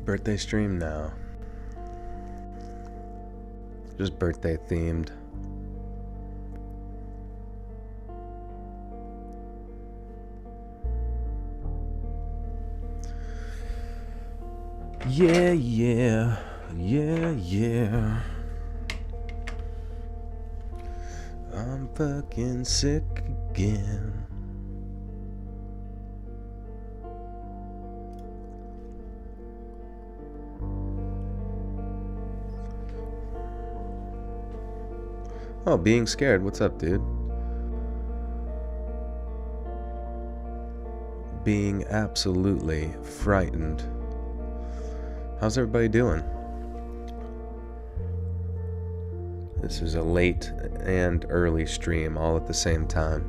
birthday stream? No. Just birthday themed. Yeah, yeah, yeah, yeah. I'm fucking sick again. Oh, being scared. What's up, dude? Being absolutely frightened. How's everybody doing? This is a late and early stream all at the same time.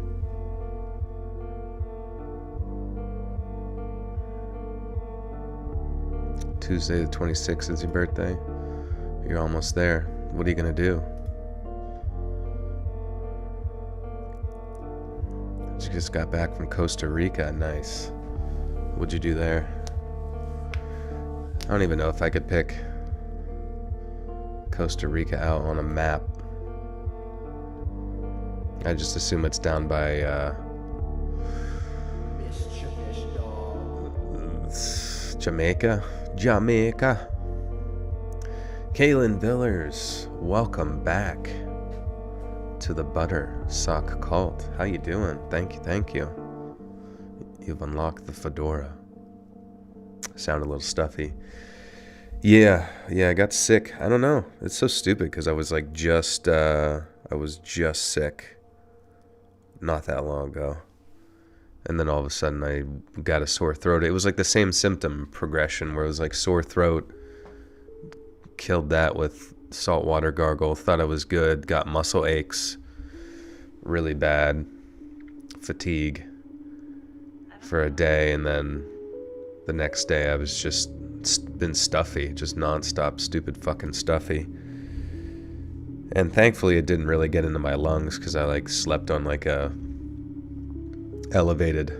Tuesday the 26th is your birthday. You're almost there. What are you gonna do? You just got back from Costa Rica. Nice. What'd you do there? I don't even know if I could pick Costa Rica out on a map. I just assume it's down by Jamaica. Kaylin Villers, welcome back to the Butter Sock Cult. How you doing? Thank you. You've unlocked the fedora. Sound a little stuffy. Yeah, I got sick. I don't know. It's so stupid because I was like just sick not that long ago. And then all of a sudden I got a sore throat. It was like the same symptom progression where it was like sore throat, killed that with saltwater gargle, thought I was good, got muscle aches, really bad, fatigue for a day, and then the next day I was just been stuffy, just nonstop stupid fucking stuffy. And thankfully it didn't really get into my lungs because I like slept on like a elevated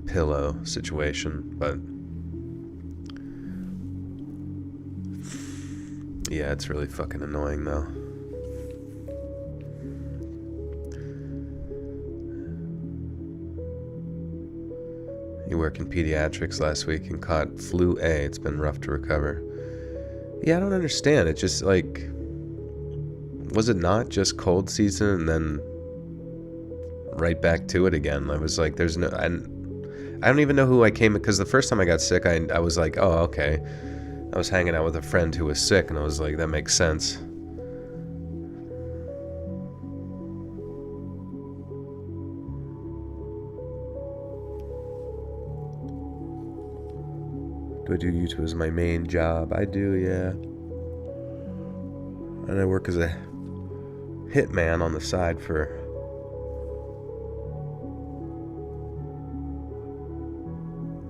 pillow situation. But yeah, it's really fucking annoying though. You work in pediatrics last week and caught flu A. It's been rough to recover. Yeah, I don't understand. It just like, was it not just cold season and then right back to it again? I was like, there's no, I don't even know who I came, because the first time I got sick, I was like, oh, okay. I was hanging out with a friend who was sick and I was like, that makes sense. Do I do YouTube as my main job? I do, yeah. And I work as a hitman on the side for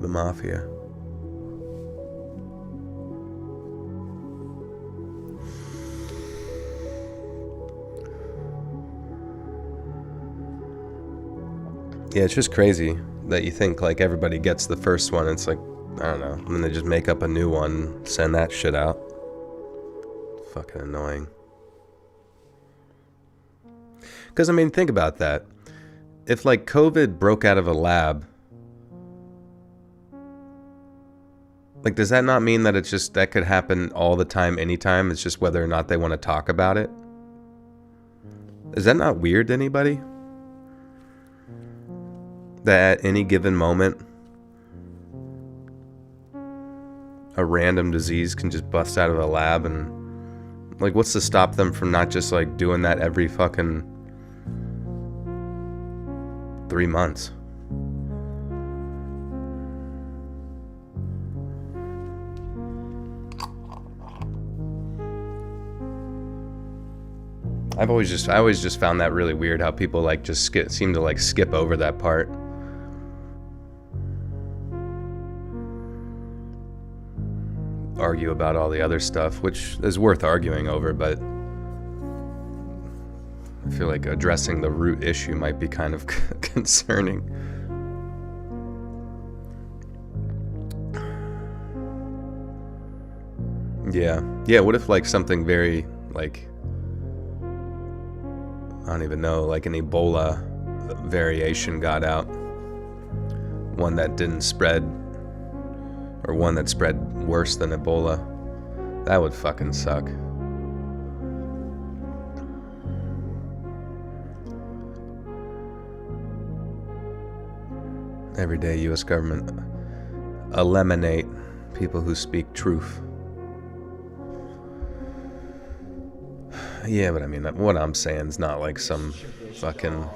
the mafia. Yeah, it's just crazy that you think like everybody gets the first one. It's like, I don't know. And then they just make up a new one, send that shit out. Fucking annoying. Because, I mean, think about that. If, like, COVID broke out of a lab, like, does that not mean that it's just, that could happen all the time, anytime? It's just whether or not they want to talk about it? Is that not weird to anybody? That at any given moment, a random disease can just bust out of a lab, and like, what's to stop them from not just like doing that every fucking 3 months? I always just found that really weird how people like just seem to like skip over that part. Argue about all the other stuff, which is worth arguing over, but I feel like addressing the root issue might be kind of concerning. Yeah. Yeah, what if like something very like, I don't even know, like an Ebola variation got out? One that didn't spread, or one that spread worse than Ebola. That would fucking suck. Every day, U.S. government eliminate people who speak truth. Yeah, but I mean, what I'm saying is not like some fucking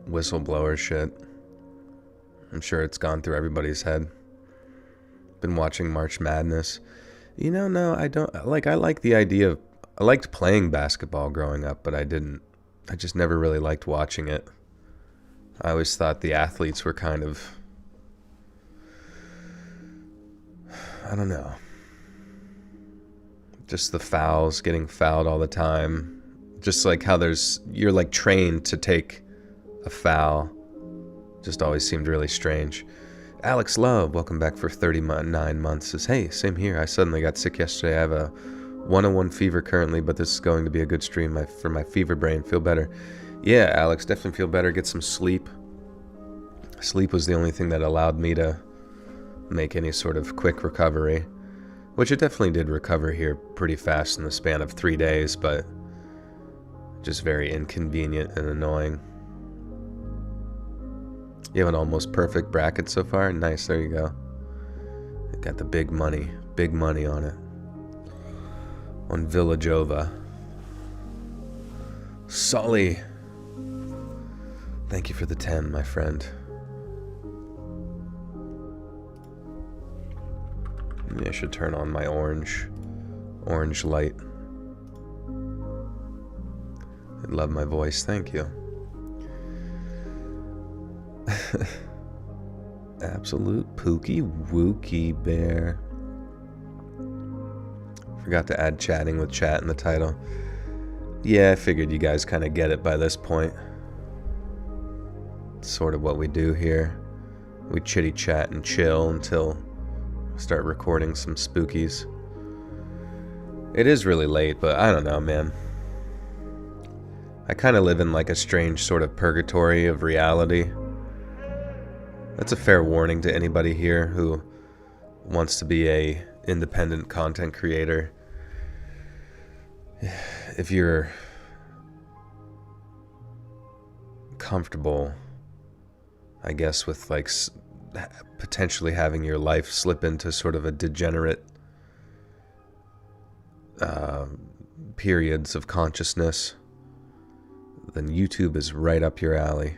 whistleblower shit. I'm sure it's gone through everybody's head. Been watching March Madness. No, I don't. Like, I like the idea of, I liked playing basketball growing up, but I just never really liked watching it. I always thought the athletes were kind of, I don't know, just the fouls, getting fouled all the time. Just like how you're like trained to take a foul. Just always seemed really strange. Alex Love, welcome back for 39 months, says, hey, same here. I suddenly got sick yesterday. I have a 101 fever currently, but this is going to be a good stream for my fever brain. Feel better. Yeah, Alex, definitely feel better. Get some sleep. Sleep was the only thing that allowed me to make any sort of quick recovery, which it definitely did recover here pretty fast in the span of 3 days, but just very inconvenient and annoying. You have an almost perfect bracket so far? Nice, there you go. Got the big money on it. On Villajova. Sully. Thank you for the 10, my friend. Maybe I should turn on my orange light. I love my voice, thank you. Absolute Pookie Wookie Bear. Forgot to add chatting with chat in the title. Yeah, I figured you guys kind of get it by this point. It's sort of what we do here. We chitty chat and chill until we start recording some spookies. It is really late, but I don't know, man. I kind of live in like a strange sort of purgatory of reality. That's a fair warning to anybody here who wants to be a independent content creator. If you're comfortable, I guess, with like potentially having your life slip into sort of a degenerate periods of consciousness, then YouTube is right up your alley.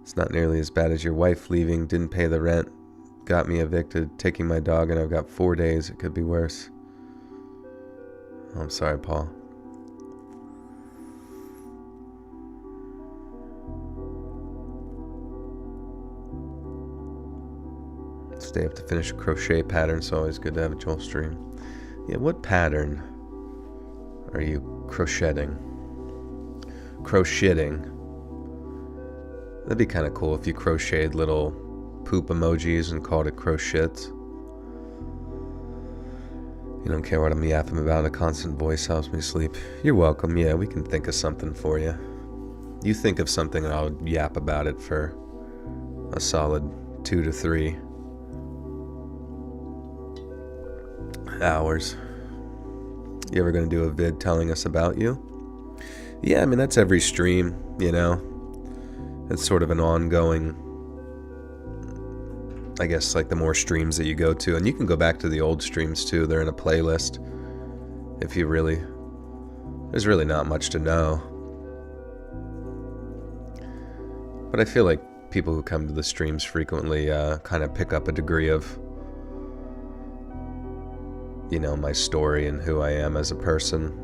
It's not nearly as bad as your wife leaving, didn't pay the rent, got me evicted, taking my dog, and I've got 4 days. It could be worse. I'm sorry, Paul. Stay up to finish a crochet pattern, so always good to have a Joel stream. Yeah, what pattern are you crocheting? Crocheting. That'd be kind of cool if you crocheted little poop emojis and called it crochet. You don't care what I'm yapping about. A constant voice helps me sleep. You're welcome. Yeah, we can think of something for you. You think of something and I'll yap about it for a solid 2 to 3 hours. You ever gonna do a vid telling us about you? Yeah, I mean, that's every stream, you know. It's sort of an ongoing, I guess, like the more streams that you go to. And you can go back to the old streams too. They're in a playlist. If you really, there's really not much to know. But I feel like people who come to the streams frequently kind of pick up a degree of, you know, my story and who I am as a person.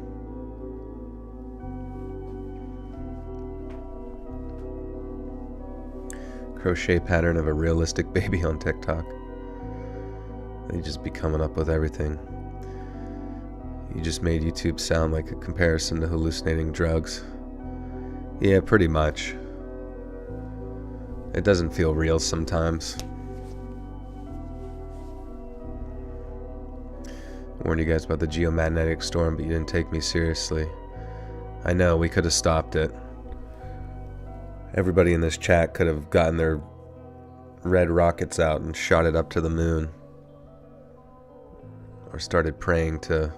Crochet pattern of a realistic baby on TikTok. They just be coming up with everything. You just made YouTube sound like a comparison to hallucinating drugs. Yeah, pretty much. It doesn't feel real sometimes. I warned you guys about the geomagnetic storm, but you didn't take me seriously. I know, we could have stopped it. Everybody in this chat could have gotten their red rockets out and shot it up to the moon. Or started praying to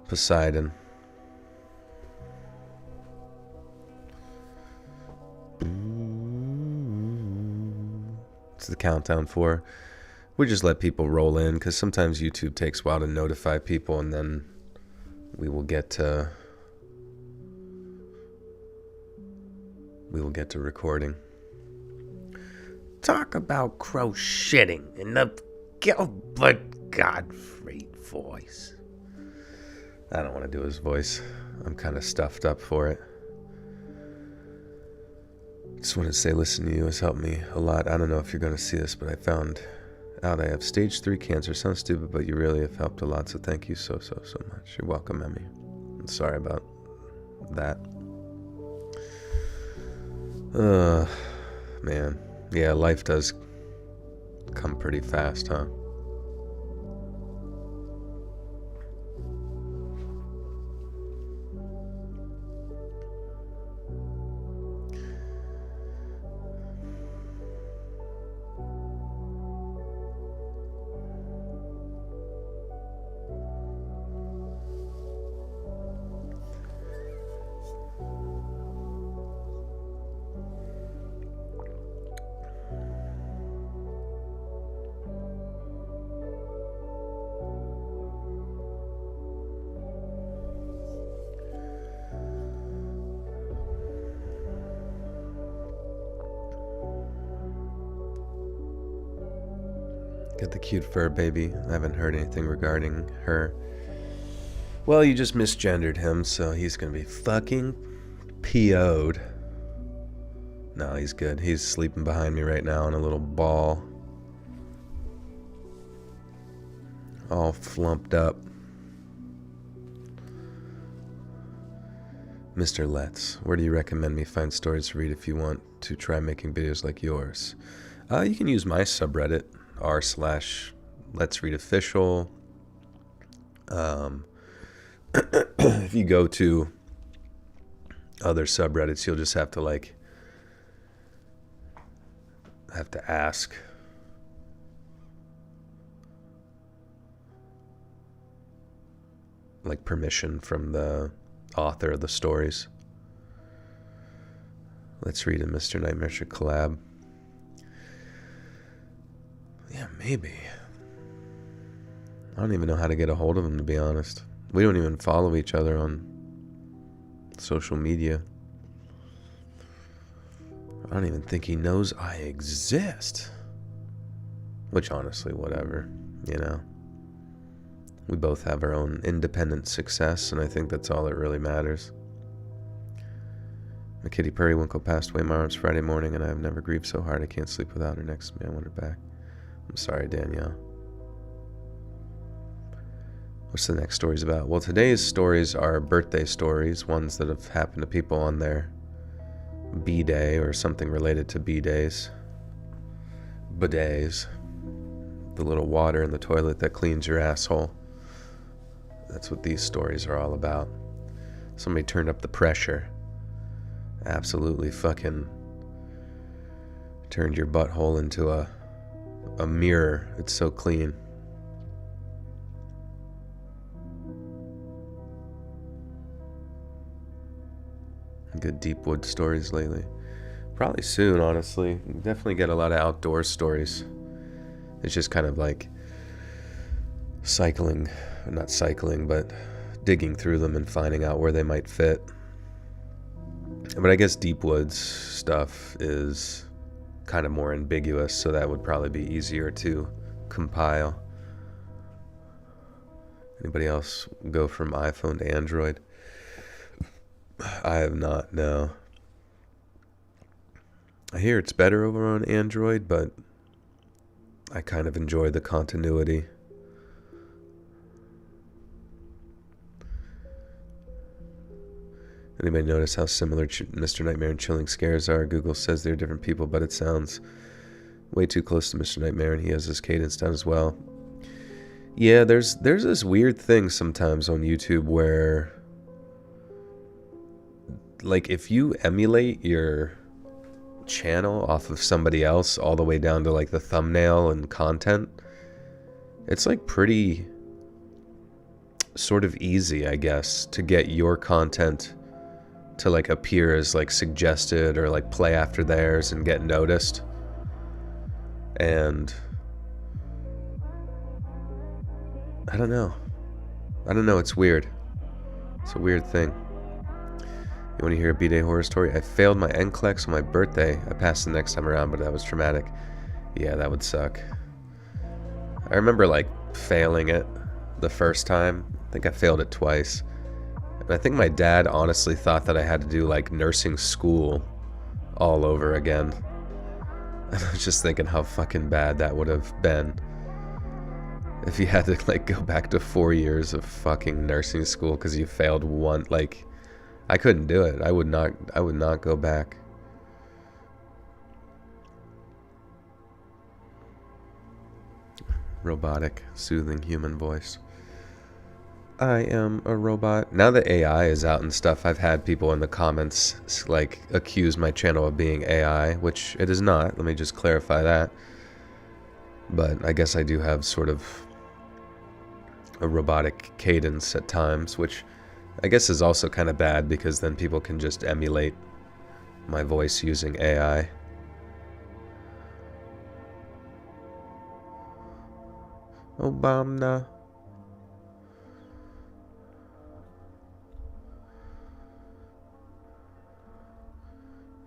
Poseidon. It's the countdown for. We just let people roll in, because sometimes YouTube takes a while to notify people, and then we will get to recording. Talk about crocheting in the Gilbert Gottfried voice. I don't want to do his voice. I'm kind of stuffed up for it. Just want to say, listen to you has helped me a lot. I don't know if you're going to see this, but I found out I have stage 3 cancer. Sounds stupid, but you really have helped a lot, so thank you so much. You're welcome, Emmy. I'm sorry about that. Man. Yeah, life does come pretty fast, huh? Get the cute fur baby. I haven't heard anything regarding her. Well, you just misgendered him, so he's gonna be fucking PO'd. No, he's good. He's sleeping behind me right now in a little ball. All flumped up. Mr. Letts, where do you recommend me find stories to read if you want to try making videos like yours? You can use my subreddit, r/Let'sReadOfficial. If you go to other subreddits, you'll just have to ask. Permission from the author of the stories. Let's Read and Mr. Nightmare should collab. Yeah, maybe. I don't even know how to get a hold of him, to be honest. We don't even follow each other on social media. I don't even think he knows I exist. Which, honestly, whatever, you know. We both have our own independent success, and I think that's all that really matters. My kitty Periwinkle passed away my arms Friday morning, and I have never grieved so hard I can't sleep without her next to me. I want her back. I'm sorry, Danielle. What's the next stories about? Well, today's stories are birthday stories, ones that have happened to people on their B-day or something related to B-days. Bidets. The little water in the toilet that cleans your asshole. That's what these stories are all about. Somebody turned up the pressure. Absolutely fucking turned your butthole into a mirror. It's so clean. Good deep wood stories lately. Probably soon, honestly. Definitely get a lot of outdoor stories. It's just kind of like not cycling, but digging through them and finding out where they might fit. But I guess deep woods stuff is kind of more ambiguous, so that would probably be easier to compile. Anybody else go from iPhone to Android? I have not, no. I hear it's better over on Android, but I kind of enjoy the continuity. Anybody notice how similar Mr. Nightmare and Chilling Scares are? Google says they're different people, but it sounds way too close to Mr. Nightmare, and he has his cadence down as well. Yeah, there's this weird thing sometimes on YouTube where, like, if you emulate your channel off of somebody else all the way down to like the thumbnail and content, it's like pretty sort of easy, I guess, to get your content to like appear as like suggested or like play after theirs and get noticed. And I don't know, it's weird. It's a weird thing. You want to hear a B-Day horror story? I failed my NCLEX on my birthday. I passed the next time around, but that was traumatic. Yeah, that would suck. I remember like failing it the first time. I think I failed it twice. And I think my dad honestly thought that I had to do like nursing school all over again. And I was just thinking how fucking bad that would have been if you had to like go back to 4 years of fucking nursing school because you failed one. Like, I couldn't do it. I would not go back. Robotic, soothing human voice. I am a robot. Now that AI is out and stuff, I've had people in the comments like accuse my channel of being AI, which it is not. Let me just clarify that. But I guess I do have sort of a robotic cadence at times, which I guess is also kind of bad because then people can just emulate my voice using AI. Obama.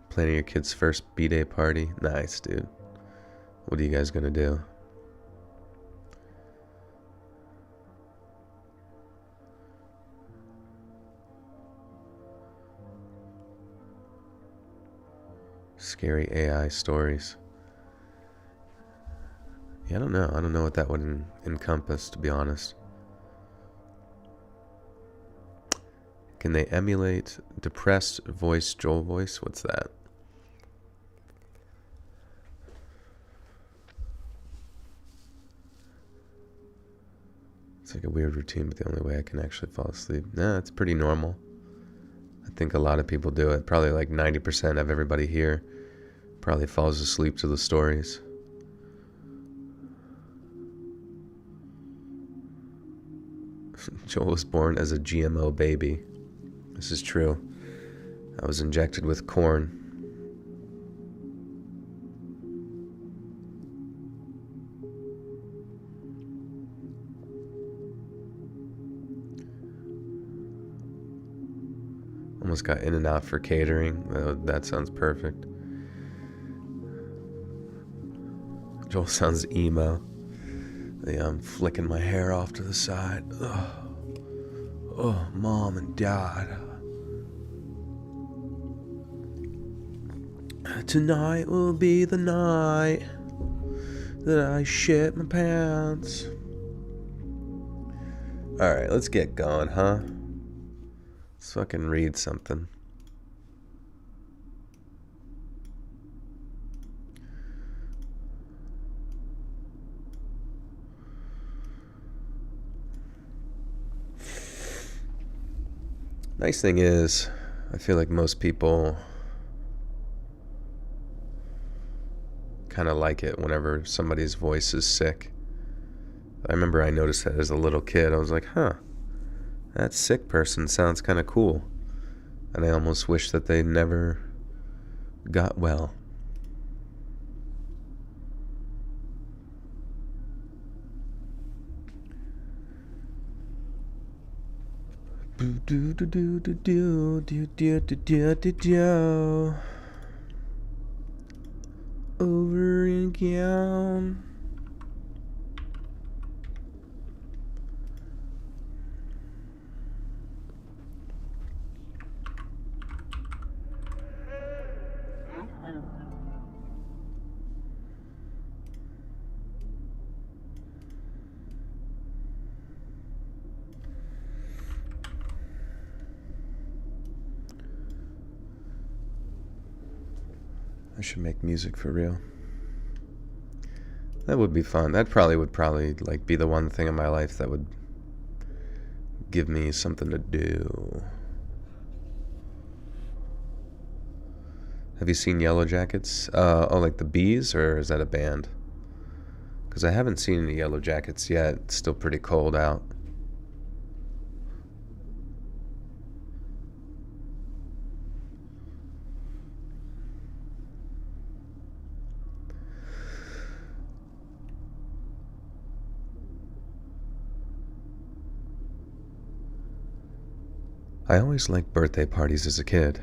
Planning your kid's first B-Day party? Nice, dude. What are you guys gonna do? Scary AI stories. Yeah, I don't know. I don't know what that would encompass, to be honest. Can they emulate depressed voice, Joel voice? What's that? It's like a weird routine, but the only way I can actually fall asleep. Nah, it's pretty normal. I think a lot of people do it. Probably like 90% of everybody here probably falls asleep to the stories. Joel was born as a GMO baby. This is true. I was injected with corn. Almost got in and out for catering. That sounds perfect. Joel sounds emo. Yeah, I'm flicking my hair off to the side. Oh, mom and dad. Tonight will be the night that I shit my pants. Alright, let's get going, huh? Let's fucking read something. Nice thing is, I feel like most people kind of like it whenever somebody's voice is sick. I remember I noticed that as a little kid. I was like, huh, that sick person sounds kind of cool. And I almost wish that they never got well. Over again. I should make music for real. That would be fun. That probably would like be the one thing in my life that would give me something to do. Have you seen Yellow Jackets? Like the Bees, or is that a band? Because I haven't seen any Yellow Jackets yet. It's still pretty cold out. I always liked birthday parties as a kid,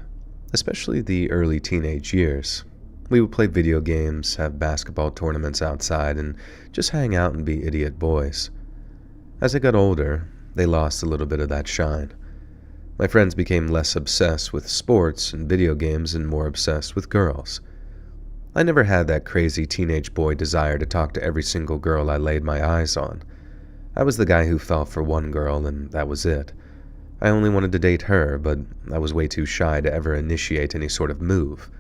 especially the early teenage years. We would play video games, have basketball tournaments outside, and just hang out and be idiot boys. As I got older, they lost a little bit of that shine. My friends became less obsessed with sports and video games and more obsessed with girls. I never had that crazy teenage boy desire to talk to every single girl I laid my eyes on. I was the guy who fell for one girl, and that was it. I only wanted to date her, but I was way too shy to ever initiate any sort of move.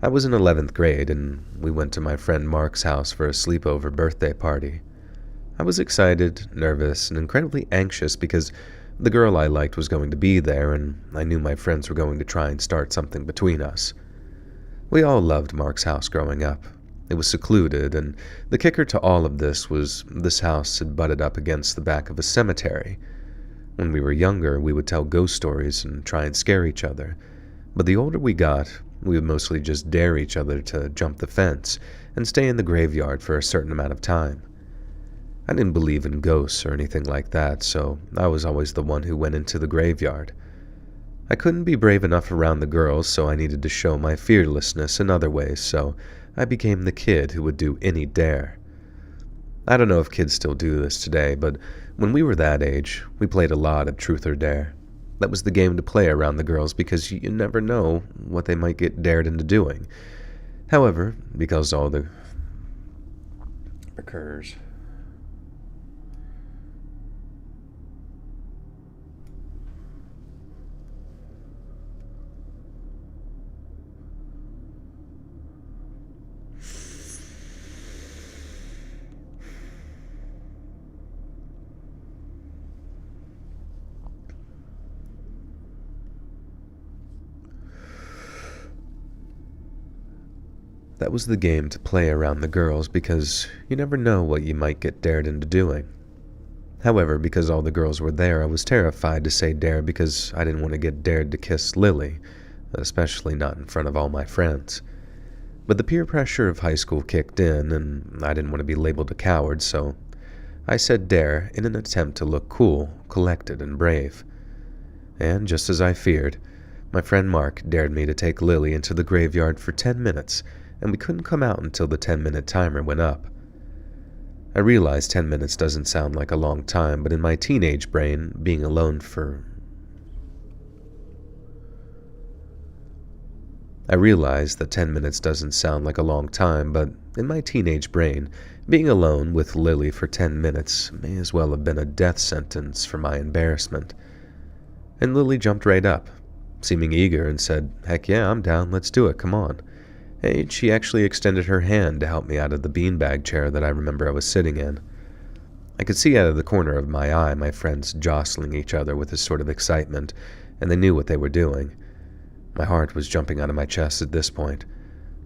I was in 11th grade, and we went to my friend Mark's house for a sleepover birthday party. I was excited, nervous, and incredibly anxious because the girl I liked was going to be there, and I knew my friends were going to try and start something between us. We all loved Mark's house growing up. It was secluded, and the kicker to all of this was this house had butted up against the back of a cemetery. When we were younger, we would tell ghost stories and try and scare each other. But the older we got, we would mostly just dare each other to jump the fence and stay in the graveyard for a certain amount of time. I didn't believe in ghosts or anything like that, so I was always the one who went into the graveyard. I couldn't be brave enough around the girls, so I needed to show my fearlessness in other ways, so I became the kid who would do any dare. I don't know if kids still do this today, but when we were that age, we played a lot of Truth or Dare. That was the game to play around the girls because you never know what they might get dared into doing. However, because all the occurs. That was the game to play around the girls because you never know what you might get dared into doing. However, because all the girls were there, I was terrified to say dare because I didn't want to get dared to kiss Lily, especially not in front of all my friends. But the peer pressure of high school kicked in, and I didn't want to be labeled a coward, so I said dare in an attempt to look cool, collected, and brave. And just as I feared, my friend Mark dared me to take Lily into the graveyard for 10 minutes, and we couldn't come out until the 10-minute timer went up. I realized 10 minutes doesn't sound like a long time, but in my teenage brain, being alone for... I realized that 10 minutes doesn't sound like a long time, but in my teenage brain, being alone with Lily for 10 minutes may as well have been a death sentence for my embarrassment. And Lily jumped right up, seeming eager, and said, "Heck yeah, I'm down, let's do it, come on." And she actually extended her hand to help me out of the beanbag chair that I remember I was sitting in. I could see out of the corner of my eye my friends jostling each other with a sort of excitement, and they knew what they were doing. My heart was jumping out of my chest at this point,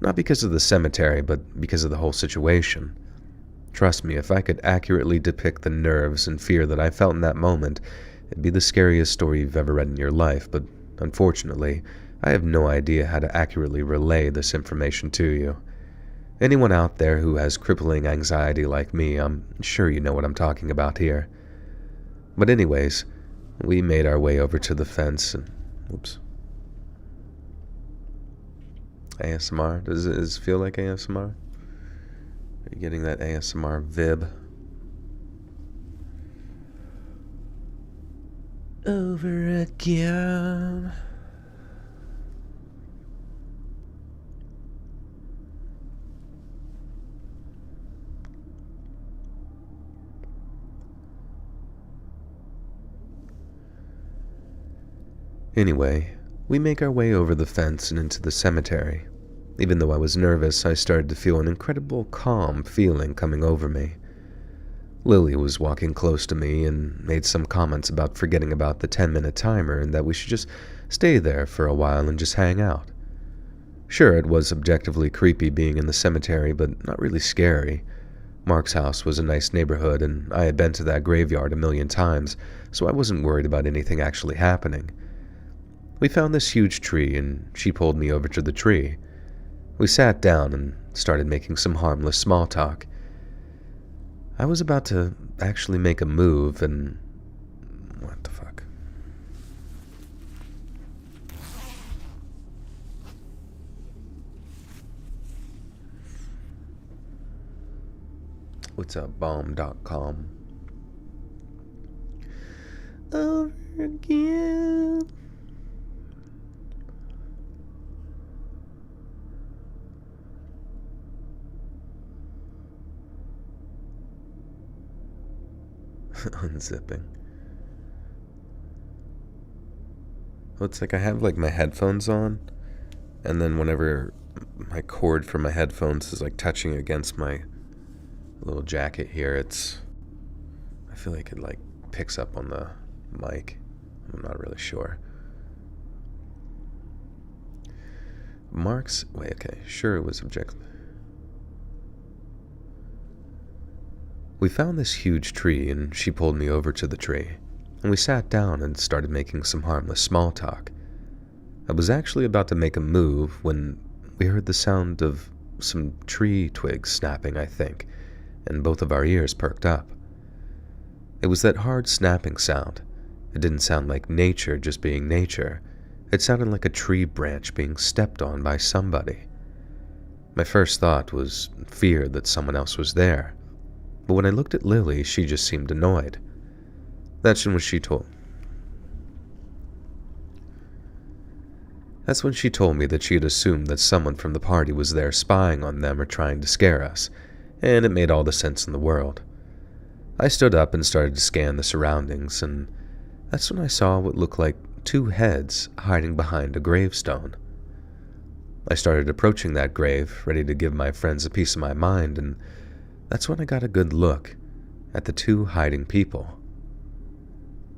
not because of the cemetery, but because of the whole situation. Trust me, if I could accurately depict the nerves and fear that I felt in that moment, it'd be the scariest story you've ever read in your life, but unfortunately, I have no idea how to accurately relay this information to you. Anyone out there who has crippling anxiety like me, I'm sure you know what I'm talking about here. But anyways, we made our way over to the fence and... Oops. ASMR? Does it feel like ASMR? Are you getting that ASMR vib? Over again. Anyway, we make our way over the fence and into the cemetery. Even though I was nervous, I started to feel an incredible calm feeling coming over me. Lily was walking close to me and made some comments about forgetting about the 10-minute timer and that we should just stay there for a while and just hang out. Sure, it was objectively creepy being in the cemetery, but not really scary. Mark's house was a nice neighborhood, and I had been to that graveyard a million times, so I wasn't worried about anything actually happening. We found this huge tree, and she pulled me over to the tree. We sat down and started making some harmless small talk. I was about to actually make a move, and... what the fuck? What's up, bomb.com? Over again. Unzipping. Well, it's like I have like my headphones on, and then whenever my cord for my headphones is like touching against my little jacket here, I feel like it like picks up on the mic. I'm not really sure. Sure, it was objective. We found this huge tree, and she pulled me over to the tree, and we sat down and started making some harmless small talk. I was actually about to make a move when we heard the sound of some tree twigs snapping, I think, and both of our ears perked up. It was that hard snapping sound. It didn't sound like nature just being nature. It sounded like a tree branch being stepped on by somebody. My first thought was fear that someone else was there. But when I looked at Lily, she just seemed annoyed. That's when she told me that she had assumed that someone from the party was there spying on them or trying to scare us, and it made all the sense in the world. I stood up and started to scan the surroundings, and that's when I saw what looked like two heads hiding behind a gravestone. I started approaching that grave, ready to give my friends a piece of my mind, and that's when I got a good look at the two hiding people.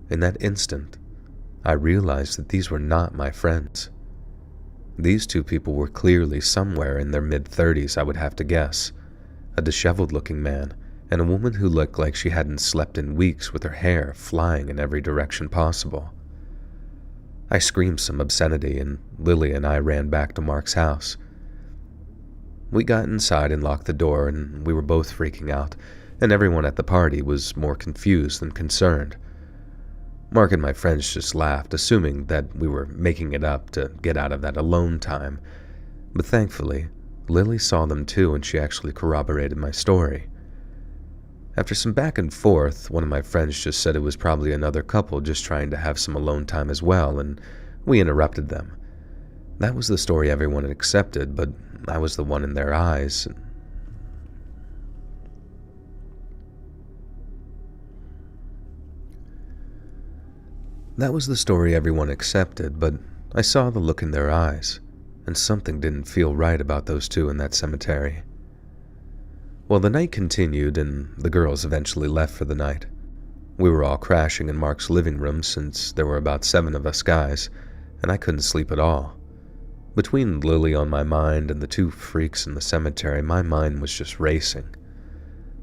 In that instant, I realized that these were not my friends. These two people were clearly somewhere in their mid-30s, I would have to guess. A disheveled-looking man and a woman who looked like she hadn't slept in weeks with her hair flying in every direction possible. I screamed some obscenity, and Lily and I ran back to Mark's house. We got inside and locked the door, and we were both freaking out, and everyone at the party was more confused than concerned. Mark and my friends just laughed, assuming that we were making it up to get out of that alone time, but thankfully, Lily saw them too, and she actually corroborated my story. After some back and forth, one of my friends just said it was probably another couple just trying to have some alone time as well, and we interrupted them. That was the story everyone had accepted, but I was the one in their eyes. That was the story everyone accepted, but I saw the look in their eyes, and something didn't feel right about those two in that cemetery. Well, the night continued, and the girls eventually left for the night. We were all crashing in Mark's living room since there were about 7 of us guys, and I couldn't sleep at all. Between Lily on my mind and the two freaks in the cemetery, my mind was just racing.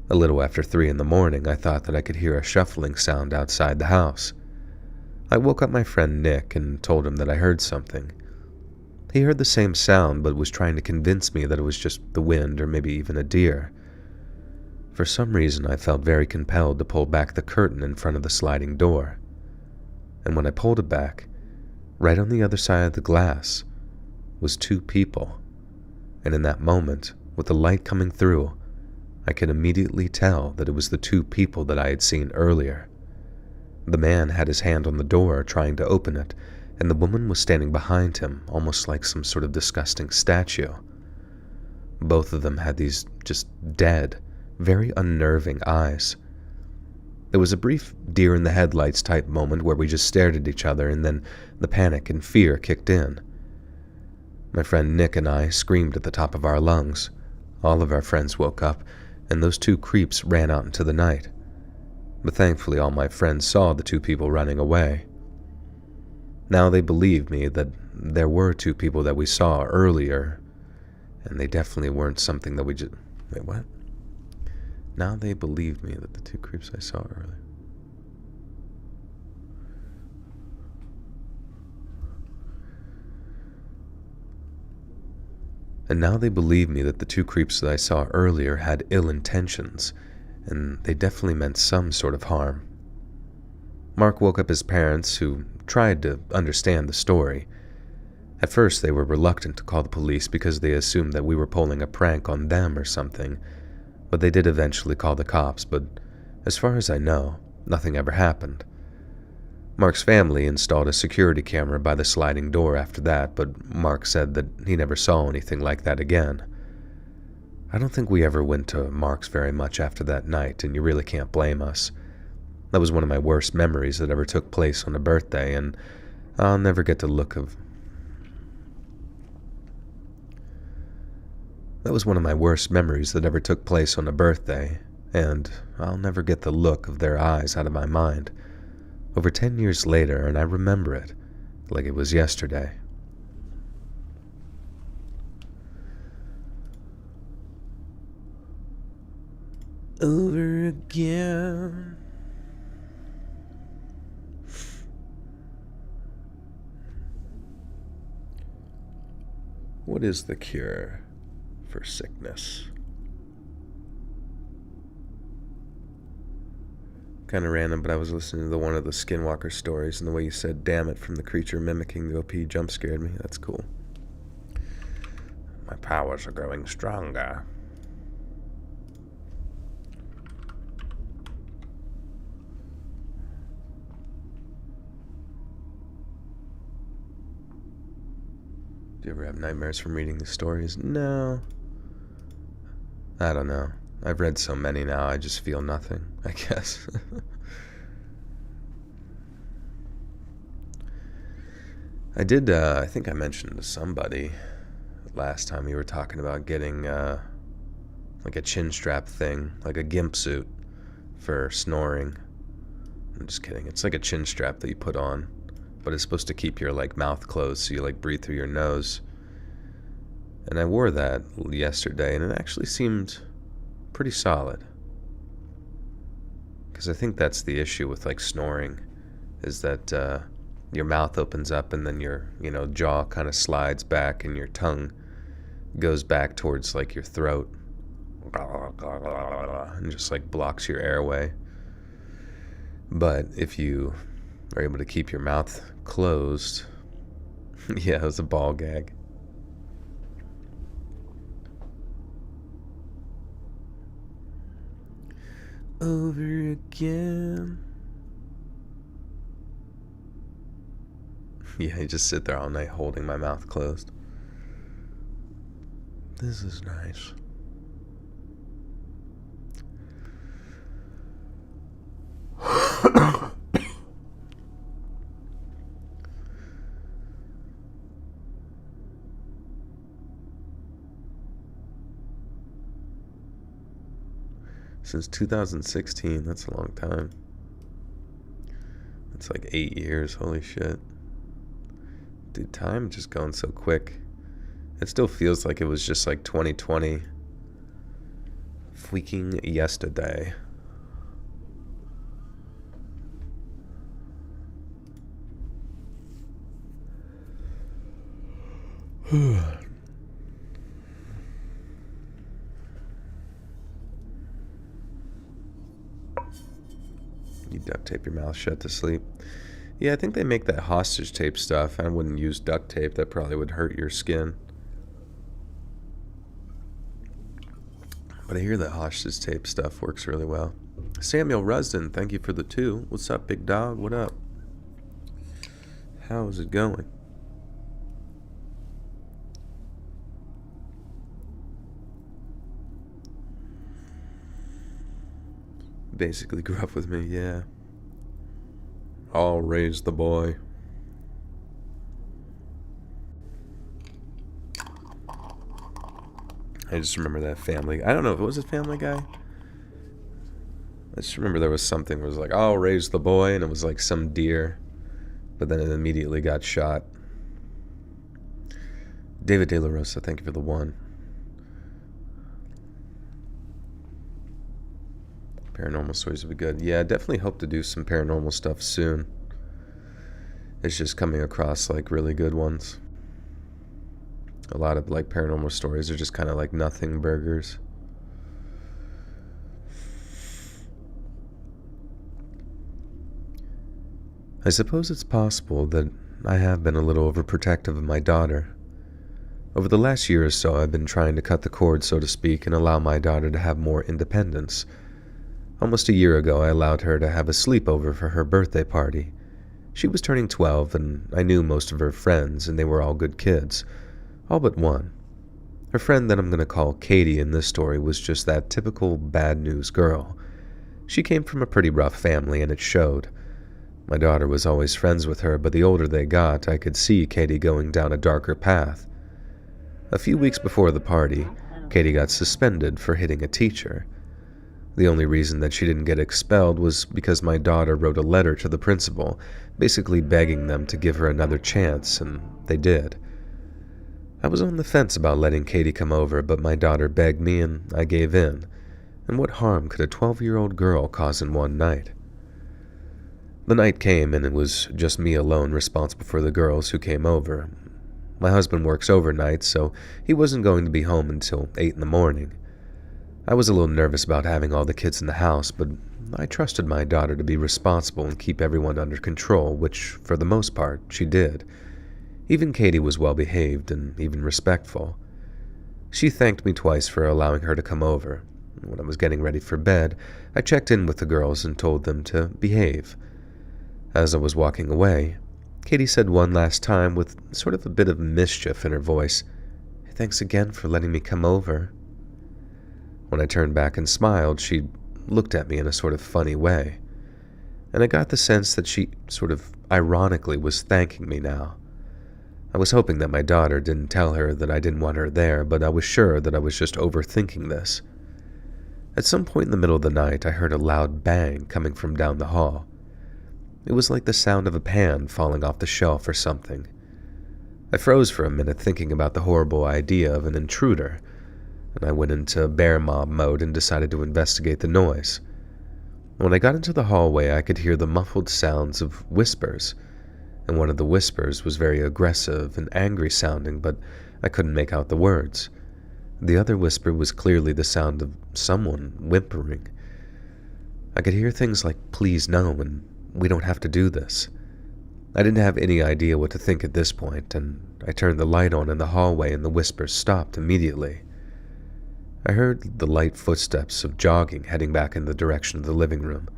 A little after 3 in the morning, I thought that I could hear a shuffling sound outside the house. I woke up my friend Nick and told him that I heard something. He heard the same sound, but was trying to convince me that it was just the wind or maybe even a deer. For some reason, I felt very compelled to pull back the curtain in front of the sliding door. And when I pulled it back, right on the other side of the glass was 2 people, and in that moment, with the light coming through, I could immediately tell that it was the 2 people that I had seen earlier. The man had his hand on the door trying to open it, and the woman was standing behind him, almost like some sort of disgusting statue. Both of them had these just dead, very unnerving eyes. There was a brief deer-in-the-headlights type moment where we just stared at each other, and then the panic and fear kicked in. My friend Nick and I screamed at the top of our lungs. All of our friends woke up, and those two creeps ran out into the night. But thankfully all my friends saw the two people running away. Now they believe me that there were two people that we saw earlier, and they definitely weren't something that we just... Wait, what? Now they believe me that the two creeps I saw earlier... And now they believe me that the two creeps that I saw earlier had ill intentions, and they definitely meant some sort of harm. Mark woke up his parents, who tried to understand the story. At first, they were reluctant to call the police because they assumed that we were pulling a prank on them or something, but they did eventually call the cops, but as far as I know, nothing ever happened. Mark's family installed a security camera by the sliding door after that, but Mark said that he never saw anything like that again. I don't think we ever went to Mark's very much after that night, and you really can't blame us. That was one of my worst memories that ever took place on a birthday, and I'll never get the look of... That was one of my worst memories that ever took place on a birthday, and I'll never get the look of their eyes out of my mind. Over 10 years later, and I remember it like it was yesterday. Over again. What is the cure for sickness? Kind of random, but I was listening to one of the Skinwalker stories, and the way you said "damn it" from the creature mimicking the OP jump scared me. That's cool. My powers are growing stronger. Do you ever have nightmares from reading the stories? No. I don't know. I've read so many now, I just feel nothing, I guess. I did, I think I mentioned to somebody last time we were talking about getting, like a chin strap thing, like a gimp suit for snoring. I'm just kidding. It's like a chin strap that you put on, but it's supposed to keep your, like, mouth closed so you, like, breathe through your nose. And I wore that yesterday, and it actually seemed pretty solid. Because I think that's the issue with, like, snoring, is that your mouth opens up and then your, jaw kind of slides back and your tongue goes back towards, like, your throat and just, like, blocks your airway. But if you are able to keep your mouth closed, yeah, it was a ball gag. Over again. Yeah, I just sit there all night holding my mouth closed. This is nice. Since 2016, that's a long time. That's like 8 years, holy shit. Dude, time just going so quick. It still feels like it was just like 2020. Freaking yesterday. You duct tape your mouth shut to sleep. Yeah, I think they make that hostage tape stuff. I wouldn't use duct tape. That probably would hurt your skin. But I hear that hostage tape stuff works really well. Samuel Rusden, thank you for the 2. What's up, big dog? What up? How's it going? Basically grew up with me, yeah. I'll raise the boy. I just remember that Family. I don't know if it was a Family Guy. I just remember there was something where it was like, I'll raise the boy, and it was like some deer, but then it immediately got shot. David De La Rosa, thank you for the 1. Paranormal stories would be good. Yeah, I definitely hope to do some paranormal stuff soon. It's just coming across like really good ones. A lot of like paranormal stories are just kind of like nothing burgers. I suppose it's possible that I have been a little overprotective of my daughter. Over the last year or so, I've been trying to cut the cord, so to speak, and allow my daughter to have more independence. Almost a year ago, I allowed her to have a sleepover for her birthday party. She was turning 12, and I knew most of her friends, and they were all good kids. All but one. Her friend that I'm going to call Katie in this story was just that typical bad news girl. She came from a pretty rough family, and it showed. My daughter was always friends with her, but the older they got, I could see Katie going down a darker path. A few weeks before the party, Katie got suspended for hitting a teacher. The only reason that she didn't get expelled was because my daughter wrote a letter to the principal, basically begging them to give her another chance, and they did. I was on the fence about letting Katie come over, but my daughter begged me, and I gave in. And what harm could a 12-year-old girl cause in one night? The night came, and it was just me alone responsible for the girls who came over. My husband works overnight, so he wasn't going to be home until 8 in the morning. I was a little nervous about having all the kids in the house, but I trusted my daughter to be responsible and keep everyone under control, which, for the most part, she did. Even Katie was well behaved and even respectful. She thanked me twice for allowing her to come over. When I was getting ready for bed, I checked in with the girls and told them to behave. As I was walking away, Katie said one last time with sort of a bit of mischief in her voice, "Thanks again for letting me come over." When I turned back and smiled, she looked at me in a sort of funny way, and I got the sense that she sort of ironically was thanking me now. I was hoping that my daughter didn't tell her that I didn't want her there, but I was sure that I was just overthinking this. At some point in the middle of the night, I heard a loud bang coming from down the hall. It was like the sound of a pan falling off the shelf or something. I froze for a minute thinking about the horrible idea of an intruder, and I went into bear mob mode and decided to investigate the noise. When I got into the hallway, I could hear the muffled sounds of whispers, and one of the whispers was very aggressive and angry sounding, but I couldn't make out the words. The other whisper was clearly the sound of someone whimpering. I could hear things like, "Please no," and "We don't have to do this." I didn't have any idea what to think at this point, and I turned the light on in the hallway and the whispers stopped immediately. I heard the light footsteps of jogging heading back in the direction of the living room.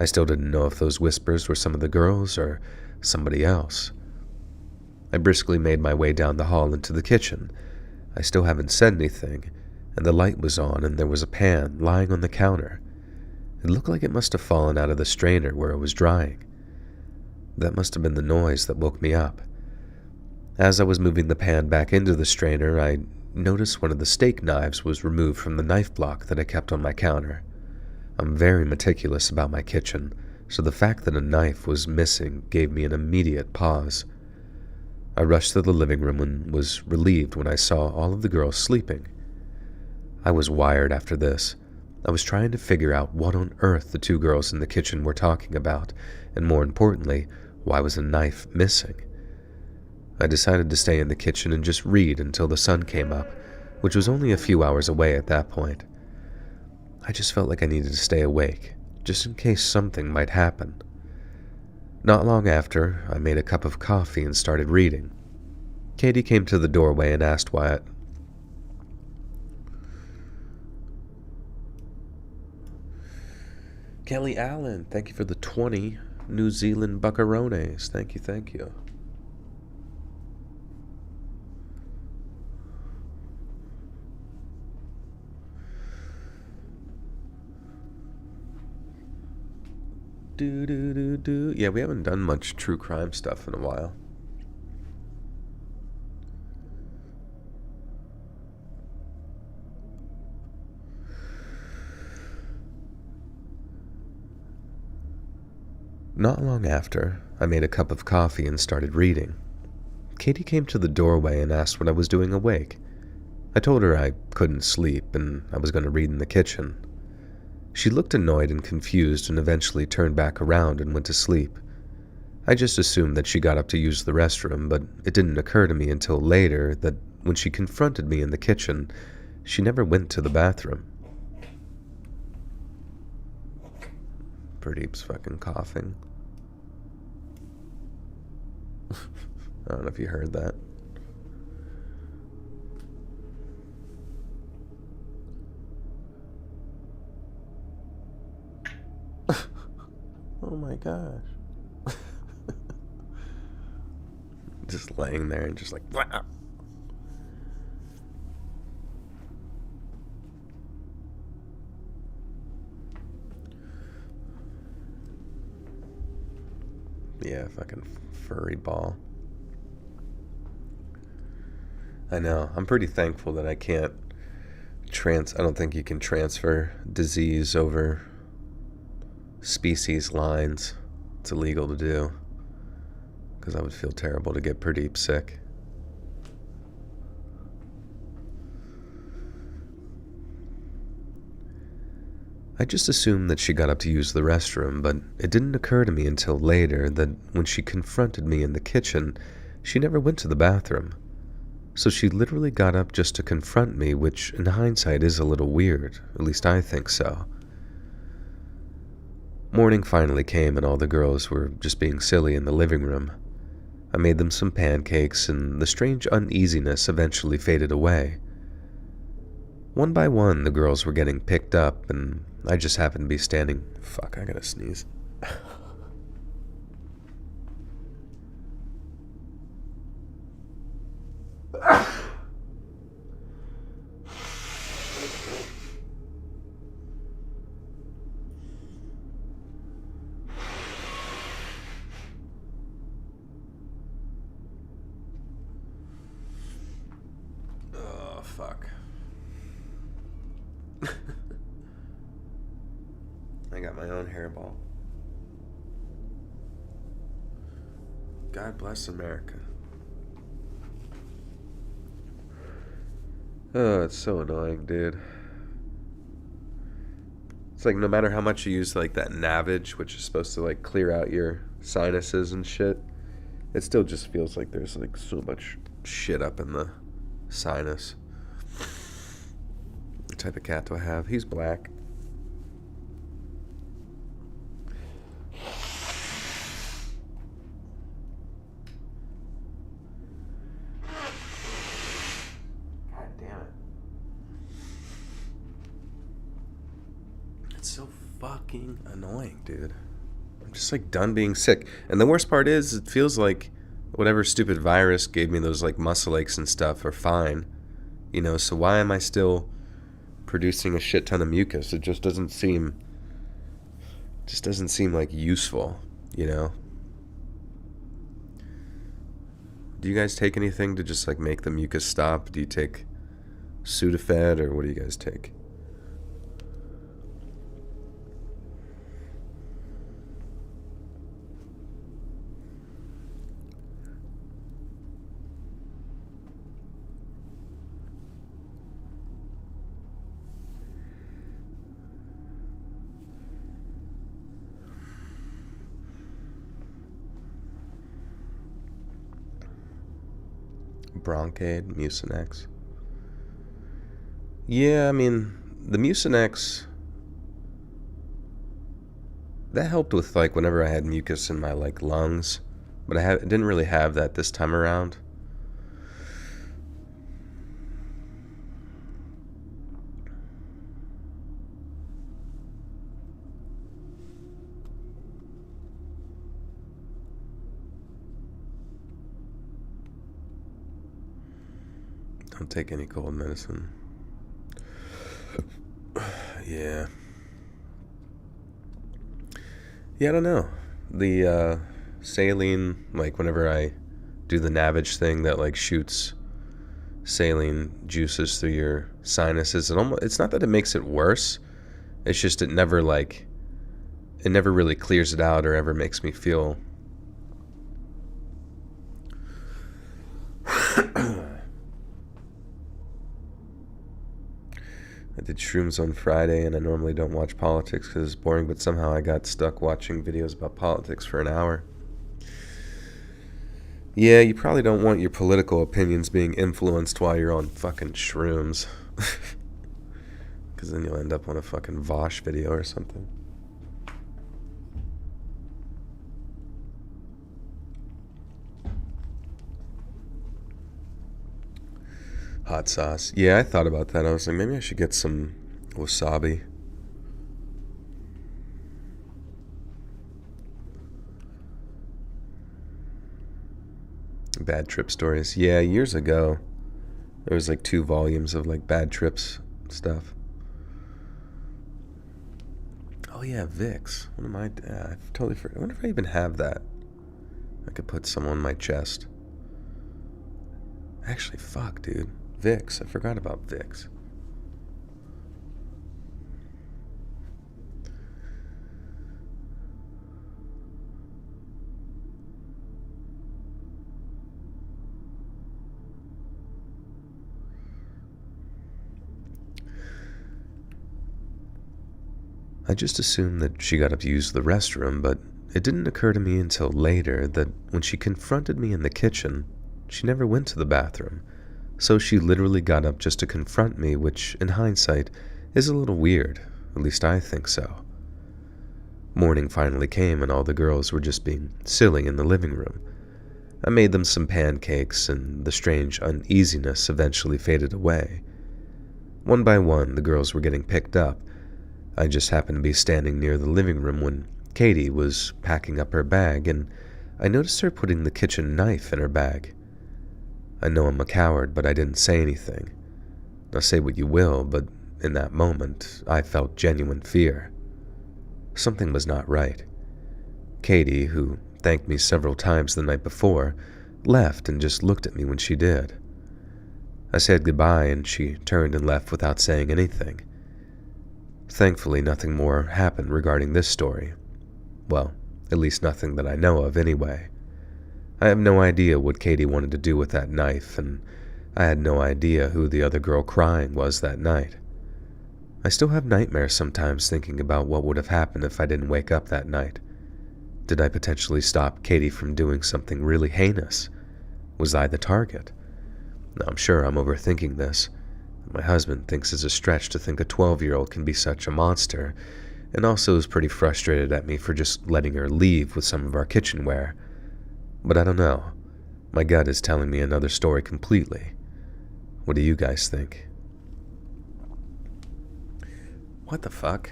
I still didn't know if those whispers were some of the girls or somebody else. I briskly made my way down the hall into the kitchen. I still haven't said anything, and the light was on and there was a pan lying on the counter. It looked like it must have fallen out of the strainer where it was drying. That must have been the noise that woke me up. As I was moving the pan back into the strainer, I noticed one of the steak knives was removed from the knife block that I kept on my counter. I'm very meticulous about my kitchen, so the fact that a knife was missing gave me an immediate pause. I rushed to the living room and was relieved when I saw all of the girls sleeping. I was wired after this. I was trying to figure out what on earth the two girls in the kitchen were talking about, and more importantly, why was a knife missing? I decided to stay in the kitchen and just read until the sun came up, which was only a few hours away at that point. I just felt like I needed to stay awake, just in case something might happen. Not long after, I made a cup of coffee and started reading. Katie came to the doorway and asked why Kelly Allen, thank you for the 20 New Zealand buckarones. Thank you, thank you. Yeah, we haven't done much true crime stuff in a while. Not long after, I made a cup of coffee and started reading. Katie came to the doorway and asked what I was doing awake. I told her I couldn't sleep and I was going to read in the kitchen. She looked annoyed and confused and eventually turned back around and went to sleep. I just assumed that she got up to use the restroom, but it didn't occur to me until later that when she confronted me in the kitchen, she never went to the bathroom. Pradeep's fucking coughing. I don't know if you heard that. Oh my gosh. Just laying there and just like, wow. Yeah, fucking furry ball. I know. I'm pretty thankful that I can't I don't think you can transfer disease over species lines. It's illegal to do. Because I would feel terrible to get Pradeep sick. I just assumed that she got up to use the restroom, but it didn't occur to me until later that when she confronted me in the kitchen, she never went to the bathroom. So she literally got up just to confront me, which in hindsight is a little weird. At least I think so. Morning finally came and all the girls were just being silly in the living room. I made them some pancakes and the strange uneasiness eventually faded away. One by one, the girls were getting picked up and I just happened to be standing... Fuck, I gotta sneeze. Oh, fuck. I got my own hairball. God bless America. Oh, it's so annoying, dude. It's like no matter how much you use like that Navage, which is supposed to like clear out your sinuses and shit, it still just feels like there's like so much shit up in the sinus. What type of cat do I have? He's black. God damn it. It's so fucking annoying, dude. I'm just like done being sick. And the worst part is it feels like whatever stupid virus gave me those like muscle aches and stuff are fine. You know, so why am I still producing a shit ton of mucus? It just doesn't seem like useful, you know? Do you guys take anything to just like make the mucus stop? Do you take Sudafed or what do you guys take? Bronchade, Mucinex. Yeah, I mean, the Mucinex, that helped with like whenever I had mucus in my like lungs, but I didn't really have that this time around. Don't take any cold medicine. Yeah. Yeah, I don't know. The saline, like whenever I do the Navage thing that like shoots saline juices through your sinuses, it's not that it makes it worse. It's just it never like it never really clears it out or ever makes me feel I did shrooms on Friday, and I normally don't watch politics because it's boring, but somehow I got stuck watching videos about politics for an hour. Yeah, you probably don't want your political opinions being influenced while you're on fucking shrooms. Because then you'll end up on a fucking Vosh video or something. Hot sauce. Yeah, I thought about that. I was like, maybe I should get some wasabi. Bad trip stories. Yeah, years ago, there was like 2 volumes of like bad trips stuff. Oh yeah, Vicks. What am I? I've totally forgot. I wonder if I even have that. I could put some on my chest. Actually, fuck, dude. Vicks. I forgot about Vicks. I just assumed that she got up to use the restroom, but it didn't occur to me until later that when she confronted me in the kitchen, she never went to the bathroom. So she literally got up just to confront me, which, in hindsight, is a little weird. At least I think so. Morning finally came and all the girls were just being silly in the living room. I made them some pancakes and the strange uneasiness eventually faded away. One by one, the girls were getting picked up. I just happened to be standing near the living room when Katie was packing up her bag, and I noticed her putting the kitchen knife in her bag. I know I'm a coward, but I didn't say anything. Now say what you will, but in that moment, I felt genuine fear. Something was not right. Katie, who thanked me several times the night before, left and just looked at me when she did. I said goodbye and she turned and left without saying anything. Thankfully, nothing more happened regarding this story. Well, at least nothing that I know of anyway. I have no idea what Katie wanted to do with that knife, and I had no idea who the other girl crying was that night. I still have nightmares sometimes thinking about what would have happened if I didn't wake up that night. Did I potentially stop Katie from doing something really heinous? Was I the target? Now, I'm sure I'm overthinking this. My husband thinks it's a stretch to think a 12-year-old can be such a monster, and also is pretty frustrated at me for just letting her leave with some of our kitchenware. But I don't know. My gut is telling me another story completely. What do you guys think? What the fuck?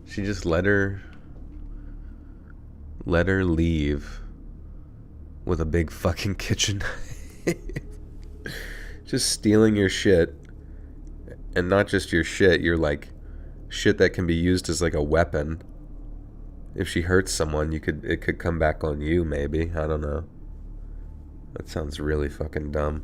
She just let her leave with a big fucking kitchen knife. Just stealing your shit. And not just your shit, your like shit that can be used as like a weapon. If she hurts someone, it could come back on you, maybe. I don't know. That sounds really fucking dumb.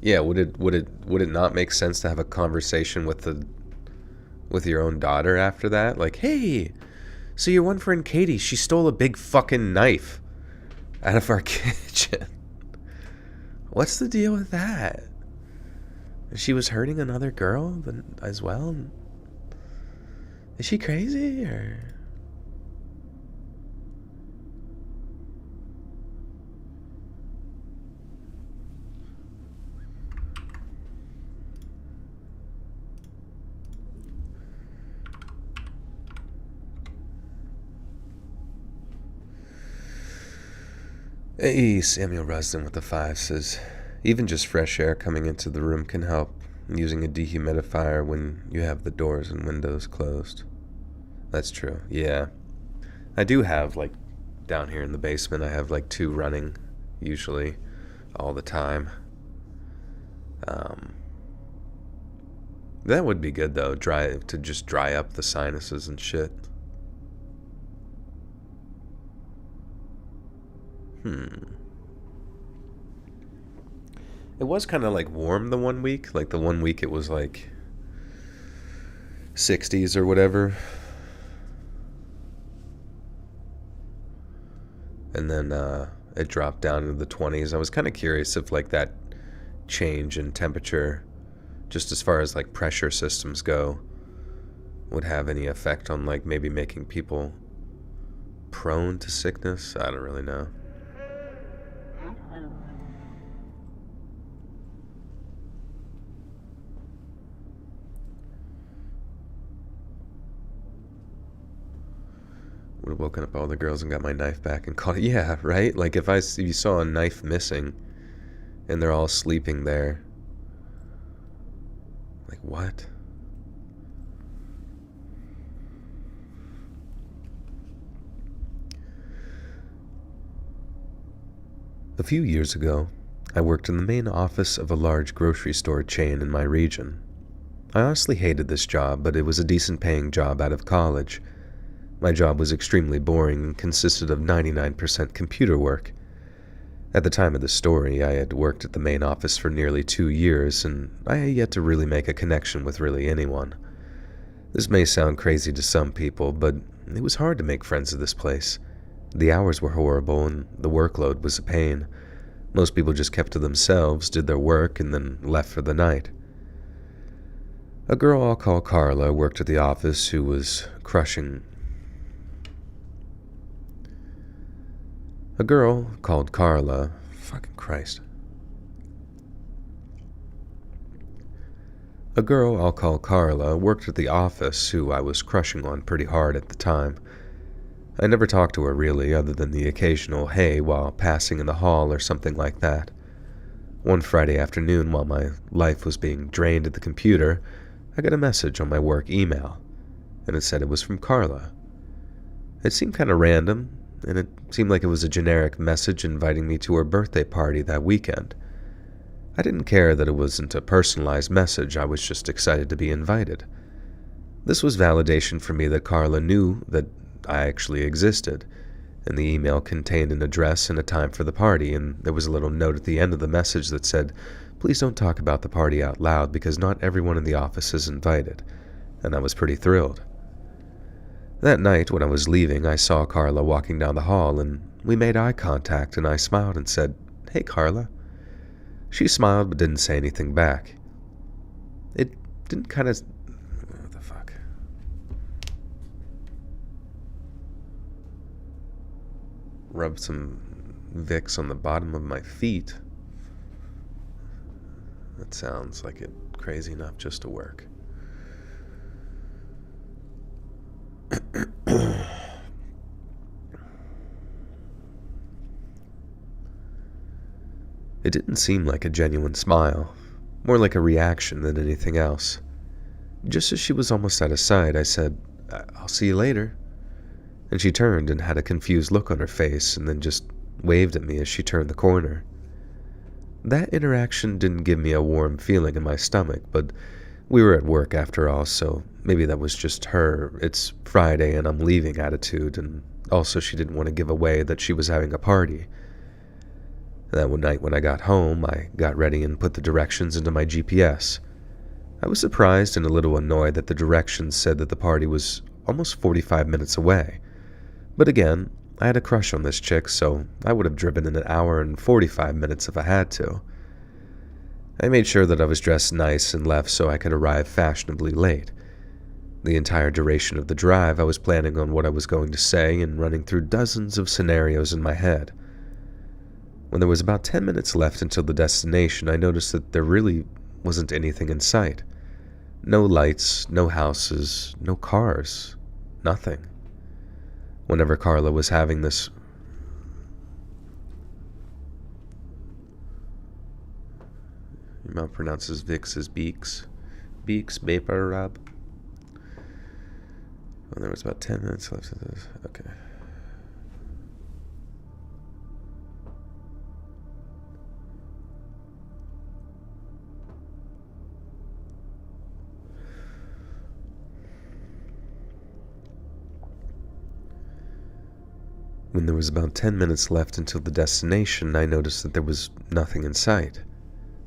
Yeah, would it not make sense to have a conversation with your own daughter after that? Like, hey, so your one friend Katie, she stole a big fucking knife out of our kitchen. What's the deal with that? She was hurting another girl as well? Is she crazy or? Hey, Samuel Rusden with the 5 says, even just fresh air coming into the room can help, using a dehumidifier when you have the doors and windows closed. That's true, yeah. I do have, like, down here in the basement, I have, like, 2 running, usually, all the time. That would be good, though, to just dry up the sinuses and shit. It was kind of like warm the one week. Like the one week it was like 60s or whatever. And then it dropped down into the 20s. I was kind of curious if like that change in temperature, just as far as like pressure systems go, would have any effect on like maybe making people prone to sickness. I don't really know. Would have woken up all the girls and got my knife back and called it. Yeah, right? Like if you saw a knife missing and they're all sleeping there. Like what? A few years ago, I worked in the main office of a large grocery store chain in my region. I honestly hated this job, but it was a decent paying job out of college. My job was extremely boring and consisted of 99% computer work. At the time of the story, I had worked at the main office for nearly 2 years, and I had yet to really make a connection with really anyone. This may sound crazy to some people, but it was hard to make friends at this place. The hours were horrible, and the workload was a pain. Most people just kept to themselves, did their work, and then left for the night. A girl I'll call Carla worked at the office who was crushing. A girl called Carla. Fucking Christ. A girl I'll call Carla worked at the office who I was crushing on pretty hard at the time. I never talked to her really, other than the occasional hey while passing in the hall or something like that. One Friday afternoon, while my life was being drained at the computer, I got a message on my work email, and it said it was from Carla. It seemed kind of random, and it seemed like it was a generic message inviting me to her birthday party that weekend. I didn't care that it wasn't a personalized message, I was just excited to be invited. This was validation for me that Carla knew that I actually existed, and the email contained an address and a time for the party, and there was a little note at the end of the message that said, "Please don't talk about the party out loud because not everyone in the office is invited," and I was pretty thrilled. That night, when I was leaving, I saw Carla walking down the hall, and we made eye contact, and I smiled and said, "Hey, Carla." She smiled but didn't say anything back. It didn't kind of... What the fuck? Rub some Vicks on the bottom of my feet. That sounds like it crazy enough just to work. It didn't seem like a genuine smile, more like a reaction than anything else. Just as she was almost out of sight, I said, "I'll see you later." And she turned and had a confused look on her face and then just waved at me as she turned the corner. That interaction didn't give me a warm feeling in my stomach, but we were at work after all, so maybe that was just her "it's Friday and I'm leaving" attitude, and also she didn't want to give away that she was having a party. That one night when I got home, I got ready and put the directions into my GPS. I was surprised and a little annoyed that the directions said that the party was almost 45 minutes away. But again, I had a crush on this chick, so I would have driven in an hour and 45 minutes if I had to. I made sure that I was dressed nice and left so I could arrive fashionably late. The entire duration of the drive, I was planning on what I was going to say and running through dozens of scenarios in my head. When there was about 10 minutes left until the destination, I noticed that there really wasn't anything in sight. No lights, no houses, no cars, nothing. Whenever Carla was having this... Your mouth pronounces Vicks as Beeks. Beeks, Vapor Rub. When there was about 10 minutes left of this. Okay. When there was about 10 minutes left until the destination, I noticed that there was nothing in sight.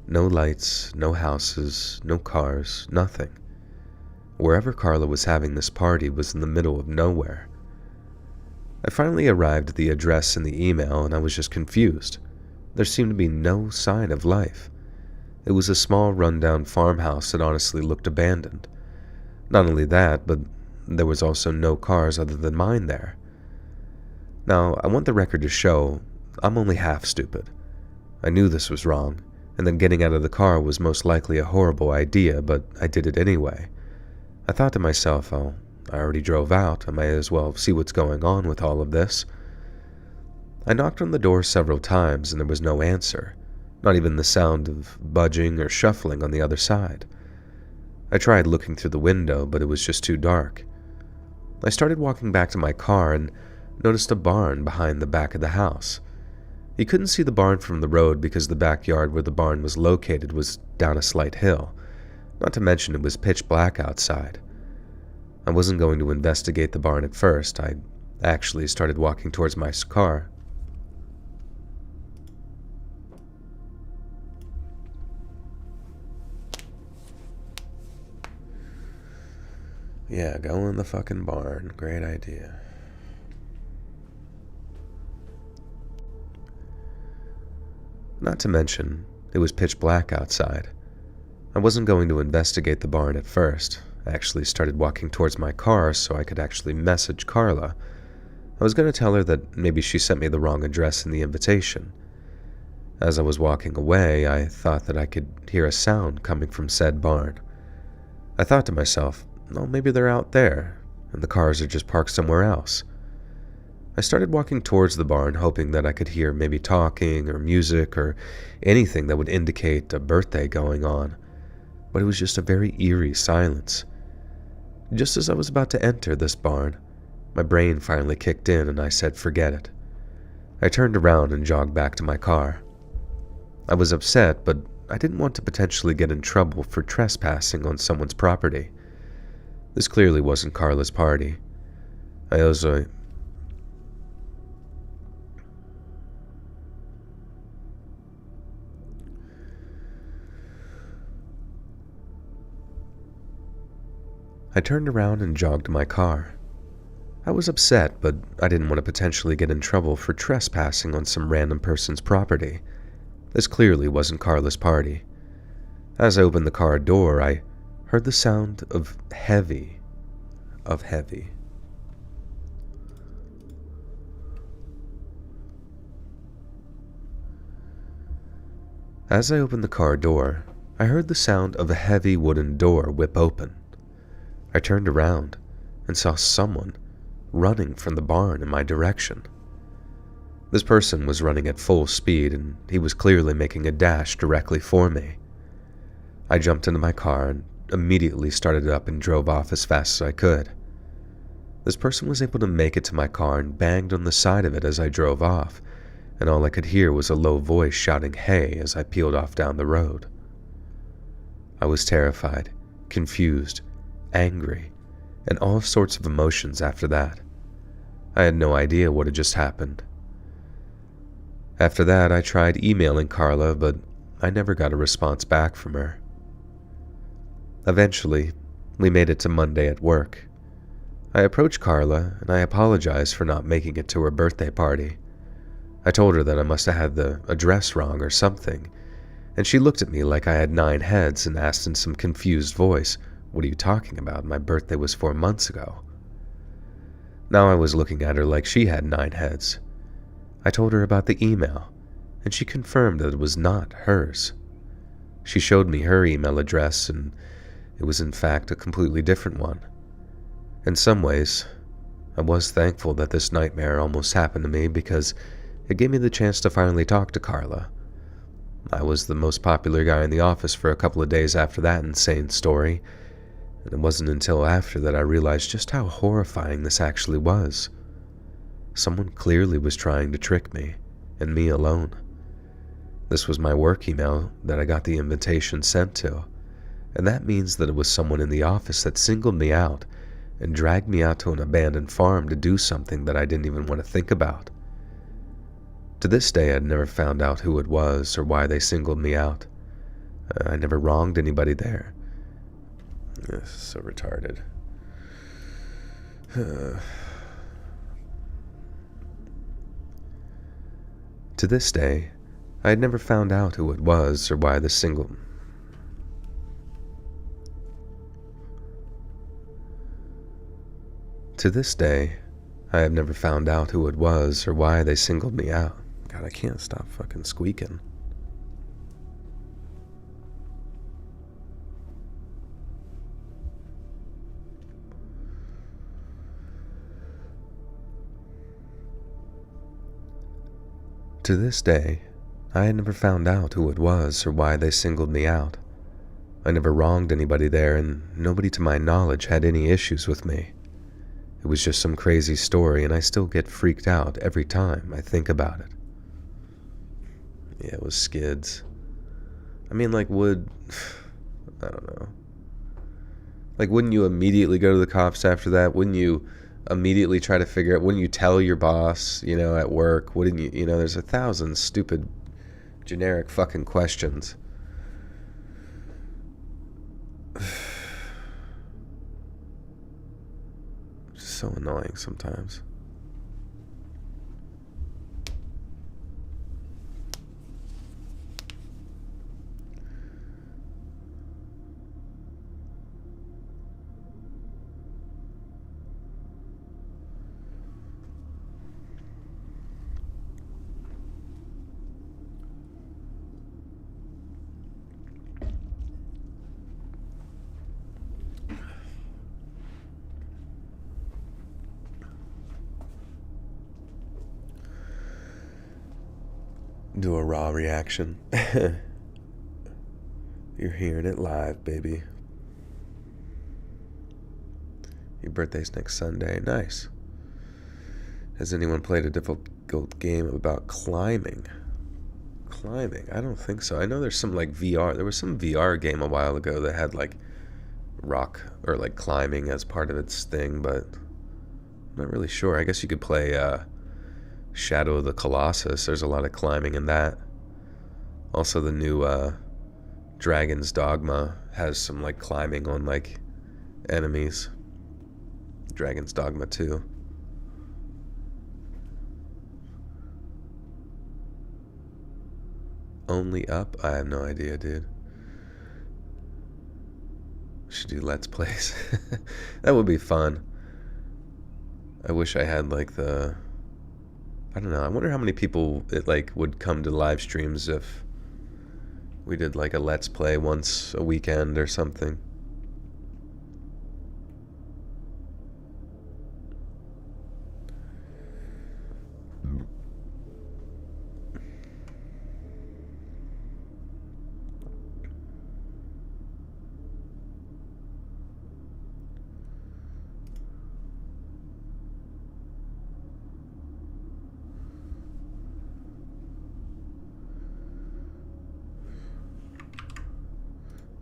No lights, no houses, no cars, nothing. Wherever Carla was having this party was in the middle of nowhere. I finally arrived at the address in the email and I was just confused. There seemed to be no sign of life. It was a small rundown farmhouse that honestly looked abandoned. Not only that, but there was also no cars other than mine there. Now, I want the record to show I'm only half stupid. I knew this was wrong, and that getting out of the car was most likely a horrible idea, but I did it anyway. I thought to myself, oh, I already drove out, I may as well see what's going on with all of this. I knocked on the door several times and there was no answer, not even the sound of budging or shuffling on the other side. I tried looking through the window, but it was just too dark. I started walking back to my car and noticed a barn behind the back of the house. You couldn't see the barn from the road because the backyard where the barn was located was down a slight hill. Not to mention it was pitch black outside. I wasn't going to investigate the barn at first. I actually started walking towards my car. Yeah, go in the fucking barn. Great idea. Not to mention, it was pitch black outside. I wasn't going to investigate the barn at first. I actually started walking towards my car so I could actually message Carla. I was going to tell her that maybe she sent me the wrong address in the invitation. As I was walking away, I thought that I could hear a sound coming from said barn. I thought to myself, oh, maybe they're out there, and the cars are just parked somewhere else. I started walking towards the barn, hoping that I could hear maybe talking or music or anything that would indicate a birthday going on, but it was just a very eerie silence. Just as I was about to enter this barn, my brain finally kicked in and I said forget it. I turned around and jogged back to my car. I was upset, but I didn't want to potentially get in trouble for trespassing on someone's property. This clearly wasn't Carla's party. I turned around and jogged to my car. I was upset, but I didn't want to potentially get in trouble for trespassing on some random person's property. This clearly wasn't Carla's party. As I opened the car door, I heard the sound of heavy. As I opened the car door, I heard the sound of a heavy wooden door whip open. I turned around and saw someone running from the barn in my direction. This person was running at full speed and he was clearly making a dash directly for me. I jumped into my car and immediately started up and drove off as fast as I could. This person was able to make it to my car and banged on the side of it as I drove off, and all I could hear was a low voice shouting "hey" as I peeled off down the road. I was terrified, confused, angry, and all sorts of emotions after that. I had no idea what had just happened. After that, I tried emailing Carla, but I never got a response back from her. Eventually, we made it to Monday at work. I approached Carla, and I apologized for not making it to her birthday party. I told her that I must have had the address wrong or something, and she looked at me like I had 9 heads and asked in some confused voice, "What are you talking about? My birthday was 4 months ago." Now I was looking at her like she had 9 heads. I told her about the email, and she confirmed that it was not hers. She showed me her email address, and it was in fact a completely different one. In some ways, I was thankful that this nightmare almost happened to me because it gave me the chance to finally talk to Carla. I was the most popular guy in the office for a couple of days after that insane story, and it wasn't until after that I realized just how horrifying this actually was. Someone clearly was trying to trick me, and me alone. This was my work email that I got the invitation sent to, and that means that it was someone in the office that singled me out and dragged me out to an abandoned farm to do something that I didn't even want to think about. To this day, I'd never found out who it was or why they singled me out. I never wronged anybody there. This is so retarded. To this day, I had never found out who it was or why the single... To this day, I have never found out who it was or why they singled me out. God, I can't stop fucking squeaking. To this day, I had never found out who it was or why they singled me out. I never wronged anybody there, and nobody to my knowledge had any issues with me. It was just some crazy story, and I still get freaked out every time I think about it. Yeah, it was skids. I mean, like, I don't know. Like, wouldn't you immediately go to the cops after that? Wouldn't you immediately try to figure out, wouldn't you tell your boss, at work? Wouldn't you, there's 1,000 stupid, generic fucking questions. Just so annoying sometimes. Do a raw reaction. You're hearing it live, baby. Your birthday's next Sunday. Nice. Has anyone played a difficult game about climbing? Climbing? I don't think so. I know there's some VR. There was some VR game a while ago that had rock or climbing as part of its thing, but I'm not really sure. I guess you could play Shadow of the Colossus. There's a lot of climbing in that. Also, the new Dragon's Dogma has some climbing on enemies. Dragon's Dogma 2. Only Up? I have no idea, dude. Should do Let's Plays. That would be fun. I wish I had I don't know. I wonder how many people would come to live streams if we did a Let's Play once a weekend or something.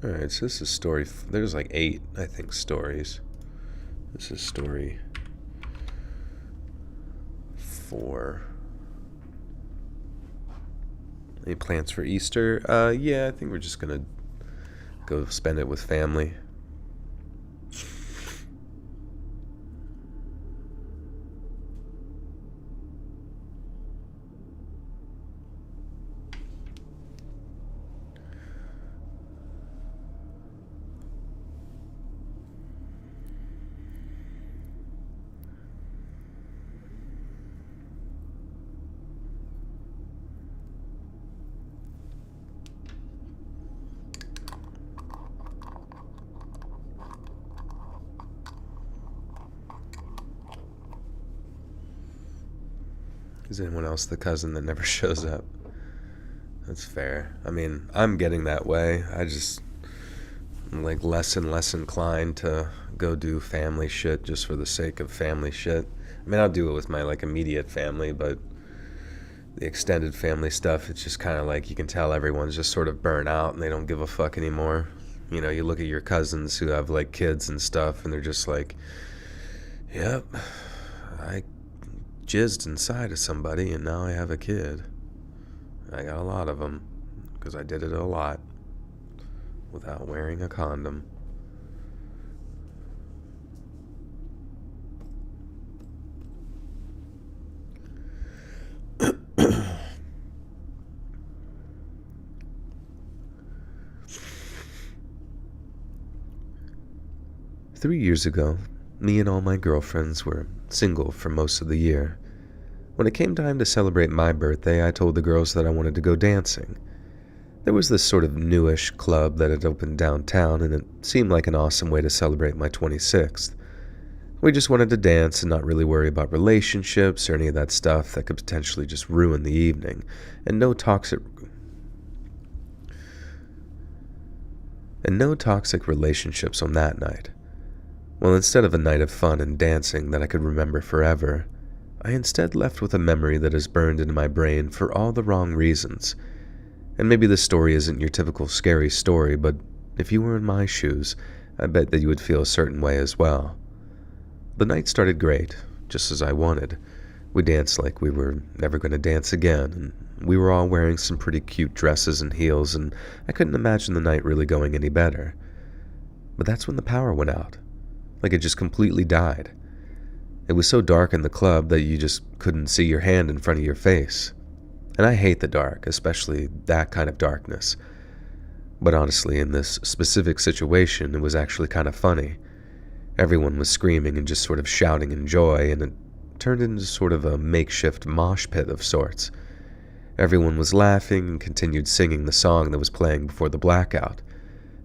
Alright, so this is story... There's 8, I think, stories. This is story 4. Any plans for Easter? Yeah, I think we're just gonna go spend it with family. Is anyone else the cousin that never shows up? That's fair. I mean, I'm getting that way. I'm less and less inclined to go do family shit just for the sake of family shit. I mean, I'll do it with my immediate family, but the extended family stuff, it's just kind of you can tell everyone's just sort of burnt out and they don't give a fuck anymore. You look at your cousins who have kids and stuff, and they're just yep, I jizzed inside of somebody and now I have a kid. I got a lot of them because I did it a lot. without wearing a condom. Three years ago, me and all my girlfriends were single for most of the year. When it came time to celebrate my birthday, I told the girls that I wanted to go dancing. There was this sort of newish club that had opened downtown, and it seemed like an awesome way to celebrate my 26th. We just wanted to dance and not really worry about relationships or any of that stuff that could potentially just ruin the evening, and no toxic relationships on that night. Well, instead of a night of fun and dancing that I could remember forever, I instead left with a memory that is burned into my brain for all the wrong reasons. And maybe this story isn't your typical scary story, but if you were in my shoes, I bet that you would feel a certain way as well. The night started great, just as I wanted. We danced like we were never going to dance again, and we were all wearing some pretty cute dresses and heels, and I couldn't imagine the night really going any better. But that's when the power went out. Like it just completely died. It was so dark in the club that you just couldn't see your hand in front of your face. And I hate the dark, especially that kind of darkness. But honestly, in this specific situation, it was actually kind of funny. Everyone was screaming and just sort of shouting in joy, and it turned into sort of a makeshift mosh pit of sorts. Everyone was laughing and continued singing the song that was playing before the blackout.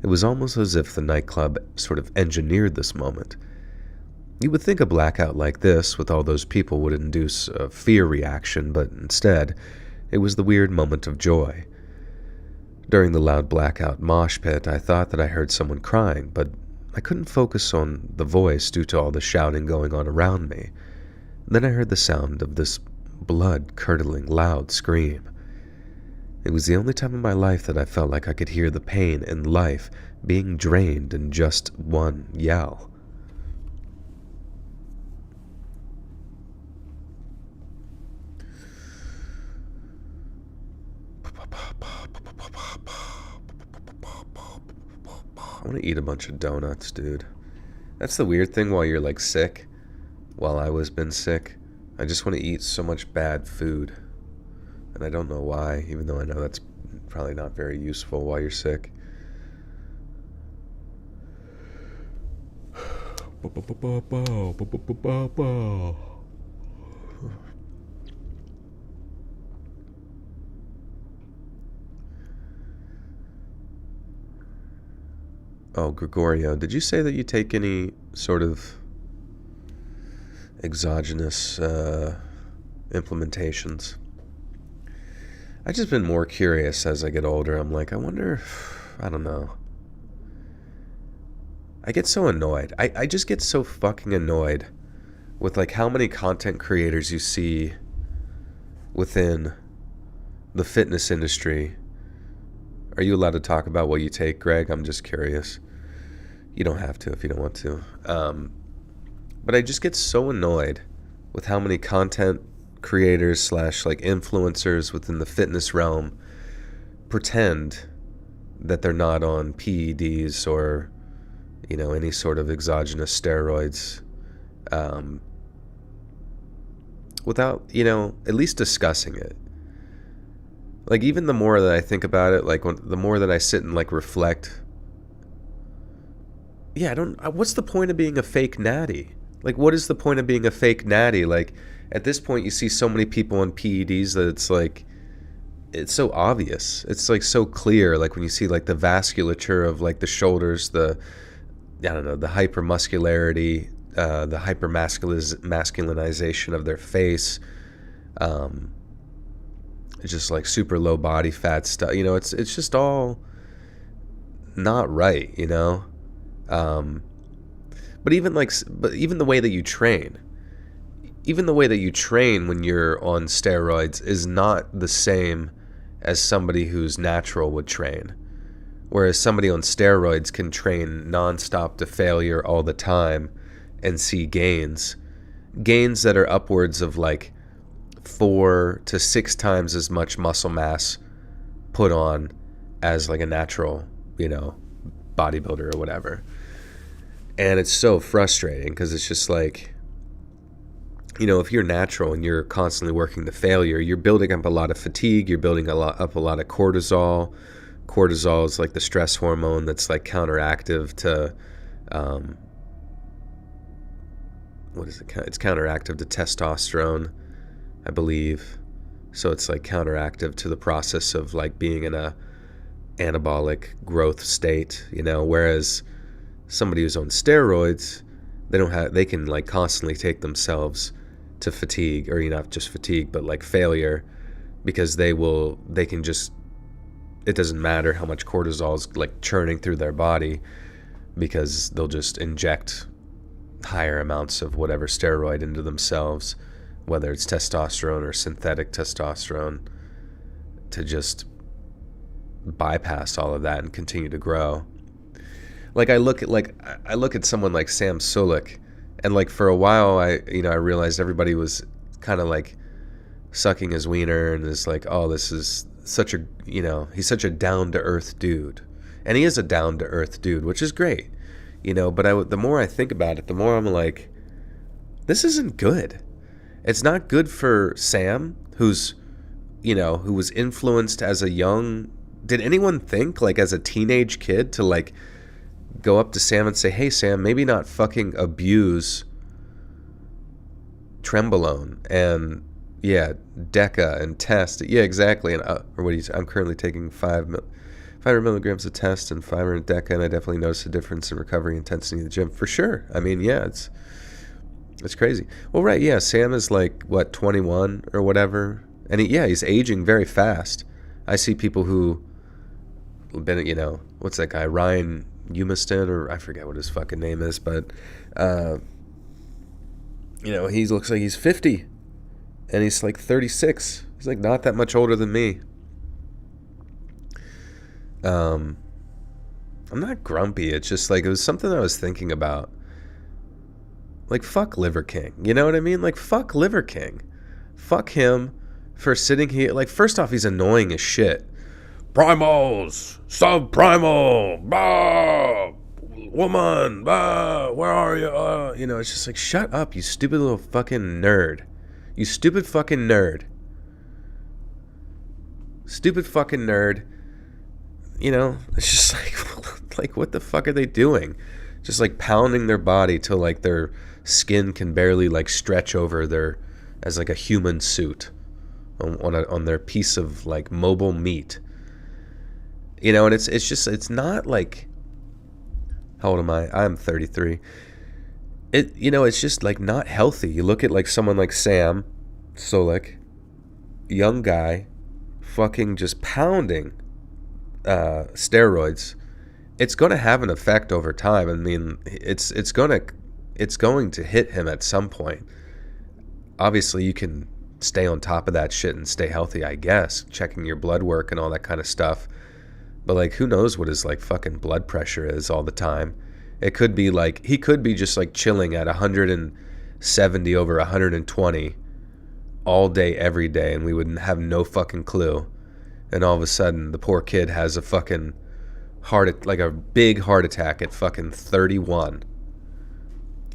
It was almost as if the nightclub sort of engineered this moment. You would think a blackout like this, with all those people, would induce a fear reaction, but instead, it was the weird moment of joy. During the loud blackout mosh pit, I thought that I heard someone crying, but I couldn't focus on the voice due to all the shouting going on around me. Then I heard the sound of this blood-curdling loud scream. It was the only time in my life that I felt like I could hear the pain in life being drained in just one yell. I want to eat a bunch of donuts, dude. That's the weird thing while you're like sick. While I was been sick, I just want to eat so much bad food. And I don't know why, even though I know that's probably not very useful while you're sick. Oh, Gregorio, did you say that you take any sort of exogenous implementations? I've just been more curious as I get older. I'm like, I wonder, I don't know. I get so annoyed. I just get so fucking annoyed with like how many content creators you see within the fitness industry. Are you allowed to talk about what you take, Greg? I'm just curious. You don't have to if you don't want to. But I just get so annoyed with how many content creators / like influencers within the fitness realm pretend that they're not on PEDs or, you know, any sort of exogenous steroids, without, you know, at least discussing it. Like, even the more that I think about it, like, the more that I sit and, like, reflect, yeah, what's the point of being a fake natty? Like, what is the point of being a fake natty? Like, at this point, you see so many people on PEDs that it's, like, it's so obvious. It's, like, so clear, like, when you see, like, the vasculature of, like, the shoulders, the hypermuscularity, the hypermasculinization of their face, it's just like super low body fat stuff. You know, it's just all not right, you know? But even the way that you train, when you're on steroids is not the same as somebody who's natural would train. Whereas somebody on steroids can train nonstop to failure all the time and see gains that are upwards of like 4 to 6 times as much muscle mass put on as like a natural, you know, bodybuilder or whatever. And it's so frustrating because it's just like, if you're natural and you're constantly working to failure, you're building up a lot of fatigue, you're building up a lot of cortisol. Cortisol is like the stress hormone that's like counteractive to, what is it? It's counteractive to testosterone, I believe. So it's like counteractive to the process of like being in a anabolic growth state, whereas somebody who's on steroids, they can like constantly take themselves to fatigue, or not just fatigue, but like failure, because they can just, it doesn't matter how much cortisol is like churning through their body, because they'll just inject higher amounts of whatever steroid into themselves, whether it's testosterone or synthetic testosterone, to just bypass all of that and continue to grow. Like I look at someone like Sam Sulek, and like for a while I realized everybody was kind of like sucking his wiener and is like, oh, this is such a, he's such a down to earth dude, and he is a down to earth dude, which is great, but the more I think about it, the more I'm like, this isn't good. It's not good for Sam, who was influenced as a young, did anyone think like as a teenage kid to like go up to Sam and say, hey Sam, maybe not fucking abuse Trenbolone and Deca and Test. Yeah, exactly. And I'm currently taking 500 milligrams of Test and 500 Deca, and I definitely noticed a difference in recovery intensity in the gym for sure. I mean, yeah, it's crazy. Well, right, yeah, Sam is like, what, 21 or whatever? And he's aging very fast. I see people who been, what's that guy, Ryan Umiston, or I forget what his fucking name is, but, he looks like he's 50, and he's like 36. He's like not that much older than me. I'm not grumpy. It's just like, it was something I was thinking about. Like, fuck Liver King. You know what I mean? Like, fuck Liver King. Fuck him for sitting here. Like, first off, he's annoying as shit. Primals! Subprimal! Bah! Woman! Bah! Where are you? It's just like, shut up, you stupid little fucking nerd. You stupid fucking nerd. Stupid fucking nerd. It's just like, what the fuck are they doing? Just like pounding their body till like their skin can barely like stretch over as like a human suit on their piece of like mobile meat. And it's not like, how old am I? I'm 33. It's just like not healthy. You look at like someone like Sam Sulek, young guy, fucking just pounding steroids. It's going to have an effect over time. I mean, it's going to hit him at some point. Obviously, you can stay on top of that shit and stay healthy, I guess, checking your blood work and all that kind of stuff. But like, who knows what his like fucking blood pressure is all the time? It could be like, he could be just like chilling at 170 over 120 all day, every day, and we would have no fucking clue. And all of a sudden, the poor kid has a fucking a big heart attack at fucking 31.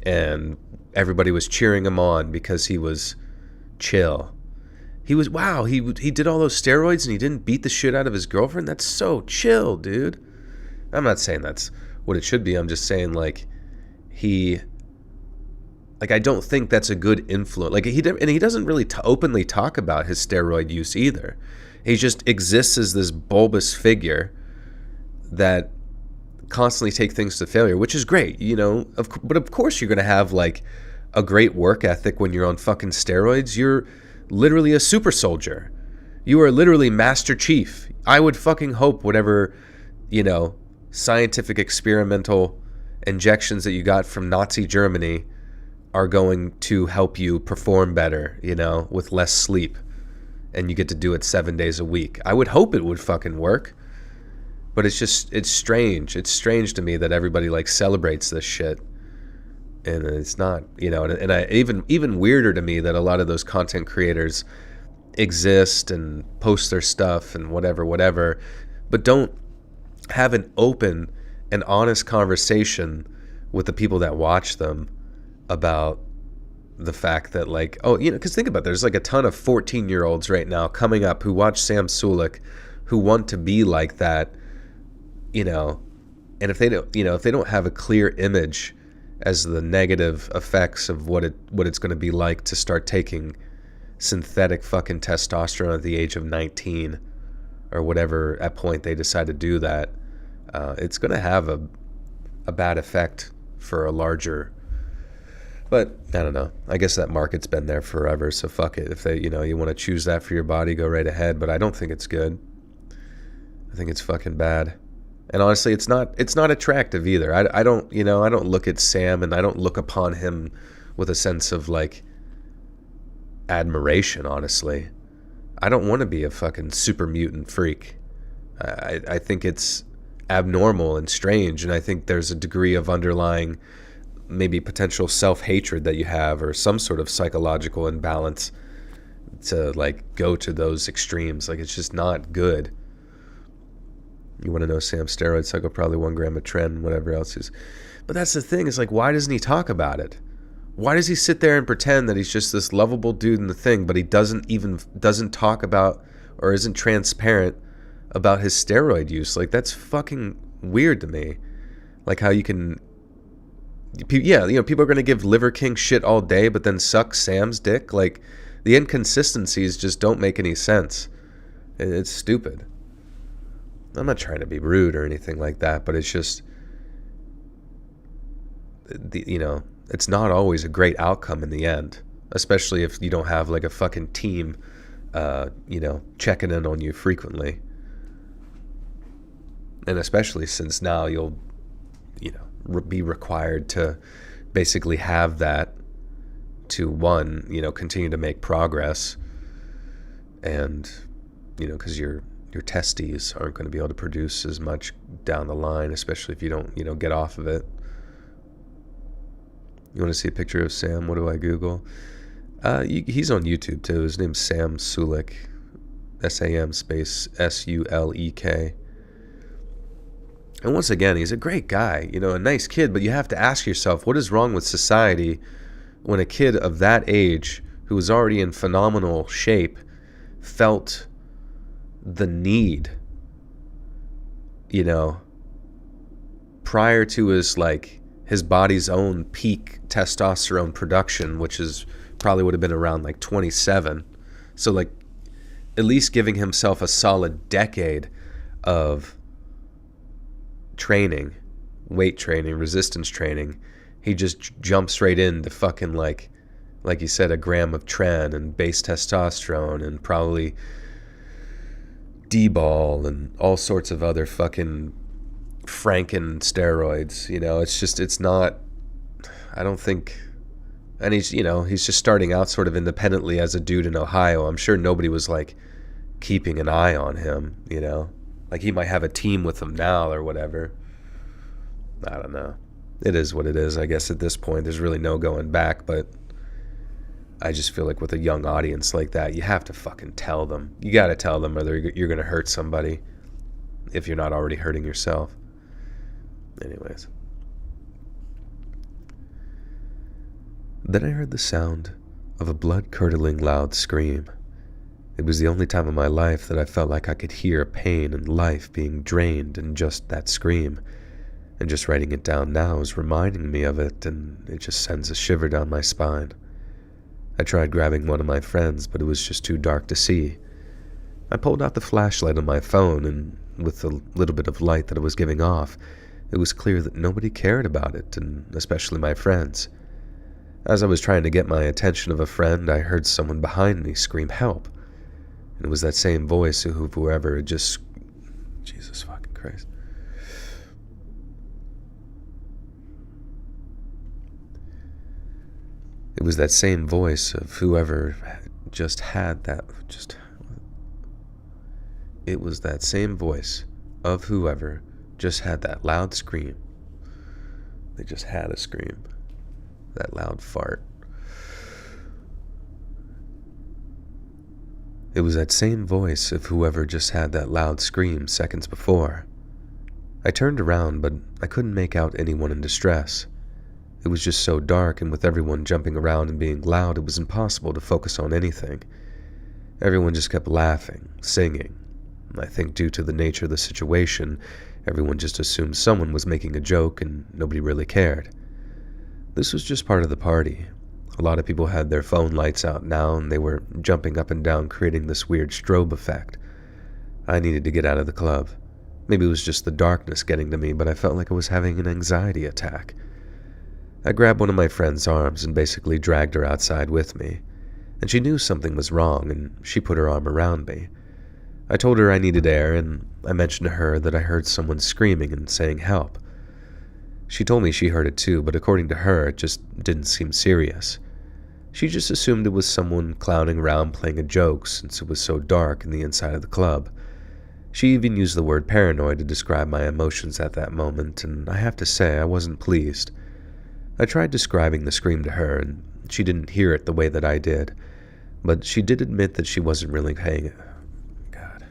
And everybody was cheering him on because he was chill. He did all those steroids and he didn't beat the shit out of his girlfriend? That's so chill, dude. I'm not saying that's what it should be. I'm just saying, like, I don't think that's a good influence. Like, he doesn't really openly talk about his steroid use either. He just exists as this bulbous figure that constantly take things to failure, which is great, but of course you're going to have like a great work ethic when you're on fucking steroids. You're literally a super soldier. You are literally Master Chief. I would fucking hope whatever, scientific experimental injections that you got from Nazi Germany are going to help you perform better, with less sleep, and you get to do it 7 days a week. I would hope it would fucking work. But it's strange. It's strange to me that everybody like celebrates this shit, and it's not, and I even weirder to me that a lot of those content creators exist and post their stuff and whatever, but don't have an open an honest conversation with the people that watch them about the fact that, like, oh, because think about it, there's like a ton of 14-year-olds right now coming up who watch Sam Sulek, who want to be like that, and if they don't have a clear image as the negative effects of what it's going to be like to start taking synthetic fucking testosterone at the age of 19 or whatever at point they decide to do that, it's going to have a bad effect for a larger. But I don't know. I guess that market's been there forever, so fuck it. If they, you want to choose that for your body, go right ahead. But I don't think it's good. I think it's fucking bad. And honestly, it's not attractive either. I don't look at Sam and I don't look upon him with a sense of like admiration, honestly. I don't want to be a fucking super mutant freak. I think it's abnormal and strange, and I think there's a degree of underlying maybe potential self-hatred that you have, or some sort of psychological imbalance to like go to those extremes. Like, it's just not good. You want to know Sam's steroid cycle, probably 1 gram of tren, whatever else is. But that's the thing, is like, why doesn't he talk about it? Why does he sit there and pretend that he's just this lovable dude in the thing, but he doesn't talk about or isn't transparent about his steroid use? Like, that's fucking weird to me. Like, how you can, people are going to give Liver King shit all day, but then suck Sam's dick. Like, the inconsistencies just don't make any sense. It's stupid. I'm not trying to be rude or anything like that, but it's just, it's not always a great outcome in the end, especially if you don't have like a fucking team, checking in on you frequently. And especially since now you'll, be required to basically have that to, one, continue to make progress, and, because your testes aren't going to be able to produce as much down the line, especially if you don't, get off of it. You want to see a picture of Sam? What do I Google? He's on YouTube too. His name's Sam Sulek, SAM space SULEK. And once again, he's a great guy, a nice kid, but you have to ask yourself, what is wrong with society when a kid of that age, who was already in phenomenal shape, felt the need, prior to his body's own peak testosterone production, which is probably would have been around like 27. So like at least giving himself a solid decade of training, weight training, resistance training. He just jumps right into fucking like you said, 1 gram of tren and base testosterone and probably D-ball and all sorts of other fucking Franken steroids. It's not, I don't think, and he's just starting out sort of independently as a dude in Ohio. I'm sure nobody was like keeping an eye on him, like he might have a team with him now or whatever. I don't know. It is what it is, I guess. At this point, there's really no going back, but I just feel like with a young audience like that, you have to fucking tell them. You got to tell them, whether you're going to hurt somebody if you're not already hurting yourself. Anyways. Then I heard the sound of a blood-curdling loud scream. It was the only time in my life that I felt like I could hear pain and life being drained in just that scream. And just writing it down now is reminding me of it, and it just sends a shiver down my spine. I tried grabbing one of my friends, but it was just too dark to see. I pulled out the flashlight on my phone, and with the little bit of light that it was giving off, it was clear that nobody cared about it, and especially my friends. As I was trying to get my attention of a friend, I heard someone behind me scream, "Help!" And it was that same voice of whoever had just... Jesus fucking Christ. It was that same voice of whoever just had that... It was that same voice of whoever just had that loud scream. They just had a scream. That loud fart. It was that same voice of whoever just had that loud scream seconds before. I turned around, but I couldn't make out anyone in distress. It was just so dark, and with everyone jumping around and being loud, it was impossible to focus on anything. Everyone just kept laughing, singing. I think due to the nature of the situation, everyone just assumed someone was making a joke and nobody really cared. This was just part of the party. A lot of people had their phone lights out now, and they were jumping up and down, creating this weird strobe effect. I needed to get out of the club. Maybe it was just the darkness getting to me, but I felt like I was having an anxiety attack. I grabbed one of my friend's arms and basically dragged her outside with me, and she knew something was wrong, and she put her arm around me. I told her I needed air, and I mentioned to her that I heard someone screaming and saying help. She told me she heard it too, but according to her, it just didn't seem serious. She just assumed it was someone clowning around playing a joke since it was so dark in the inside of the club. She even used the word paranoid to describe my emotions at that moment, and I have to say I wasn't pleased. I tried describing the scream to her, and she didn't hear it the way that I did, but she did admit that she wasn't really paying it. God.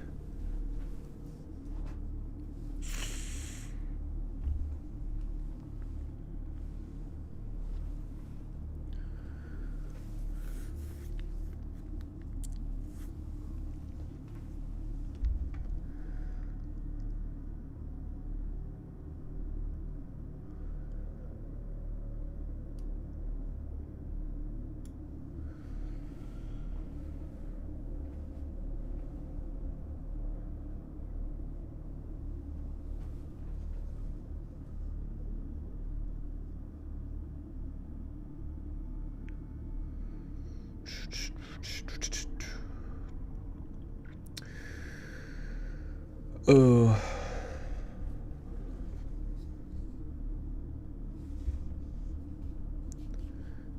Oh.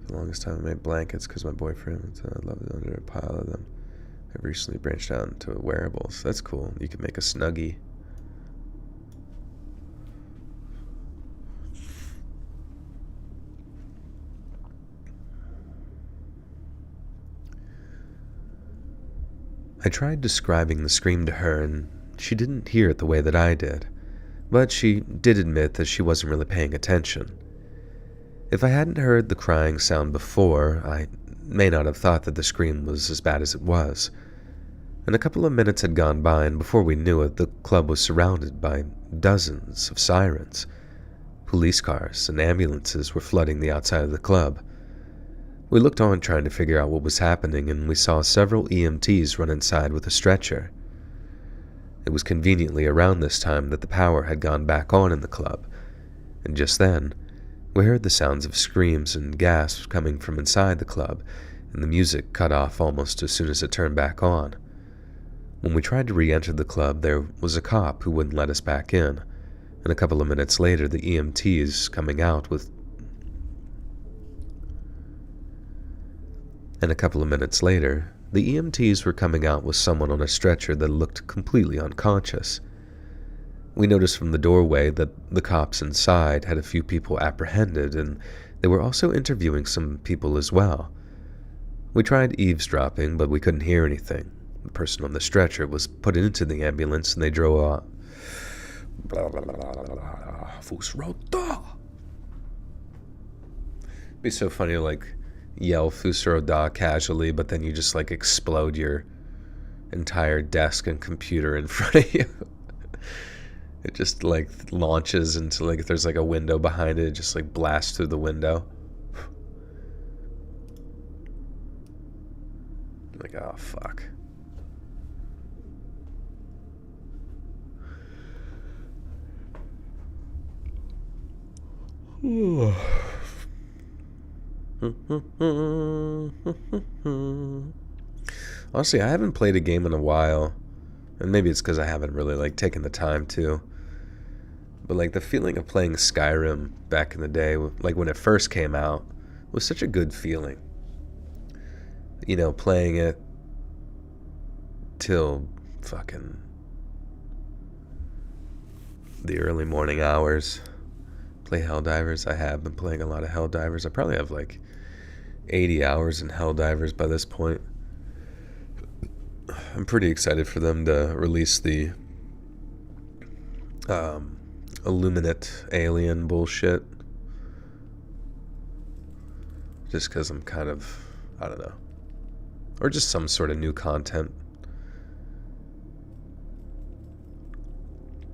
For the longest time I made blankets because my boyfriend, I loved it under a pile of them. I've recently branched out into wearables. That's cool. You can make a Snuggie. I tried describing the scream to her, and she didn't hear it the way that I did, but she did admit that she wasn't really paying attention. If I hadn't heard the crying sound before, I may not have thought that the scream was as bad as it was. And a couple of minutes had gone by, and before we knew it, the club was surrounded by dozens of sirens. Police cars and ambulances were flooding the outside of the club. We looked on trying to figure out what was happening, and we saw several EMTs run inside with a stretcher. It was conveniently around this time that the power had gone back on in the club, and just then, we heard the sounds of screams and gasps coming from inside the club, and the music cut off almost as soon as it turned back on. When we tried to re-enter the club, there was a cop who wouldn't let us back in, and a couple of minutes later, the EMTs coming out with someone on a stretcher that looked completely unconscious. We noticed from the doorway that the cops inside had a few people apprehended, and they were also interviewing some people as well. We tried eavesdropping, but we couldn't hear anything. The person on the stretcher was put into the ambulance, and they drove off. It'd be so funny to yell Fusroda casually, but then you just explode your entire desk and computer in front of you. It just launches into if there's a window behind it, it just blasts through the window. Oh fuck. Honestly, I haven't played a game in a while, and maybe it's because I haven't really taken the time to. But the feeling of playing Skyrim back in the day, when it first came out, was such a good feeling. You know, playing it till fucking the early morning hours. Play Helldivers. I have been playing a lot of Helldivers. I probably have 80 hours in Helldivers by this point. I'm pretty excited for them to release the Illuminate alien bullshit. Just because I'm kind of, I don't know. Or just some sort of new content.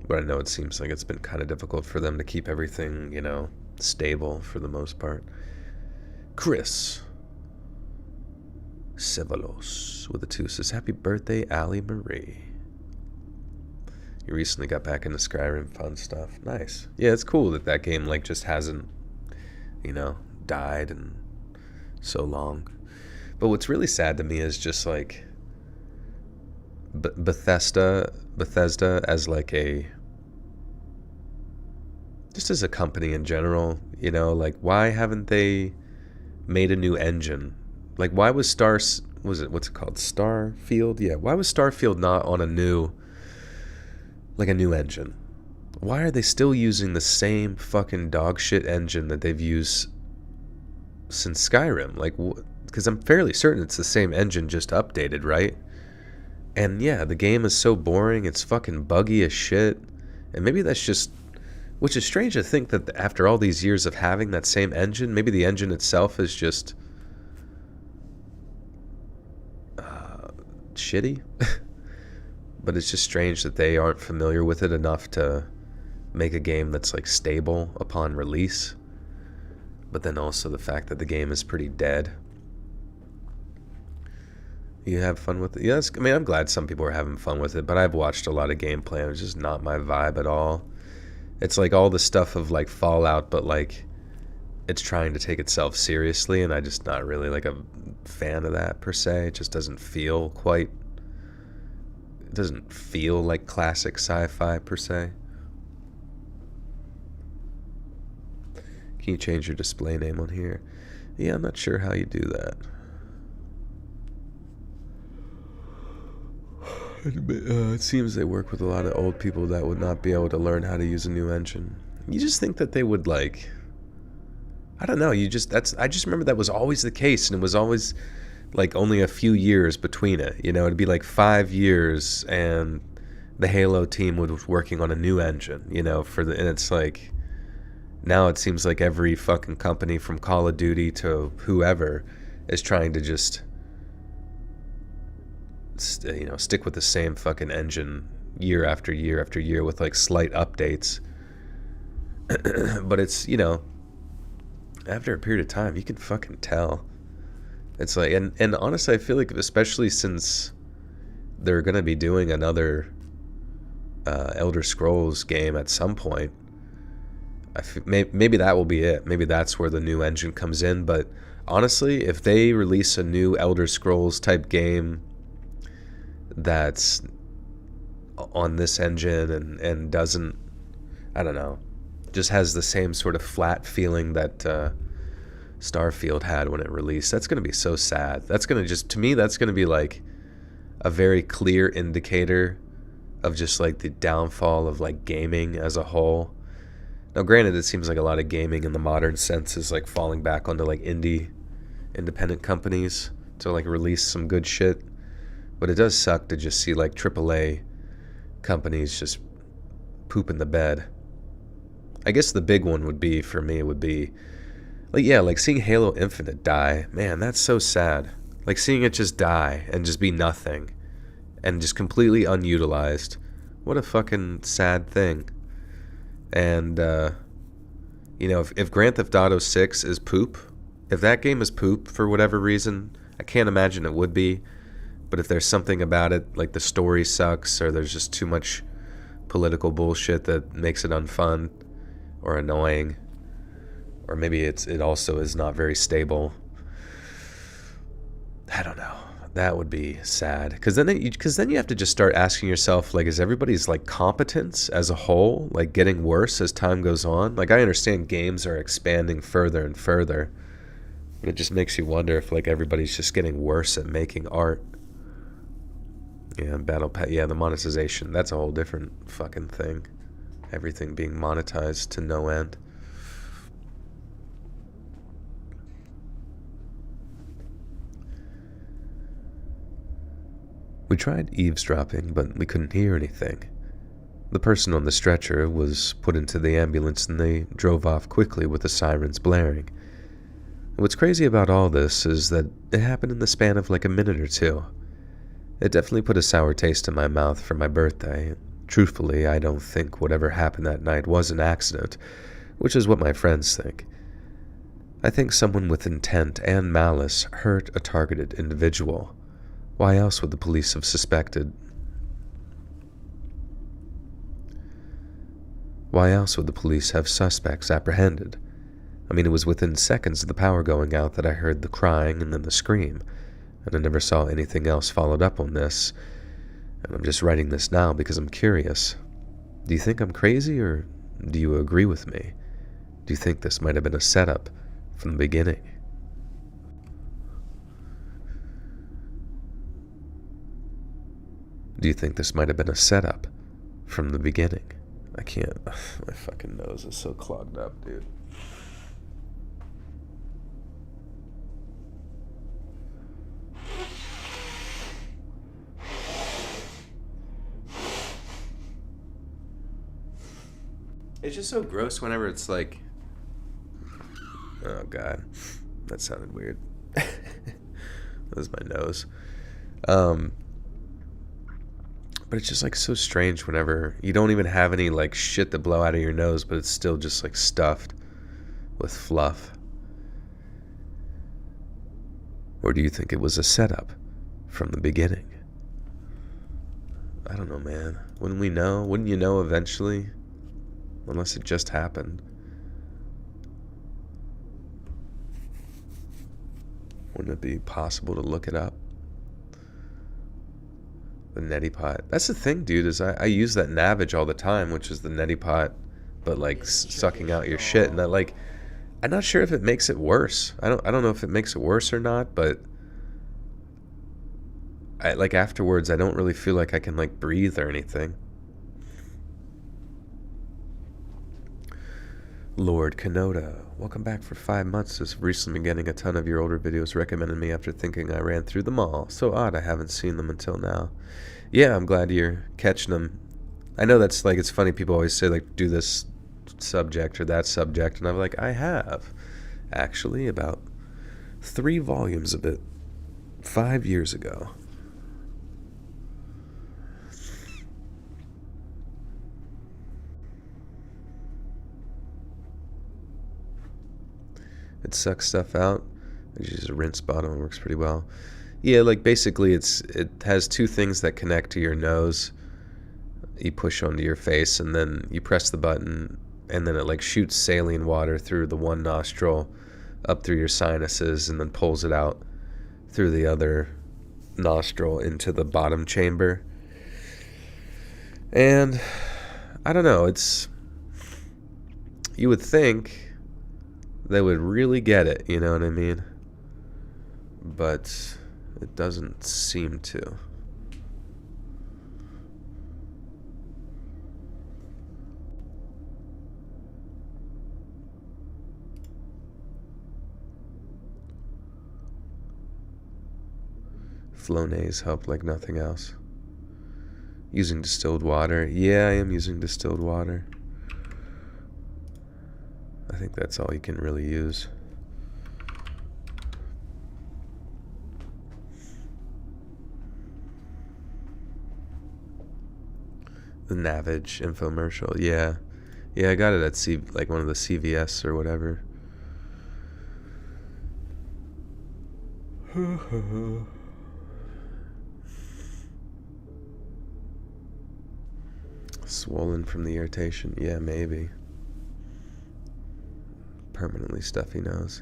But I know it seems like it's been kind of difficult for them to keep everything, stable for the most part. Chris Sevalos with a 2 says, happy birthday, Ali Marie. You recently got back into Skyrim, fun stuff. Nice. Yeah, it's cool that game just hasn't, died in so long. But what's really sad to me is just Bethesda as just as a company in general, why haven't they made a new engine? Why was what's it called? Starfield? Yeah, why was Starfield not on a new engine? Why are they still using the same fucking dog shit engine that they've used since Skyrim? Because I'm fairly certain it's the same engine, just updated, right? And yeah, the game is so boring, it's fucking buggy as shit. And maybe that's just, which is strange to think that after all these years of having that same engine, maybe the engine itself is just shitty. But it's just strange that they aren't familiar with it enough to make a game that's stable upon release. But then also the fact that the game is pretty dead. You have fun with it? Yes, I'm glad some people are having fun with it, but I've watched a lot of gameplay and it's just not my vibe at all. It's all the stuff of Fallout, but it's trying to take itself seriously, and I'm just not really a fan of that per se. It just doesn't feel like classic sci-fi per se. Can you change your display name on here? Yeah, I'm not sure how you do that. It seems they work with a lot of old people that would not be able to learn how to use a new engine. You just think that they would I don't know, I just remember that was always the case, and it was always only a few years between it. It'd be 5 years and the Halo team was working on a new engine, and it's now it seems like every fucking company from Call of Duty to whoever is trying to just stick with the same fucking engine year after year after year with slight updates. But it's, after a period of time, you can fucking tell. It's and honestly, I feel especially since they're going to be doing another Elder Scrolls game at some point, maybe that will be it. Maybe that's where the new engine comes in. But honestly, if they release a new Elder Scrolls type game that's on this engine and doesn't, I don't know, just has the same sort of flat feeling that Starfield had when it released, that's going to be so sad. That's going to just, to me, that's going to be a very clear indicator of just the downfall of gaming as a whole. Now granted, it seems like a lot of gaming in the modern sense is falling back onto independent companies to release some good shit. But it does suck to just see AAA companies just poop in the bed. I guess the big one would be seeing Halo Infinite die. Man, that's so sad. Seeing it just die and just be nothing and just completely unutilized. What a fucking sad thing. And if Grand Theft Auto 6 is poop, if that game is poop for whatever reason, I can't imagine it would be. But if there's something about it, the story sucks, or there's just too much political bullshit that makes it unfun or annoying, or maybe it also is not very stable, I don't know. That would be sad. Because then you have to just start asking yourself, is everybody's competence as a whole getting worse as time goes on? I understand games are expanding further and further, but it just makes you wonder if everybody's just getting worse at making art. Yeah, the monetization, that's a whole different fucking thing. Everything being monetized to no end. We tried eavesdropping, but we couldn't hear anything. The person on the stretcher was put into the ambulance and they drove off quickly with the sirens blaring. What's crazy about all this is that it happened in the span of like a minute or two. It definitely put a sour taste in my mouth for my birthday. Truthfully, I don't think whatever happened that night was an accident, which is what my friends think. I think someone with intent and malice hurt a targeted individual. Why else would the police have suspected? Why else would the police have suspects apprehended? I mean, it was within seconds of the power going out that I heard the crying and then the scream, and I never saw anything else followed up on this, and I'm just writing this now because I'm curious. Do you think I'm crazy, or do you agree with me? Do you think this might have been a setup from the beginning? Do you think this might have been a setup from the beginning? I can't. My fucking nose is so clogged up, dude. It's just so gross whenever it's like, oh god, that sounded weird. That was my nose. But it's just like so strange whenever you don't even have any like shit to blow out of your nose, but it's still just like stuffed with fluff. Or do you think it was a setup from the beginning? I don't know, man. Wouldn't we know? Wouldn't you know eventually? Unless it just happened. Wouldn't it be possible to look it up? The neti pot. That's the thing, dude, is I use that Navage all the time, which is the neti pot, but like sucking out your shit, and that like, I'm not sure if it makes it worse. I don't know if it makes it worse or not, but I like afterwards I don't really feel like I can like breathe or anything. Lord Kanoda, welcome back for 5 months. Just recently been getting a ton of your older videos recommended me after thinking I ran through them all. So odd I haven't seen them until now. Yeah, I'm glad you're catching them. I know that's like, it's funny, people always say like do this subject or that subject, and I'm like, I have actually about 3 volumes of it 5 years ago. It sucks stuff out. I use a rinse bottle, it works pretty well. Yeah, like basically it has 2 things that connect to your nose. You push onto your face and then you press the button, and then it like shoots saline water through the one nostril up through your sinuses and then pulls it out through the other nostril into the bottom chamber. And I don't know, you would think they would really get it, you know what I mean? But it doesn't seem to. Flonase help like nothing else. Using distilled water. Yeah, I am using distilled water. I think that's all you can really use. The Navage infomercial. Yeah. Yeah, I got it at like one of the CVS or whatever. Swollen from the irritation. Yeah, maybe. Permanently stuffy nose.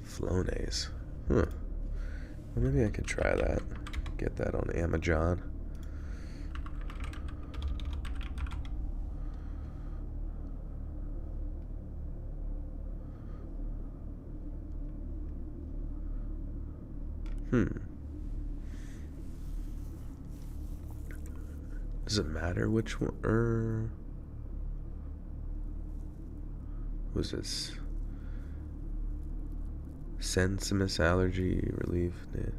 Flonase. Huh. Well, maybe I could try that. Get that on Amazon. Does it matter which one? Was this? Sensimus allergy relief. Yeah.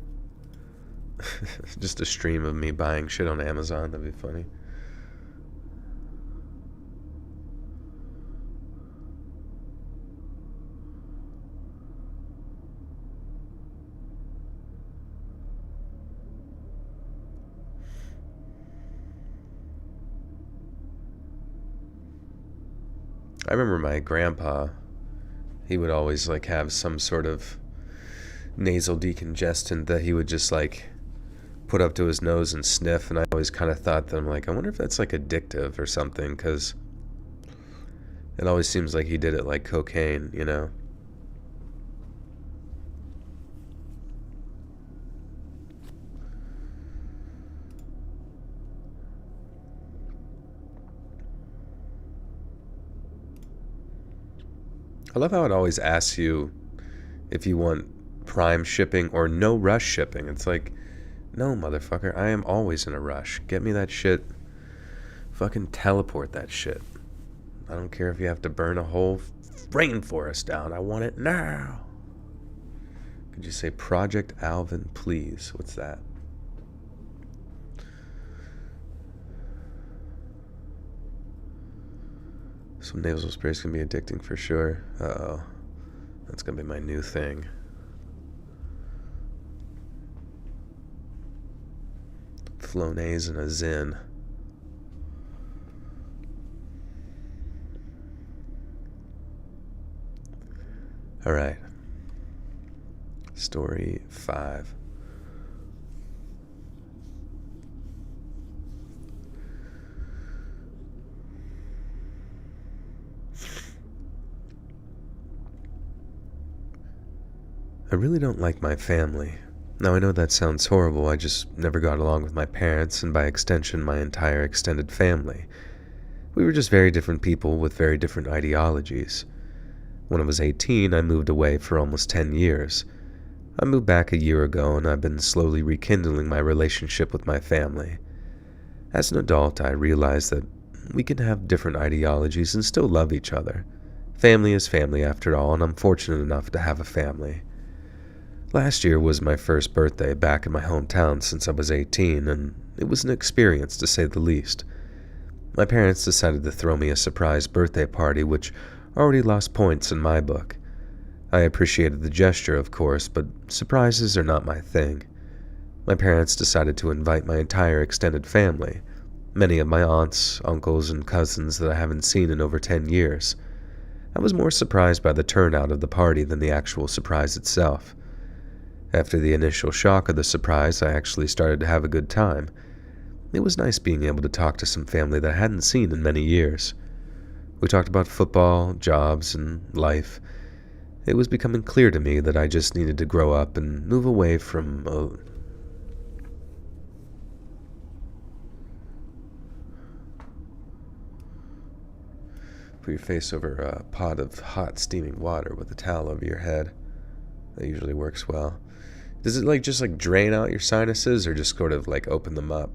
Just a stream of me buying shit on Amazon. That'd be funny. I remember my grandpa, he would always like have some sort of nasal decongestant that he would just like put up to his nose and sniff, and I always kind of thought that I'm like, I wonder if that's like addictive or something, because it always seems like he did it like cocaine, you know? I love how it always asks you if you want prime shipping or no rush shipping. It's like, no, motherfucker, I am always in a rush. Get me that shit. Fucking teleport that shit. I don't care if you have to burn a whole rainforest down. I want it now. Could you say Project Alvin, please? What's that? Some nasal sprays can be addicting for sure. Uh-oh. That's gonna be my new thing. Flonase and a Zin. Alright. Story 5. I really don't like my family. Now, I know that sounds horrible. I just never got along with my parents, and by extension, my entire extended family. We were just very different people with very different ideologies. When I was 18, I moved away for almost 10 years. I moved back a year ago, and I've been slowly rekindling my relationship with my family. As an adult, I realized that we can have different ideologies and still love each other. Family is family after all, and I'm fortunate enough to have a family. Last year was my first birthday back in my hometown since I was 18, and it was an experience to say the least. My parents decided to throw me a surprise birthday party, which already lost points in my book. I appreciated the gesture, of course, but surprises are not my thing. My parents decided to invite my entire extended family, many of my aunts, uncles, and cousins that I haven't seen in over 10 years. I was more surprised by the turnout of the party than the actual surprise itself. After the initial shock of the surprise, I actually started to have a good time. It was nice being able to talk to some family that I hadn't seen in many years. We talked about football, jobs, and life. It was becoming clear to me that I just needed to grow up and move away from put your face over a pot of hot steaming water with a towel over your head. That usually works well. Does it just drain out your sinuses or just sort of open them up?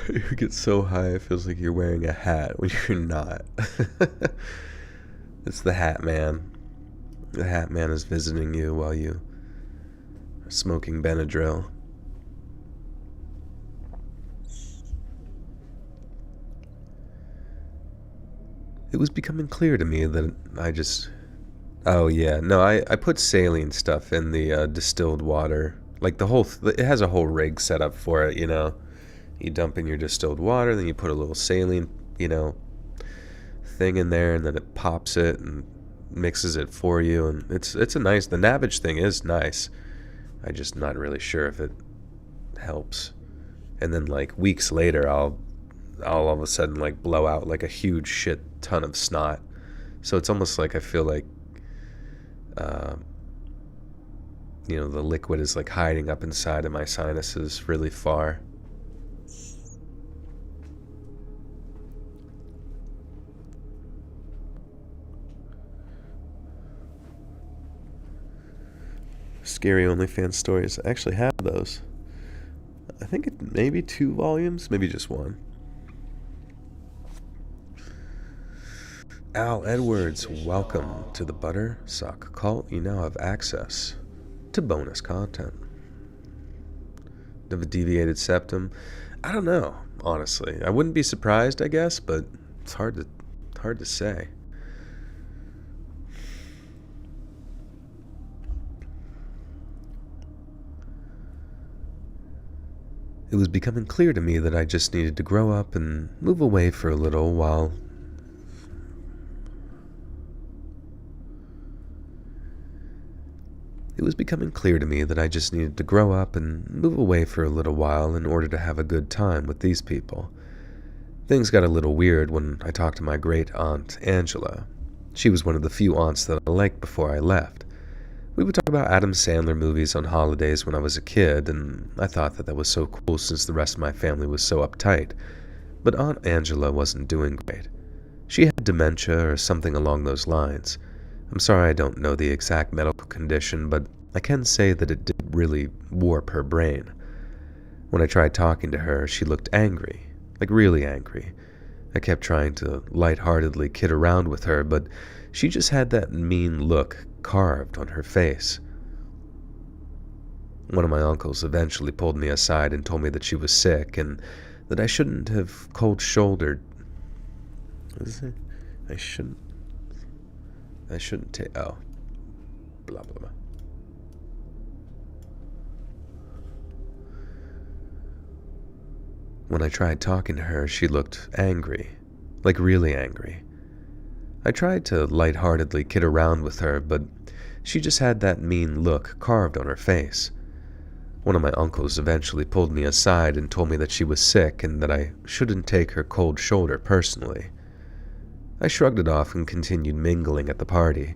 You get so high it feels like you're wearing a hat when you're not. It's the Hat Man. The Hat Man is visiting you while you are smoking Benadryl. It was becoming clear to me that I just... Oh, yeah. No, I put saline stuff in the distilled water. It has a whole rig set up for it, you know. You dump in your distilled water, then you put a little saline, thing in there, and then it pops it and mixes it for you. And it's a nice... The Navage thing is nice. I'm just not really sure if it helps. And then, weeks later, I'll all of a sudden, blow out, a huge shit ton of snot. So it's almost like I feel like the liquid is hiding up inside of my sinuses really far. Scary OnlyFans stories. I actually have those. I think it maybe 2 volumes, maybe just one. Al Edwards, welcome to the Butter Sock Cult. You now have access to bonus content. Of a deviated septum? I don't know, honestly. I wouldn't be surprised, I guess, but it's hard to say. It was becoming clear to me that I just needed to grow up and move away for a little while. It was becoming clear to me that I just needed to grow up and move away for a little while in order to have a good time with these people. Things got a little weird when I talked to my great aunt Angela. She was one of the few aunts that I liked before I left. We would talk about Adam Sandler movies on holidays when I was a kid, and I thought that was so cool since the rest of my family was so uptight. But Aunt Angela wasn't doing great. She had dementia or something along those lines. I'm sorry I don't know the exact medical condition, but I can say that it did really warp her brain. When I tried talking to her, she looked angry, like really angry. I kept trying to lightheartedly kid around with her, but she just had that mean look carved on her face. One of my uncles eventually pulled me aside and told me that she was sick and that I shouldn't have cold-shouldered. What is it? I shouldn't take... Oh. Blah, blah, blah. When I tried talking to her, she looked angry. Like really angry. I tried to lightheartedly kid around with her, but she just had that mean look carved on her face. One of my uncles eventually pulled me aside and told me that she was sick and that I shouldn't take her cold shoulder personally. I shrugged it off and continued mingling at the party.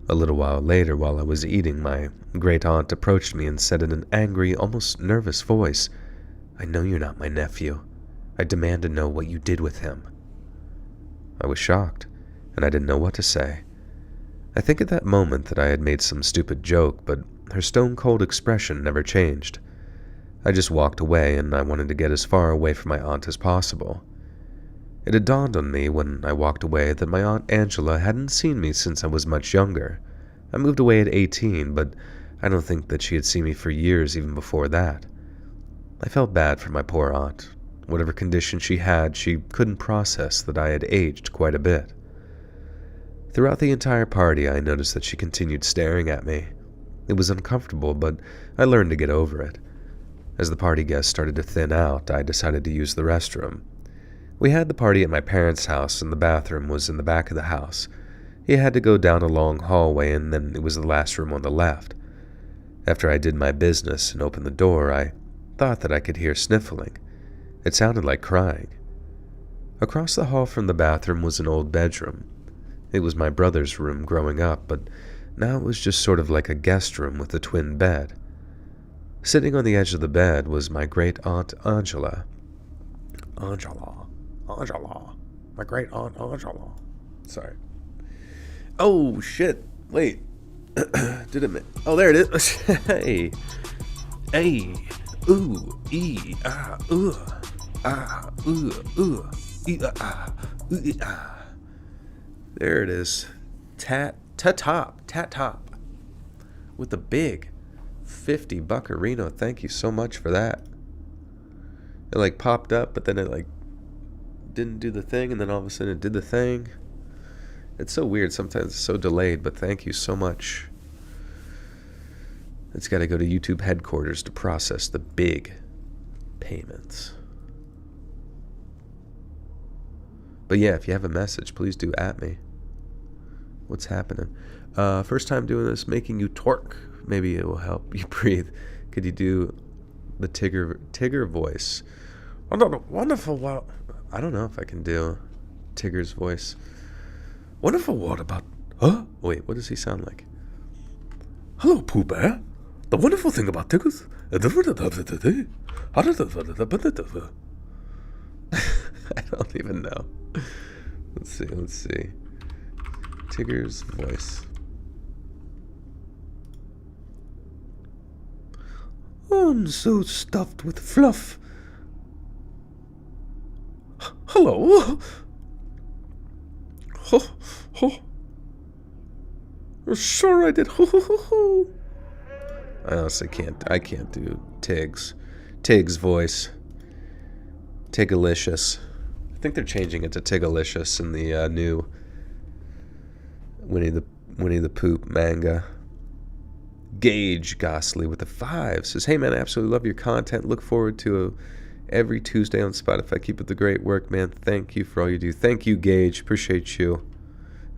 A little while later, while I was eating, my great-aunt approached me and said in an angry, almost nervous voice, "I know you're not my nephew. I demand to know what you did with him." I was shocked, and I didn't know what to say. I think at that moment that I had made some stupid joke, but her stone-cold expression never changed. I just walked away, and I wanted to get as far away from my aunt as possible. It had dawned on me when I walked away that my Aunt Angela hadn't seen me since I was much younger. I moved away at 18, but I don't think that she had seen me for years even before that. I felt bad for my poor aunt. Whatever condition she had, she couldn't process that I had aged quite a bit. Throughout the entire party, I noticed that she continued staring at me. It was uncomfortable, but I learned to get over it. As the party guests started to thin out, I decided to use the restroom. We had the party at my parents' house, and the bathroom was in the back of the house. You had to go down a long hallway, and then it was the last room on the left. After I did my business and opened the door, I thought that I could hear sniffling. It sounded like crying. Across the hall from the bathroom was an old bedroom. It was my brother's room growing up, but now it was just sort of like a guest room with a twin bed. Sitting on the edge of the bed was my great-aunt Angela. My great-aunt Angela. Sorry. Oh, shit. Wait. Did it... Oh, there it is. Hey. Hey. Ooh. Ee. Ah. Ooh. Ah. Ooh. Ooh. Ee. Ah. Ooh. Ah. There it is. Top. With the big 50 buckarino. Thank you so much for that. It like popped up, but then it like didn't do the thing, and then all of a sudden it did the thing. It's so weird sometimes, it's so delayed, but thank you so much. It's got to go to YouTube headquarters to process the big payments. But yeah, if you have a message, please do at me. What's happening? First time doing this, making you twerk. Maybe it will help you breathe. Could you do the Tigger voice? Wonderful. Wow. I don't know if I can do Tigger's voice. Wonderful. What about? Huh? Wait, what does he sound like? Hello, Pooh Bear. The wonderful thing about Tiggers. I don't even know. Let's see. Tigger's voice. I'm so stuffed with fluff. Hello? Sure I did. I honestly can't do Tig's. Tig's voice. Tigalicious. I think they're changing it to Tigalicious in the new Winnie the Pooh manga. Gage Gosley with the 5 says, hey man, I absolutely love your content. Look forward to every Tuesday on Spotify. Keep up the great work, man. Thank you for all you do. Thank you, Gage. Appreciate you.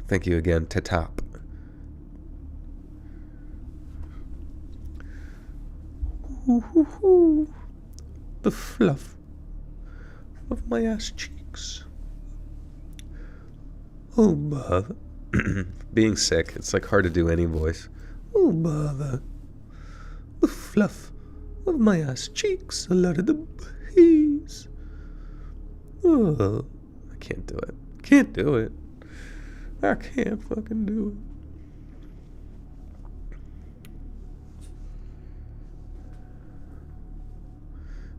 Thank you again. Tatop. The fluff of my ass cheeks. Oh, bother. Being sick, it's like hard to do any voice. Oh, bother. The fluff of my ass cheeks. A lot of the breeze. Oh, I can't do it. Can't do it. I can't fucking do it.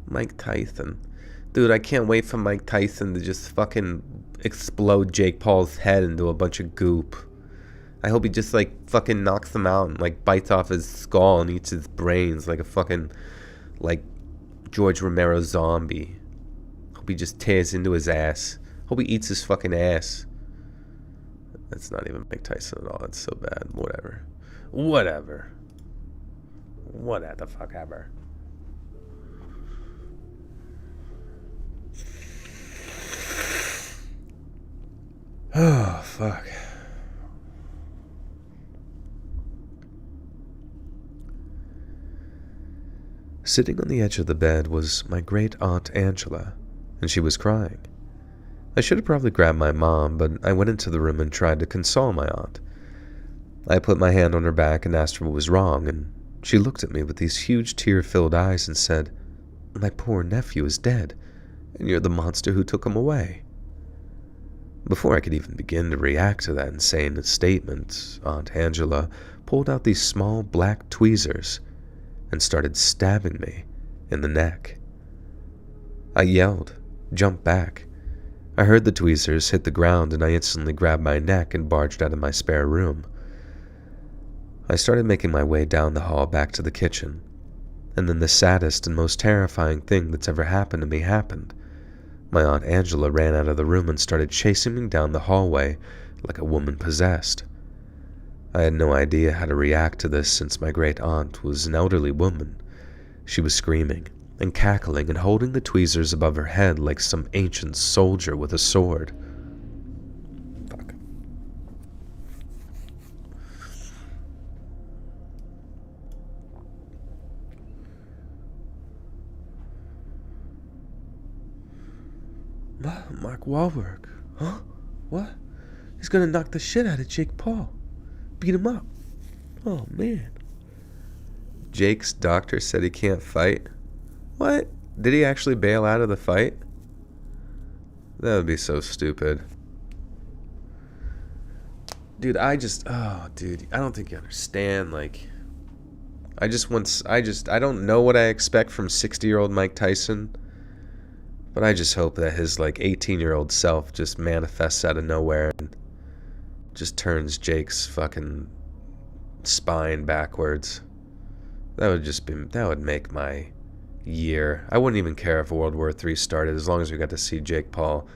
Mike Tyson. Dude, I can't wait for Mike Tyson to just fucking explode Jake Paul's head into a bunch of goop. I hope he just like fucking knocks him out and like bites off his skull and eats his brains like a fucking like George Romero zombie. Hope he just tears into his ass. Hope he eats his fucking ass. That's not even Mike Tyson at all. It's so bad. Whatever. Whatever the fuck ever. Oh, fuck. Sitting on the edge of the bed was my great aunt Angela, and she was crying. I should have probably grabbed my mom, but I went into the room and tried to console my aunt. I put my hand on her back and asked her what was wrong, and she looked at me with these huge tear-filled eyes and said, my poor nephew is dead, and you're the monster who took him away. Before I could even begin to react to that insane statement, Aunt Angela pulled out these small black tweezers and started stabbing me in the neck. I yelled, jumped back. I heard the tweezers hit the ground and I instantly grabbed my neck and barged out of my spare room. I started making my way down the hall back to the kitchen, and then the saddest and most terrifying thing that's ever happened to me happened. My Aunt Angela ran out of the room and started chasing me down the hallway like a woman possessed. I had no idea how to react to this since my great aunt was an elderly woman. She was screaming and cackling and holding the tweezers above her head like some ancient soldier with a sword. Fuck. Mark Wahlberg. Huh? What? He's gonna knock the shit out of Jake Paul. Beat him up. Oh, man. Jake's doctor said he can't fight. What? Did he actually bail out of the fight? That would be so stupid. Dude, I don't think you understand. Like, I don't know what I expect from 60-year-old Mike Tyson. But I just hope that his, like, 18-year-old self just manifests out of nowhere and just turns Jake's fucking spine backwards. That would make my year. I wouldn't even care if World War III started as long as we got to see Jake Paul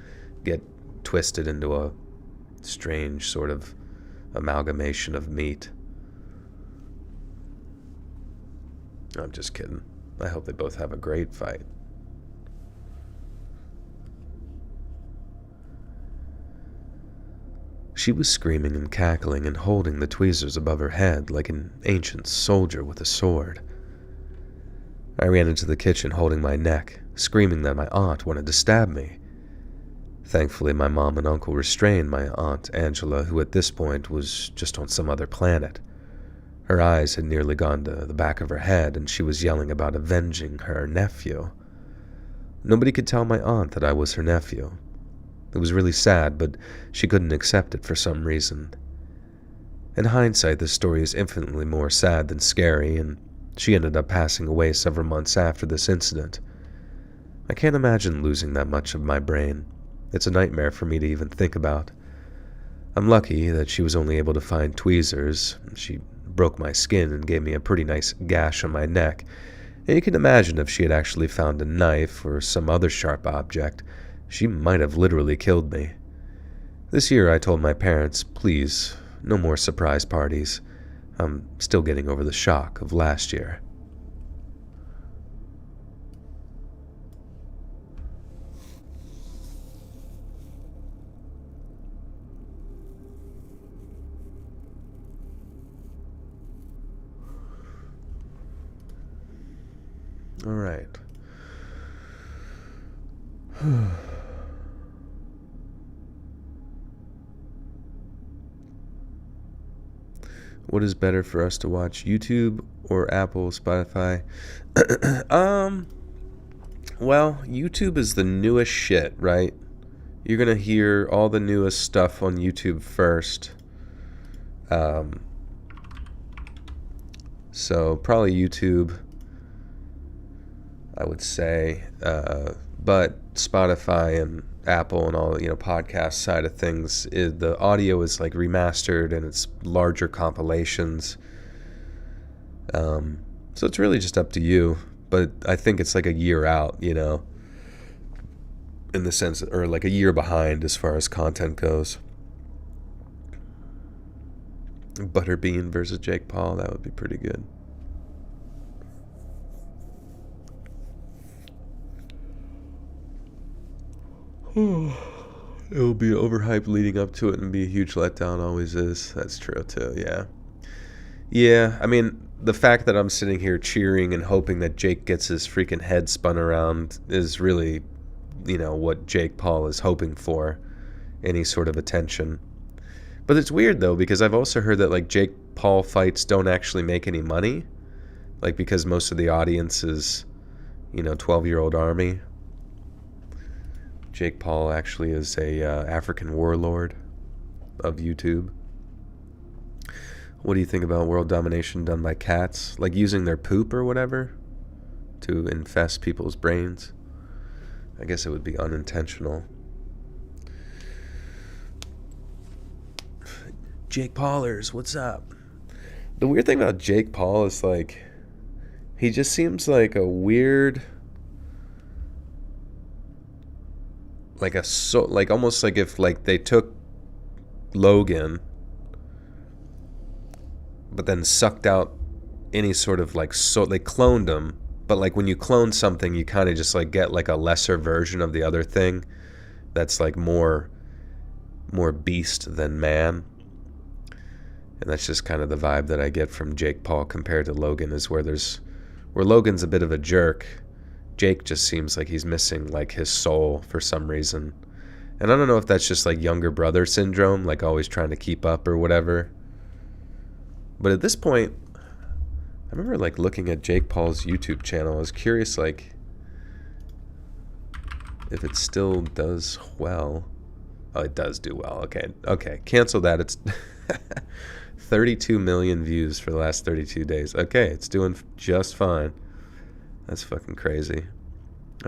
get twisted into a strange sort of amalgamation of meat. I'm just kidding. I hope they both have a great fight. She was screaming and cackling and holding the tweezers above her head like an ancient soldier with a sword. I ran into the kitchen holding my neck, screaming that my aunt wanted to stab me. Thankfully, my mom and uncle restrained my Aunt Angela, who at this point was just on some other planet. Her eyes had nearly gone to the back of her head, and she was yelling about avenging her nephew. Nobody could tell my aunt that I was her nephew. It was really sad, but she couldn't accept it for some reason. In hindsight, this story is infinitely more sad than scary, and She ended up passing away several months after this incident. I can't imagine losing that much of my brain. It's a nightmare for me to even think about. I'm lucky that she was only able to find tweezers. She broke my skin and gave me a pretty nice gash on my neck. And you can imagine if she had actually found a knife or some other sharp object, she might have literally killed me. This year I told my parents, please, no more surprise parties. I'm still getting over the shock of last year. All right. What is better for us to watch, YouTube or Apple, Spotify? Well, YouTube is the newest shit, right? You're going to hear all the newest stuff on YouTube first. So probably YouTube, I would say. But Spotify and Apple and all, podcast side of things, the audio is like remastered and it's larger compilations. So it's really just up to you. But I think it's like a year out, in the sense, or like a year behind as far as content goes. Butterbean versus Jake Paul, that would be pretty good. It will be overhyped leading up to it and be a huge letdown, always is. That's true too, yeah. Yeah, I mean, the fact that I'm sitting here cheering and hoping that Jake gets his freaking head spun around is really, what Jake Paul is hoping for. Any sort of attention. But it's weird though, because I've also heard that like Jake Paul fights don't actually make any money. Like because most of the audience is, 12-year-old army. Jake Paul actually is a African warlord of YouTube. What do you think about world domination done by cats? Like using their poop or whatever to infest people's brains? I guess it would be unintentional. Jake Paulers, what's up? The weird thing about Jake Paul is like, he just seems like a weird, like almost like if like they took Logan, but then sucked out any sort of like, so they cloned him, but like when you clone something, you kind of just like get like a lesser version of the other thing that's like more beast than man. And that's just kind of the vibe that I get from Jake Paul compared to Logan, is where Logan's a bit of a jerk. Jake just seems like he's missing like his soul for some reason. And I don't know if that's just like younger brother syndrome, like always trying to keep up or whatever. But at this point, I remember like looking at Jake Paul's YouTube channel. I was curious like if it still does well. Oh, it does do well. Okay. Cancel that. It's 32 million views for the last 32 days. Okay, it's doing just fine. That's fucking crazy.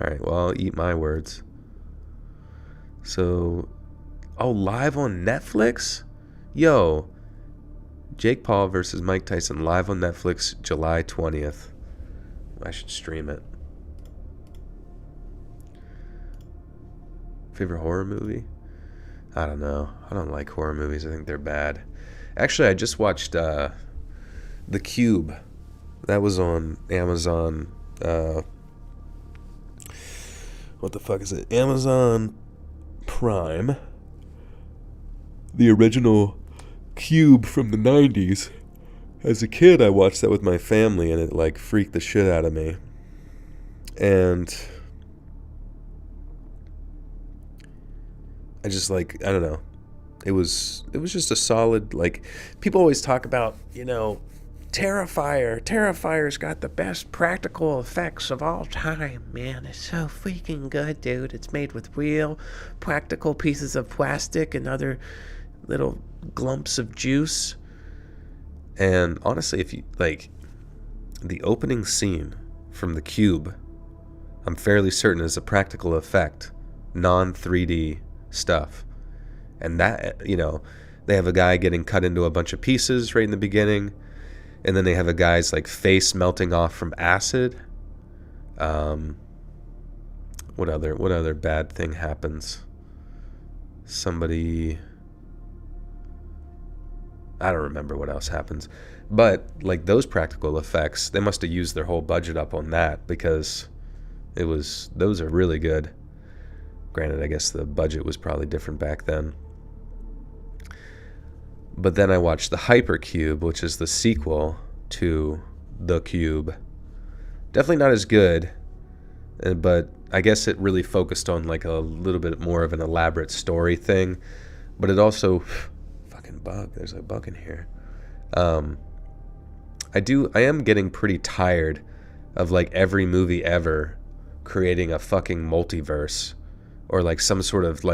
All right, well, I'll eat my words. So, live on Netflix? Yo, Jake Paul versus Mike Tyson live on Netflix July 20th. I should stream it. Favorite horror movie? I don't know. I don't like horror movies. I think they're bad. Actually, I just watched The Cube. That was on Amazon. What the fuck is it? Amazon Prime. The original Cube from the 90s. As a kid, I watched that with my family, and it like freaked the shit out of me. And I just like, I don't know. It was just a solid, like, people always talk about, Terrifier. Terrifier's got the best practical effects of all time, man. It's so freaking good, dude. It's made with real practical pieces of plastic and other little glumps of juice. And honestly, if you, like, The opening scene from The Cube, I'm fairly certain, is a practical effect, non 3D stuff. And that, they have a guy getting cut into a bunch of pieces right in the beginning, and then they have a guy's like face melting off from acid. What other bad thing happens? Somebody, I don't remember what else happens. But like those practical effects, they must have used their whole budget up on that, because those are really good. Granted, I guess the budget was probably different back then. But then I watched the Hypercube, which is the sequel to The Cube. Definitely not as good, but I guess it really focused on like a little bit more of an elaborate story thing. But it also, fucking bug, there's a bug in here. I am getting pretty tired of like every movie ever creating a fucking multiverse, or like some sort of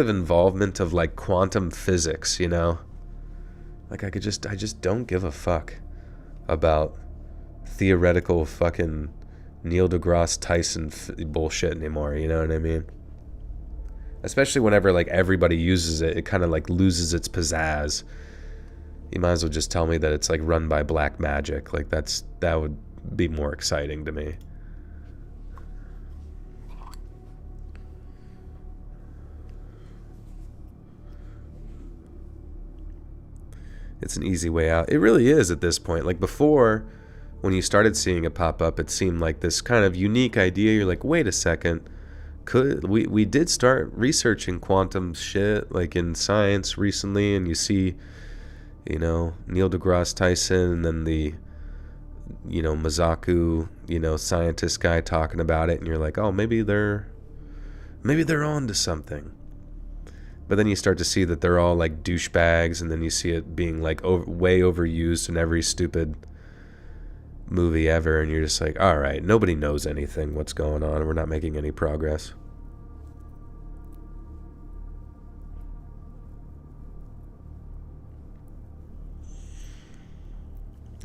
involvement of like quantum physics, Like I just don't give a fuck about theoretical fucking Neil deGrasse Tyson bullshit anymore, you know what I mean? Especially whenever like everybody uses it, it kind of like loses its pizzazz. You might as well just tell me that it's like run by black magic. Like that would be more exciting to me. It's an easy way out. It really is at this point. Like before, when you started seeing it pop up, it seemed like this kind of unique idea. You're like, wait a second. We did start researching quantum shit like in science recently, and you see, Neil deGrasse Tyson, and then the, Mazaku, scientist guy talking about it, and you're like, oh, maybe they're on to something. But then you start to see that they're all like douchebags, and then you see it being like way overused in every stupid movie ever, and you're just like, all right, nobody knows anything what's going on. We're not making any progress.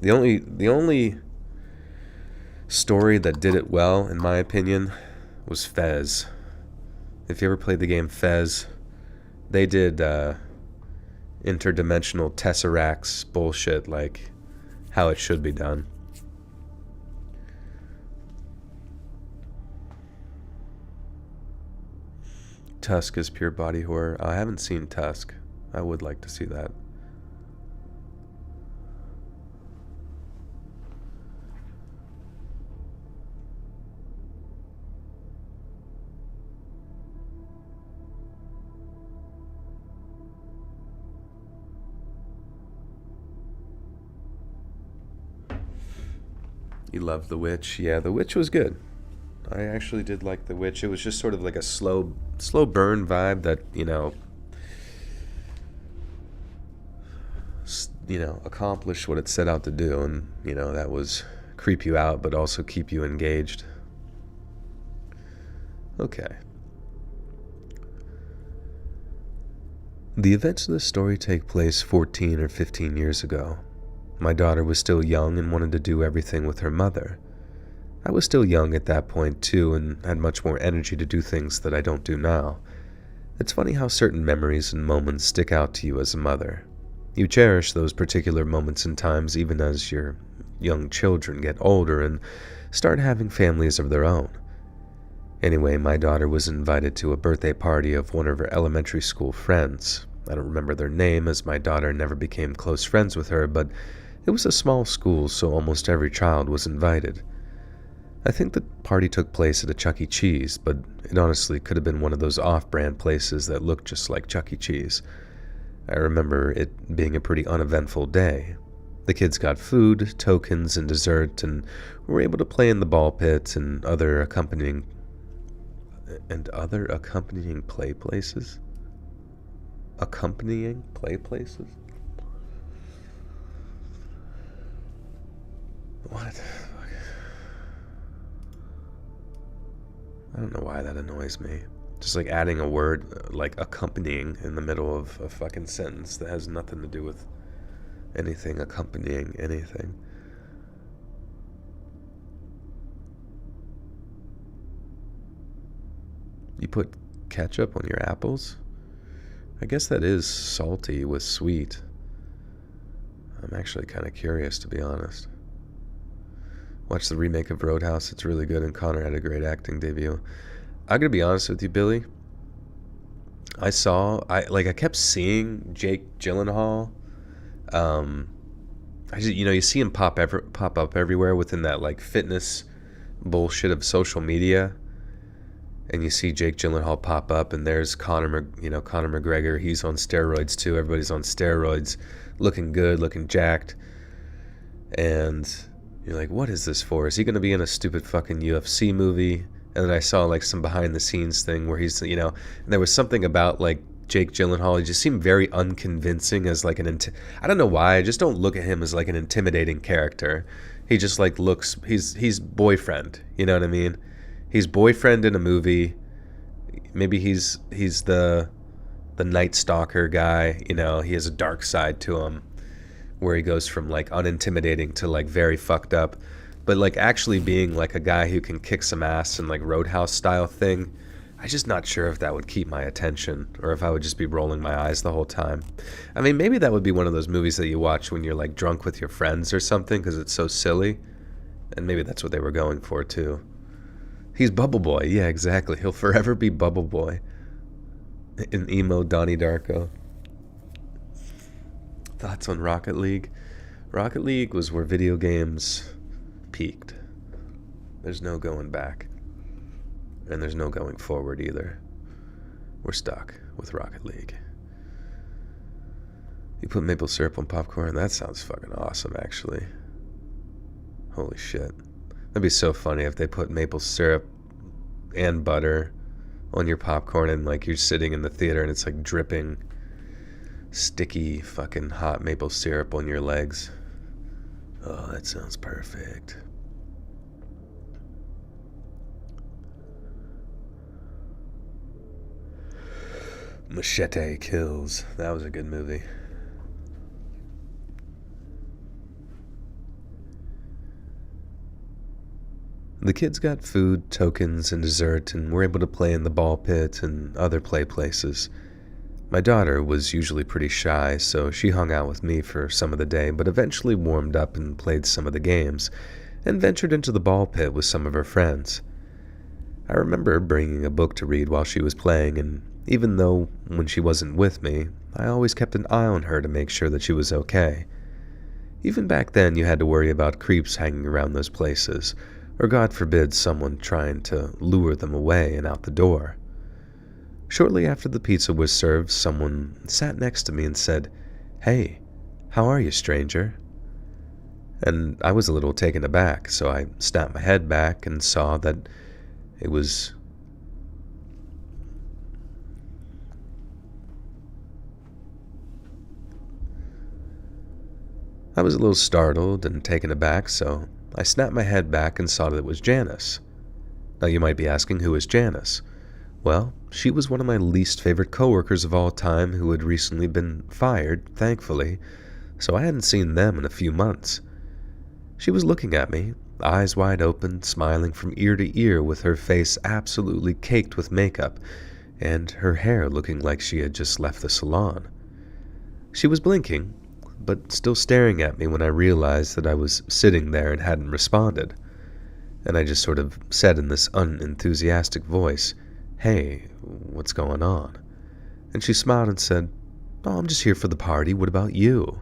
The only story that did it well, in my opinion, was Fez. If you ever played the game Fez, they did interdimensional tesseracts bullshit like how it should be done. Tusk is pure body horror. I haven't seen Tusk. I would like to see that. You love The Witch. Yeah, The Witch was good. I actually did like The Witch. It was just sort of like a slow burn vibe that, accomplished what it set out to do, and, that was creep you out but also keep you engaged. Okay. The events of the story take place 14 or 15 years ago. My daughter was still young and wanted to do everything with her mother. I was still young at that point too, and had much more energy to do things that I don't do now. It's funny how certain memories and moments stick out to you as a mother. You cherish those particular moments and times even as your young children get older and start having families of their own. Anyway, my daughter was invited to a birthday party of one of her elementary school friends. I don't remember their name, as my daughter never became close friends with her, but it was a small school, so almost every child was invited. I think the party took place at a Chuck E. Cheese, but it honestly could have been one of those off-brand places that looked just like Chuck E. Cheese. I remember it being a pretty uneventful day. The kids got food, tokens, and dessert, and were able to play in the ball pit and other accompanying play places? Accompanying play places? What? I don't know why that annoys me. Just like adding a word like accompanying in the middle of a fucking sentence that has nothing to do with anything accompanying anything. put ketchup on your apples? I guess that is salty with sweet. I'm actually kind of curious, to be honest. Watch the remake of Roadhouse. It's really good, and Connor had a great acting debut. I'm gonna be honest with you, Billy. I kept seeing Jake Gyllenhaal. You see him pop up everywhere within that like fitness bullshit of social media, and you see Jake Gyllenhaal pop up, and there's Conor McGregor. He's on steroids too. Everybody's on steroids, looking good, looking jacked, and you're like, what is this for? Is he going to be in a stupid fucking UFC movie? And then I saw like some behind the scenes thing where he's, and there was something about like Jake Gyllenhaal. He just seemed very unconvincing as like I don't know why. I just don't look at him as like an intimidating character. He just like looks, he's boyfriend. You know what I mean? He's boyfriend in a movie. Maybe he's the Night Stalker guy. He has a dark side to him, where he goes from like unintimidating to like very fucked up. But like actually being like a guy who can kick some ass and like Roadhouse style thing, I'm just not sure if that would keep my attention or if I would just be rolling my eyes the whole time. I mean, maybe that would be one of those movies that you watch when you're like drunk with your friends or something because it's so silly. And maybe that's what they were going for too. He's Bubble Boy. Yeah, exactly. He'll forever be Bubble Boy. In emo Donnie Darko. Thoughts on Rocket League? Rocket League was where video games peaked. There's no going back. And there's no going forward either. We're stuck with Rocket League. You put maple syrup on popcorn? That sounds fucking awesome, actually. Holy shit. That'd be so funny if they put maple syrup and butter on your popcorn and like you're sitting in the theater and it's like dripping sticky fucking hot maple syrup on your legs. Oh, that sounds perfect. Machete Kills. That was a good movie. The kids got food, tokens, and dessert, and were able to play in the ball pit and other play places. My daughter was usually pretty shy, so she hung out with me for some of the day, but eventually warmed up and played some of the games, and ventured into the ball pit with some of her friends. I remember bringing a book to read while she was playing, and even though when she wasn't with me, I always kept an eye on her to make sure that she was okay. Even back then, you had to worry about creeps hanging around those places, or God forbid someone trying to lure them away and out the door. Shortly after the pizza was served, someone sat next to me and said, "Hey, how are you, stranger?" And I was a little taken aback, so I snapped my head back and saw that it was I was a little startled and taken aback, so I snapped my head back and saw that it was Janice. Now you might be asking, who is Janice? Well, she was one of my least favorite coworkers of all time who had recently been fired, thankfully, so I hadn't seen them in a few months. She was looking at me, eyes wide open, smiling from ear to ear with her face absolutely caked with makeup, and her hair looking like she had just left the salon. She was blinking, but still staring at me when I realized that I was sitting there and hadn't responded. And I just sort of said in this unenthusiastic voice, "Hey, what's going on?" And she smiled and said, "Oh, I'm just here for the party. What about you?"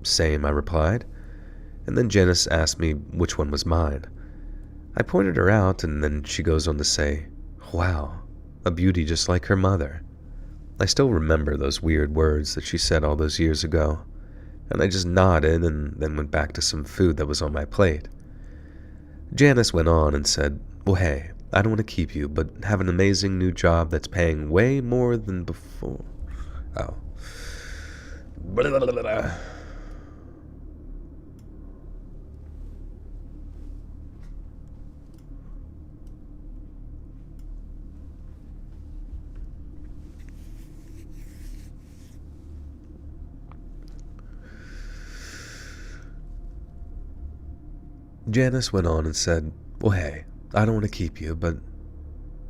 "Same," I replied. And then Janice asked me which one was mine. I pointed her out, and then she goes on to say, "Wow, a beauty just like her mother." I still remember those weird words that she said all those years ago, and I just nodded and then went back to some food that was on my plate. Janice went on and said, "Well, hey, I don't want to keep you, but have an amazing new job that's paying way more than before." Oh. Blah, blah, blah, blah. Janice went on and said, "Well, hey, I don't want to keep you, but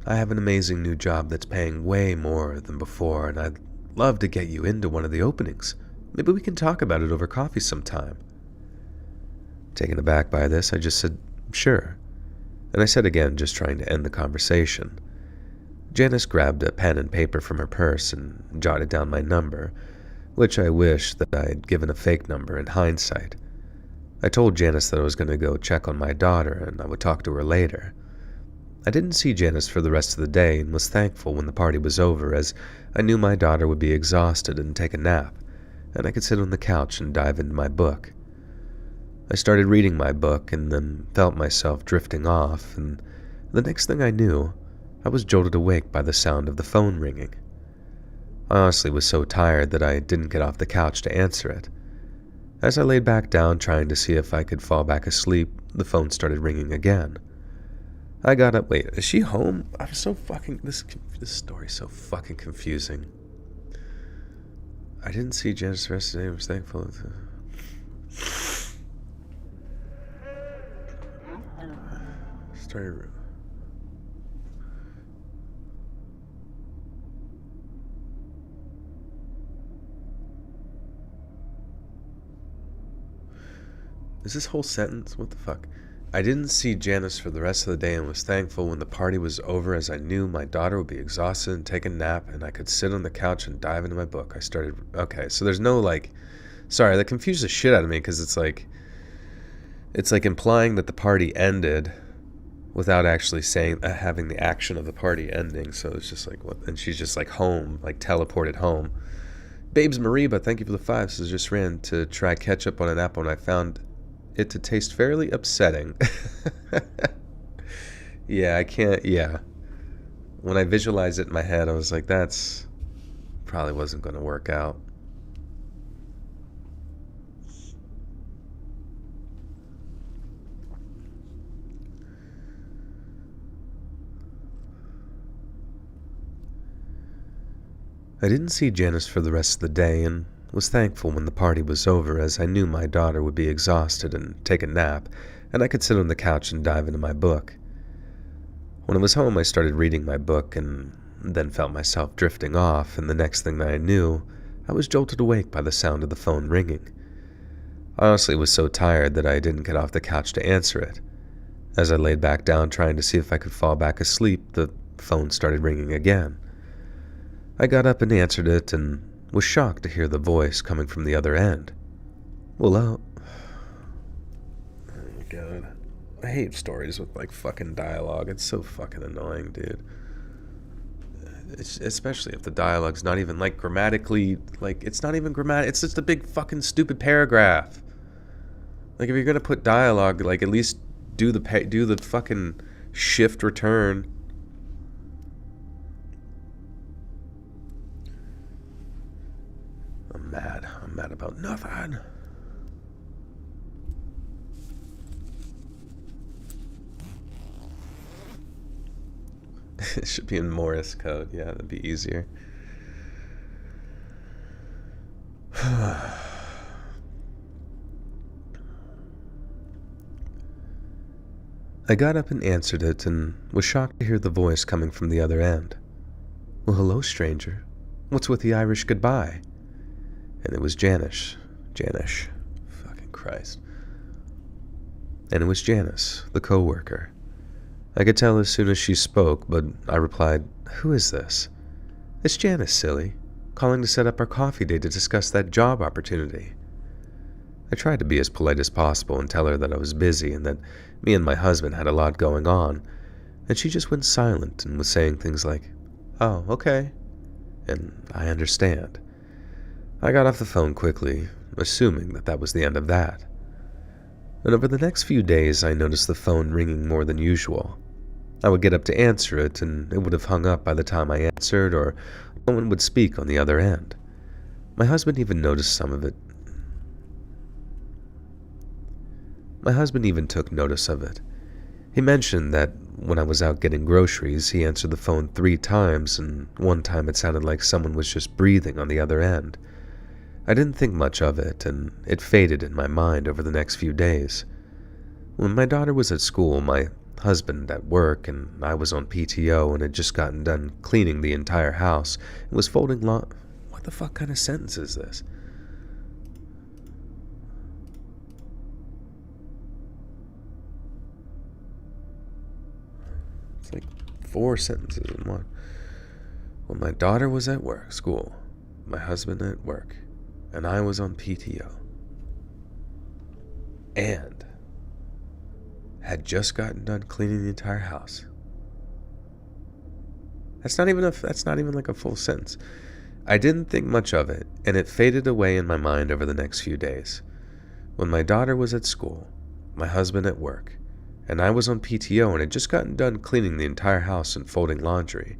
I have an amazing new job that's paying way more than before, and I'd love to get you into one of the openings. Maybe we can talk about it over coffee sometime." Taken aback by this, I just said, "Sure." And I said again, just trying to end the conversation. Janice grabbed a pen and paper from her purse and jotted down my number, which I wish that I'd given a fake number in hindsight. I told Janice that I was going to go check on my daughter and I would talk to her later. I didn't see Janice for the rest of the day and was thankful when the party was over, as I knew my daughter would be exhausted and take a nap, and I could sit on the couch and dive into my book. I started reading my book and then felt myself drifting off, and the next thing I knew, I was jolted awake by the sound of the phone ringing. I honestly was so tired that I didn't get off the couch to answer it. As I laid back down trying to see if I could fall back asleep, the phone started ringing again. I got up. Wait, is she home? I'm so fucking... This story's so fucking confusing. I didn't see Janice the rest of the day. I was thankful. Started... Is this whole sentence? What the fuck? I didn't see Janice for the rest of the day and was thankful when the party was over, as I knew my daughter would be exhausted and take a nap and I could sit on the couch and dive into my book. I started... Okay, so there's no like... Sorry, that confused the shit out of me because it's like implying that the party ended without actually saying... having the action of the party ending. So it's just like... what? And she's just like home, like teleported home. Babes Mariba, thank you for the 5. So just ran to try catch up on an apple and I found it to taste fairly upsetting. Yeah, I can't... Yeah. When I visualized it in my head, I was like, that's... probably wasn't going to work out. I didn't see Janice for the rest of the day and was thankful when the party was over, as I knew my daughter would be exhausted and take a nap, and I could sit on the couch and dive into my book. When I was home, I started reading my book and then felt myself drifting off, and the next thing that I knew, I was jolted awake by the sound of the phone ringing. I honestly was so tired that I didn't get off the couch to answer it. As I laid back down trying to see if I could fall back asleep, the phone started ringing again. I got up and answered it and was shocked to hear the voice coming from the other end. "Well, oh my god. I hate stories with like fucking dialogue. It's so fucking annoying, dude. Especially if the dialogue's not even like grammatically, like it's not even grammatic. It's just a big fucking stupid paragraph. Like if you're gonna put dialogue, like at least do the fucking shift return. I'm mad about nothing. It should be in Morse code. Yeah, that'd be easier. I got up and answered it and was shocked to hear the voice coming from the other end. "Well, hello, stranger. What's with the Irish goodbye?" And it was Janice. Fucking Christ. And it was Janice, the co-worker. I could tell as soon as she spoke, but I replied, "Who is this?" "It's Janice, silly. Calling to set up our coffee date to discuss that job opportunity." I tried to be as polite as possible and tell her that I was busy and that me and my husband had a lot going on, and she just went silent and was saying things like, "Oh, okay," and "I understand." I got off the phone quickly, assuming that that was the end of that. And over the next few days, I noticed the phone ringing more than usual. I would get up to answer it, and it would have hung up by the time I answered, or no one would speak on the other end. My husband even noticed some of it. My husband even took notice of it. He mentioned that when I was out getting groceries, he answered the phone 3 times, and one time it sounded like someone was just breathing on the other end. I didn't think much of it, and it faded in my mind over the next few days. When my daughter was at school, my husband at work and I was on PTO and had just gotten done cleaning the entire house and was folding What the fuck kind of sentence is this? It's like 4 sentences in one. When my daughter was at school, my husband at work, and I was on PTO, and had just gotten done cleaning the entire house. That's not even like a full sentence. I didn't think much of it, and it faded away in my mind over the next few days. When my daughter was at school, my husband at work, and I was on PTO and had just gotten done cleaning the entire house and folding laundry.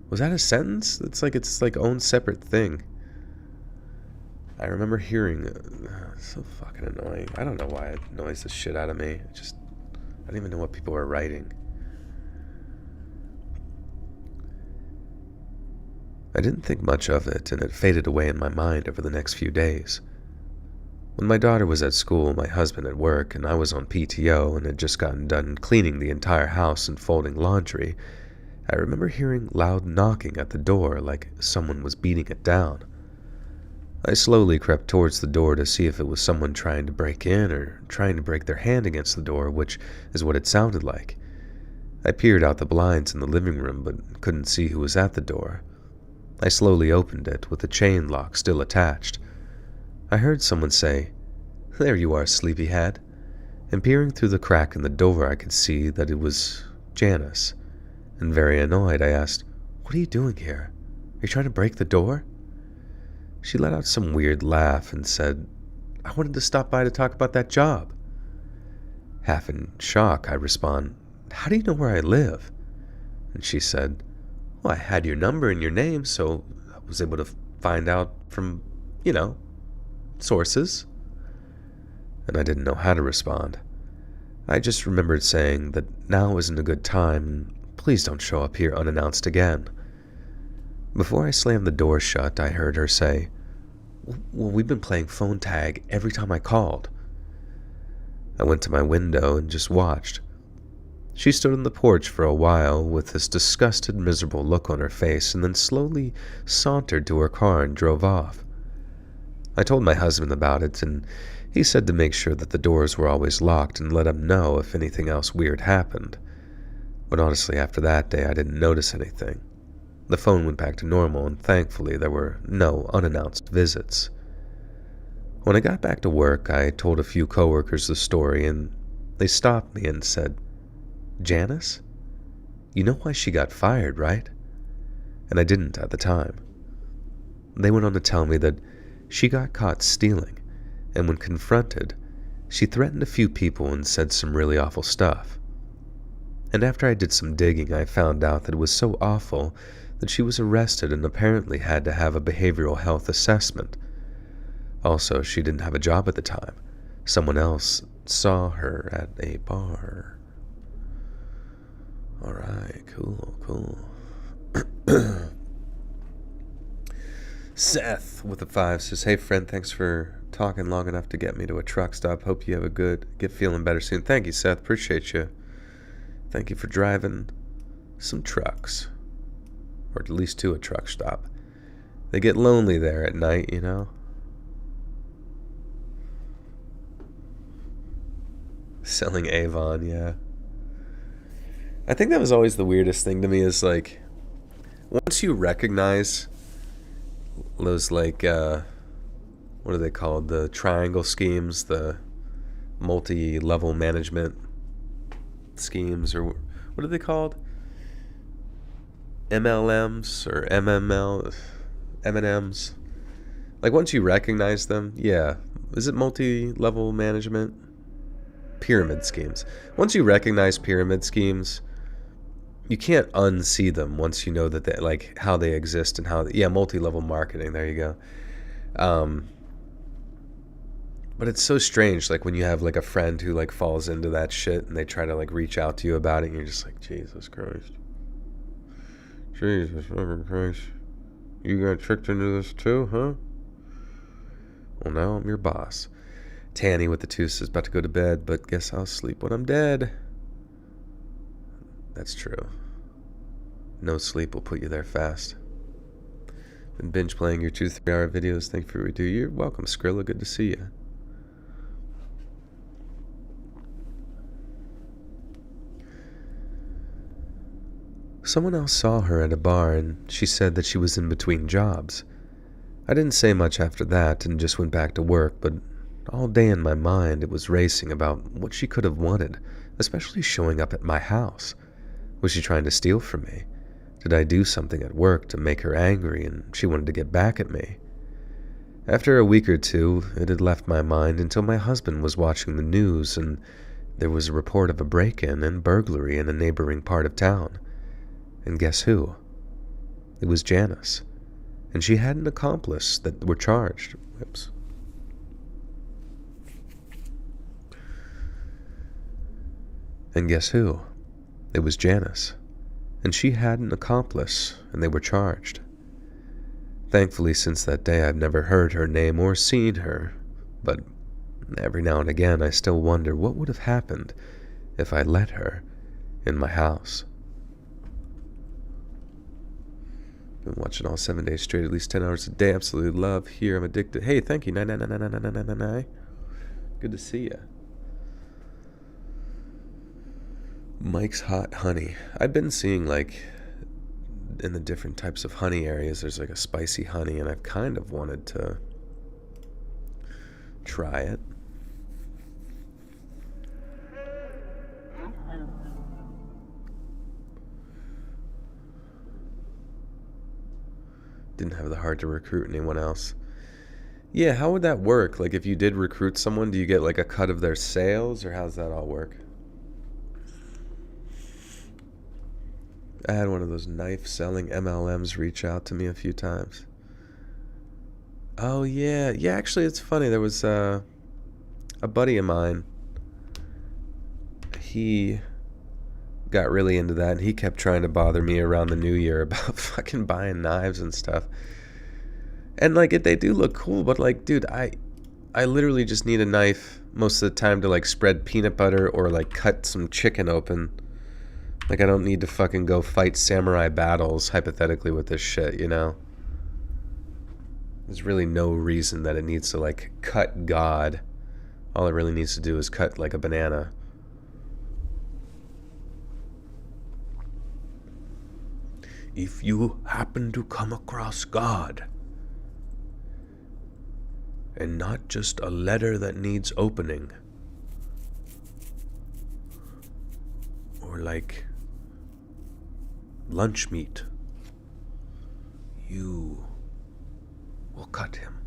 Was that a sentence? It's like own separate thing. I remember hearing, it's so fucking annoying. I don't know why it annoys the shit out of me. I don't even know what people are writing. I didn't think much of it, and it faded away in my mind over the next few days. When my daughter was at school, my husband at work, and I was on PTO and had just gotten done cleaning the entire house and folding laundry, I remember hearing loud knocking at the door like someone was beating it down. I slowly crept towards the door to see if it was someone trying to break in or trying to break their hand against the door, which is what it sounded like. I peered out the blinds in the living room but couldn't see who was at the door. I slowly opened it with the chain lock still attached. I heard someone say, "There you are, sleepyhead," and peering through the crack in the door I could see that it was Janice. And very annoyed, I asked, "What are you doing here? Are you trying to break the door?" She let out some weird laugh and said, "I wanted to stop by to talk about that job." Half in shock, I respond, "How do you know where I live?" And she said, "Well, I had your number and your name, so I was able to find out from, sources." And I didn't know how to respond. I just remembered saying that now isn't a good time, and please don't show up here unannounced again. Before I slammed the door shut, I heard her say, "Well, we've been playing phone tag every time I called." I went to my window and just watched. She stood on the porch for a while with this disgusted, miserable look on her face and then slowly sauntered to her car and drove off. I told my husband about it, and he said to make sure that the doors were always locked and let him know if anything else weird happened. But honestly, after that day, I didn't notice anything. The phone went back to normal, and thankfully there were no unannounced visits. When I got back to work, I told a few coworkers the story, and they stopped me and said, "Janice? You know why she got fired, right?" And I didn't at the time. They went on to tell me that she got caught stealing, and when confronted, she threatened a few people and said some really awful stuff. And after I did some digging, I found out that it was so awful that she was arrested and apparently had to have a behavioral health assessment. Also, she didn't have a job at the time. Someone else saw her at a bar. Alright, cool. Seth with a 5 says, "Hey friend, thanks for talking long enough to get me to a truck stop. Hope you have get feeling better soon." Thank you, Seth. Appreciate you. Thank you for driving some trucks. Or at least to a truck stop. They get lonely there at night, Selling Avon, yeah. I think that was always the weirdest thing to me is like, once you recognize those what are they called? The triangle schemes, the multi-level management schemes, or what are they called? MLMs or M&Ms. Like once you recognize them, yeah. Is it multi-level management? Pyramid schemes. Once you recognize pyramid schemes, you can't unsee them once you know that they, like how they exist and multi-level marketing. There you go. But it's so strange, like when you have like a friend who like falls into that shit and they try to like reach out to you about it, and you're just like, Jesus Christ. Jesus fucking Christ. You got tricked into this too, huh? Well, now I'm your boss. Tanny with the 2 says, "About to go to bed, but guess I'll sleep when I'm dead." That's true. No sleep will put you there fast. Been binge playing your 2-3 hour videos. Thank you for what you do. You're welcome, Skrilla. Good to see you. Someone else saw her at a bar and she said that she was in between jobs. I didn't say much after that and just went back to work, but all day in my mind it was racing about what she could have wanted, especially showing up at my house. Was she trying to steal from me? Did I do something at work to make her angry and she wanted to get back at me? After a week or two, it had left my mind until my husband was watching the news and there was a report of a break-in and burglary in a neighboring part of town. And guess who? It was Janice. And she had an accomplice that were charged. Whoops. And guess who? It was Janice. And she had an accomplice, and they were charged. Thankfully, since that day, I've never heard her name or seen her, but every now and again I still wonder what would have happened if I let her in my house. Been watching all 7 days straight, at least 10 hours a day. Absolutely love. Here, I'm addicted. Hey, thank you. 9999999. Good to see you. Mike's Hot Honey. I've been seeing, like, in the different types of honey areas, there's like a spicy honey, and I've kind of wanted to try it. Didn't have the heart to recruit anyone else. Yeah, how would that work? Like, if you did recruit someone, do you get like a cut of their sales, or how's that all work? I had one of those knife-selling MLMs reach out to me a few times. Oh, yeah. Yeah, actually, it's funny. There was a buddy of mine. He got really into that, and he kept trying to bother me around the new year about fucking buying knives and stuff. And, like, they do look cool, but, like, dude, I literally just need a knife most of the time to, like, spread peanut butter or, like, cut some chicken open. Like, I don't need to fucking go fight samurai battles, hypothetically, with this shit, you know? There's really no reason that it needs to, like, cut God. All it really needs to do is cut, like, a banana. If you happen to come across God, and not just a letter that needs opening, or, like, lunch meat, you will cut him.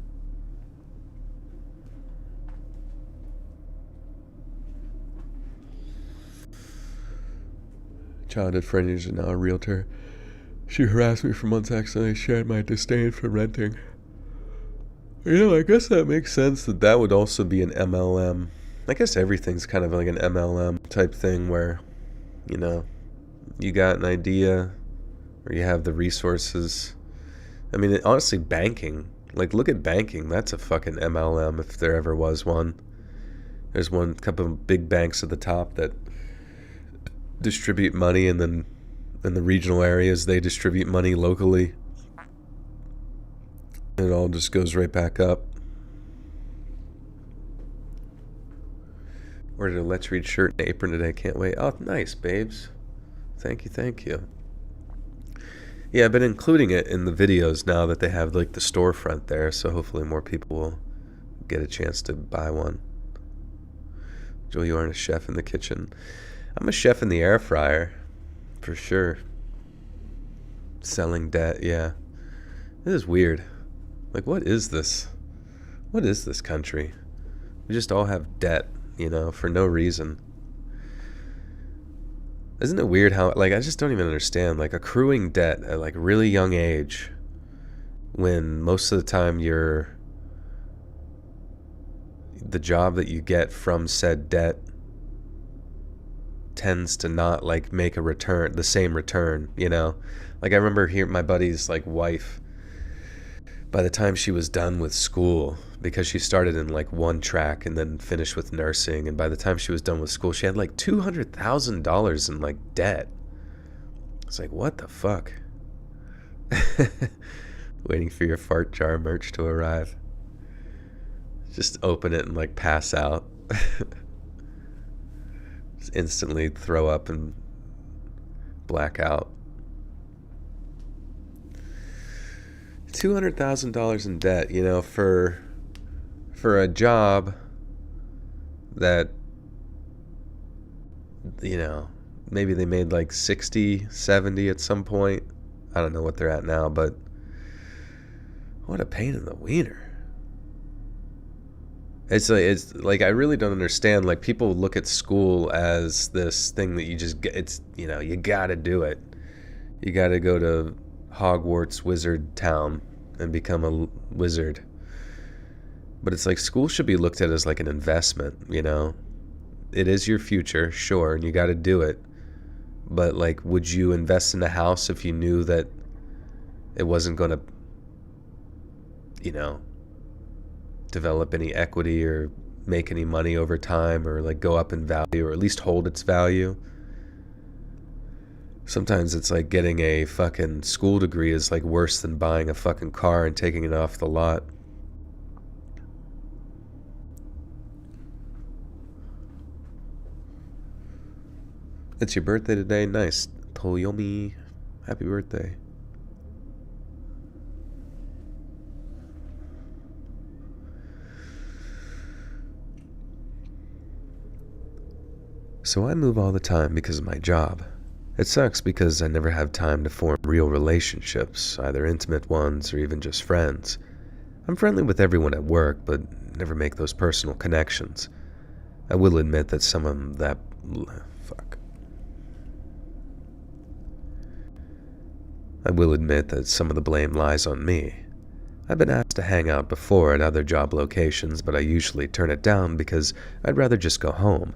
Childhood friend is now a realtor. She harassed me for months, accidentally shared my disdain for renting. You know, I guess that makes sense that would also be an MLM. I guess everything's kind of like an MLM type thing where, you know, you got an idea or you have the resources. I mean, honestly, banking. Like, look at banking. That's a fucking MLM if there ever was one. There's one couple of big banks at the top that distribute money, and then in the regional areas, they distribute money locally. It all just goes right back up. Ordered a Let's Read shirt and apron today. Can't wait. Oh, nice, babes. Thank you, thank you. Yeah, I've been including it in the videos now that they have, like, the storefront there, so hopefully more people will get a chance to buy one. Joel, you aren't a chef in the kitchen. I'm a chef in the air fryer, for sure. Selling debt, yeah. This is weird. Like, what is this? What is this country? We just all have debt, you know, for no reason. Isn't it weird how, like, I just don't even understand, like, accruing debt at, like, really young age, when most of the time the job that you get from said debt tends to not, like, make a return, the same return, you know? Like, I remember hearing my buddy's, like, wife, by the time she was done with school, because she started in, like, one track and then finished with nursing, and by the time she was done with school, she had, like, $200,000 in, like, debt. It's like, what the fuck? Waiting for your fart jar merch to arrive. Just open it and like pass out. Just instantly throw up and black out. $200,000 in debt, you know, for a job that, you know, maybe they made like 60, 70 at some point. I don't know what they're at now, but what a pain in the wiener. It's like I really don't understand. Like, people look at school as this thing that you just get. It's, you know, you gotta do it. You gotta go to Hogwarts Wizard Town and become a wizard. But it's like, school should be looked at as like an investment, you know? It is your future, sure, and you gotta do it. But like, would you invest in a house if you knew that it wasn't gonna, you know, develop any equity or make any money over time, or like go up in value, or at least hold its value? Sometimes it's like getting a fucking school degree is like worse than buying a fucking car and taking it off the lot. It's your birthday today? Nice. Toyomi. Happy birthday. So I move all the time because of my job. It sucks because I never have time to form real relationships, either intimate ones or even just friends. I'm friendly with everyone at work, but never make those personal connections. I will admit that some of that... I will admit that some of the blame lies on me. I've been asked to hang out before at other job locations, but I usually turn it down because I'd rather just go home.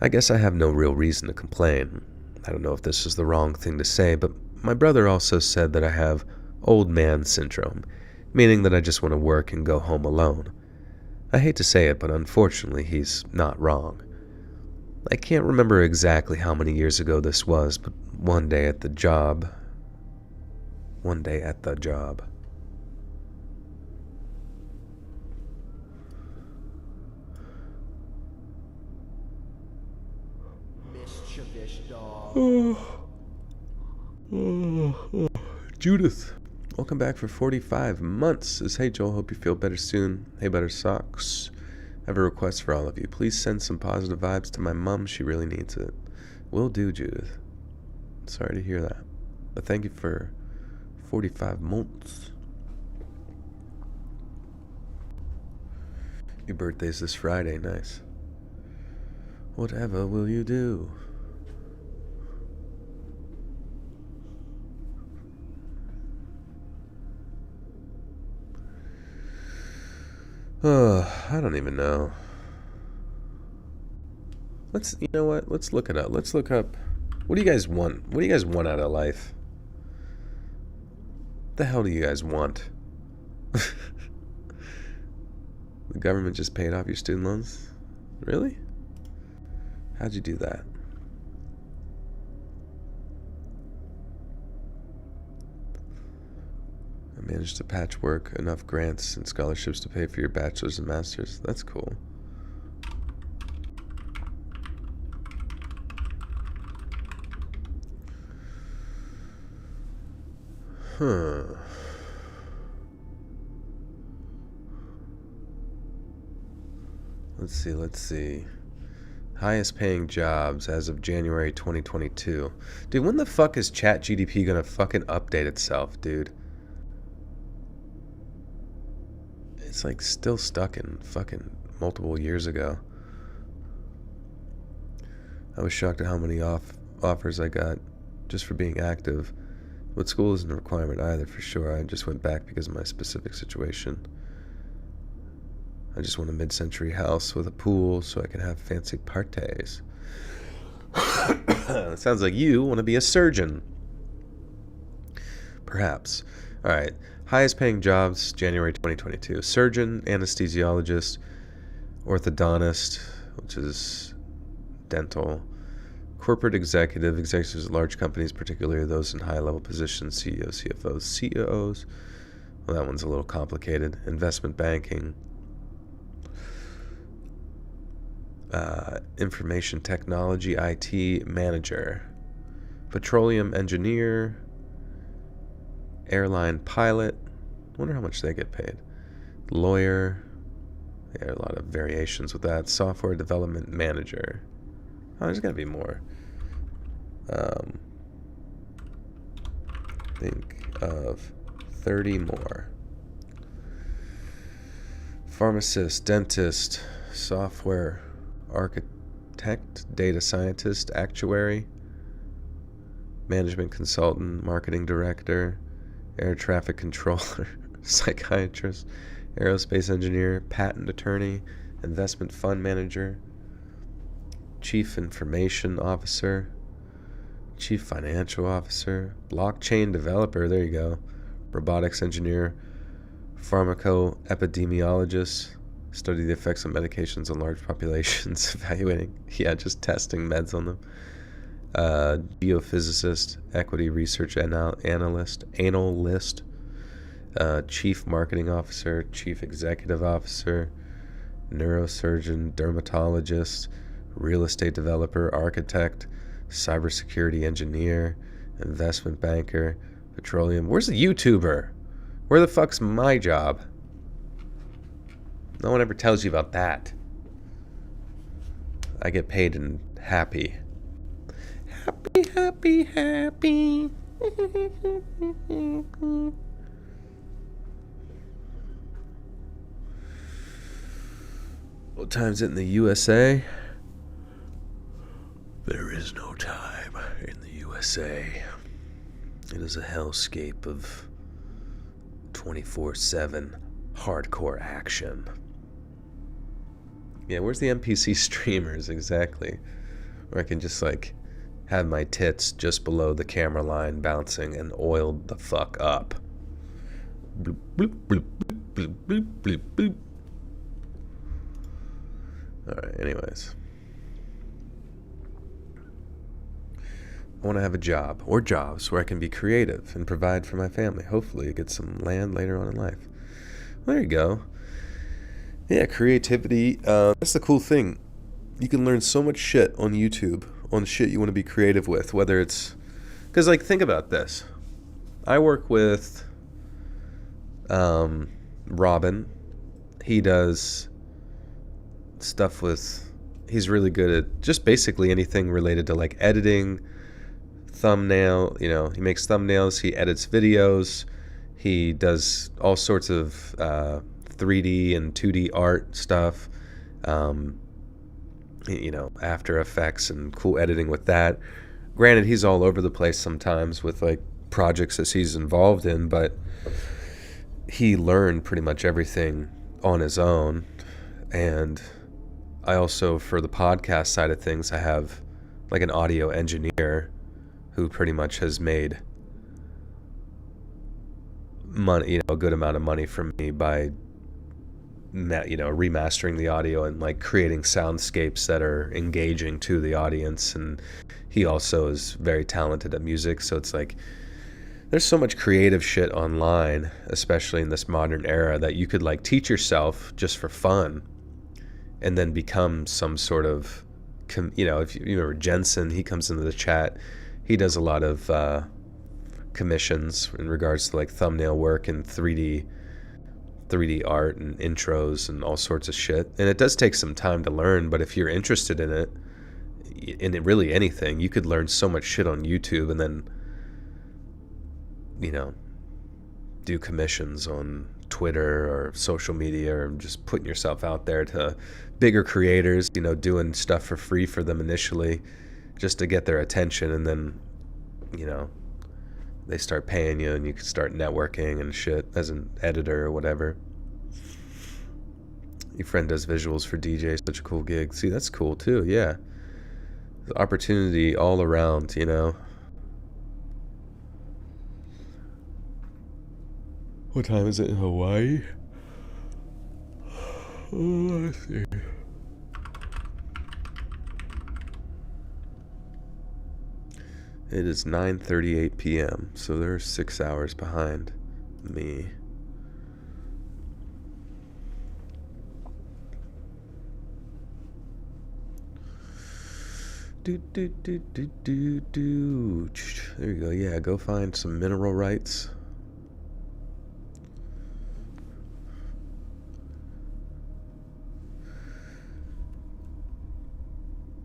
I guess I have no real reason to complain. I don't know if this is the wrong thing to say, but my brother also said that I have old man syndrome, meaning that I just want to work and go home alone. I hate to say it, but unfortunately he's not wrong. I can't remember exactly how many years ago this was, but one day at the job... Judith, welcome back for 45 months. Says, hey Joel, hope you feel better soon. Hey Better Socks. I have a request for all of you. Please send some positive vibes to my mom. She really needs it. Will do, Judith. Sorry to hear that. But thank you for 45 months. Your birthday's this Friday. Nice. Whatever will you do? I don't even know. You know what? Let's look it up. Let's look up. What do you guys want? What do you guys want out of life? What the hell do you guys want? The government just paid off your student loans? Really? How'd you do that? I managed to patchwork enough grants and scholarships to pay for your bachelor's and master's. That's cool. Huh. Let's see. Highest paying jobs as of January 2022. Dude, when the fuck is ChatGPT gonna fucking update itself, dude? It's like still stuck in fucking multiple years ago. I was shocked at how many offers I got just for being active. But school isn't a requirement either, for sure. I just went back because of my specific situation. I just want a mid-century house with a pool so I can have fancy parties. It sounds like you want to be a surgeon. Perhaps. All right. Highest paying jobs, January 2022. Surgeon, anesthesiologist, orthodontist, which is dental, Corporate executives at large companies, particularly those in high-level positions, CEOs, CFOs, CEOs. Well, that one's a little complicated. Investment banking. Information technology, IT manager. Petroleum engineer. Airline pilot. Wonder how much they get paid. Lawyer. There are a lot of variations with that. Software development manager. Oh, there's got to be more. Think of 30 more. Pharmacist, dentist, software architect, data scientist, actuary, management consultant, marketing director, air traffic controller, psychiatrist, aerospace engineer, patent attorney, investment fund manager, chief information officer, chief financial officer, blockchain developer, there you go, robotics engineer, pharmacoepidemiologist, study the effects of medications on large populations, evaluating, just testing meds on them, geophysicist, equity research analyst, chief marketing officer, chief executive officer, neurosurgeon, dermatologist, real estate developer, architect, cybersecurity engineer, investment banker, petroleum. Where's the YouTuber? Where the fuck's my job? No one ever tells you about that. I get paid and happy. Happy, happy, happy. What time's it in the USA? There is no time in the USA. It is a hellscape of 24/7 hardcore action. Yeah, where's the NPC streamers exactly? Where I can just have my tits just below the camera line bouncing and oiled the fuck up. Bloop, bloop, bloop, bloop, bloop, bloop, bloop. Alright, anyways. I want to have a job, or jobs, where I can be creative and provide for my family. Hopefully get some land later on in life. Well, there you go. Yeah, creativity. That's the cool thing. You can learn so much shit on YouTube, on shit you want to be creative with, whether it's... Because, think about this. I work with Robin. He does stuff with... He's really good at just basically anything related to, editing, thumbnail, he makes thumbnails, he edits videos, he does all sorts of 3D and 2D art stuff, After Effects and cool editing with that. Granted, he's all over the place sometimes with projects that he's involved in, but he learned pretty much everything on his own. And I also, for the podcast side of things, I have an audio engineer who pretty much has made money, a good amount of money from me by, remastering the audio and creating soundscapes that are engaging to the audience. And he also is very talented at music. So it's there's so much creative shit online, especially in this modern era, that you could teach yourself just for fun and then become some sort of, if you remember Jensen, he comes into the chat. He does a lot of commissions in regards to thumbnail work and 3D art and intros and all sorts of shit. And it does take some time to learn, but if you're interested in it, really anything, you could learn so much shit on YouTube and then, do commissions on Twitter or social media, or just putting yourself out there to bigger creators, doing stuff for free for them initially just to get their attention, and then, they start paying you and you can start networking and shit as an editor or whatever. Your friend does visuals for DJs, such a cool gig. See, that's cool too, yeah. The opportunity all around, What time is it in Hawaii? Oh, let's see. It is 9:38 p.m., so they're 6 hours behind me. There you go. Yeah, go find some mineral rights.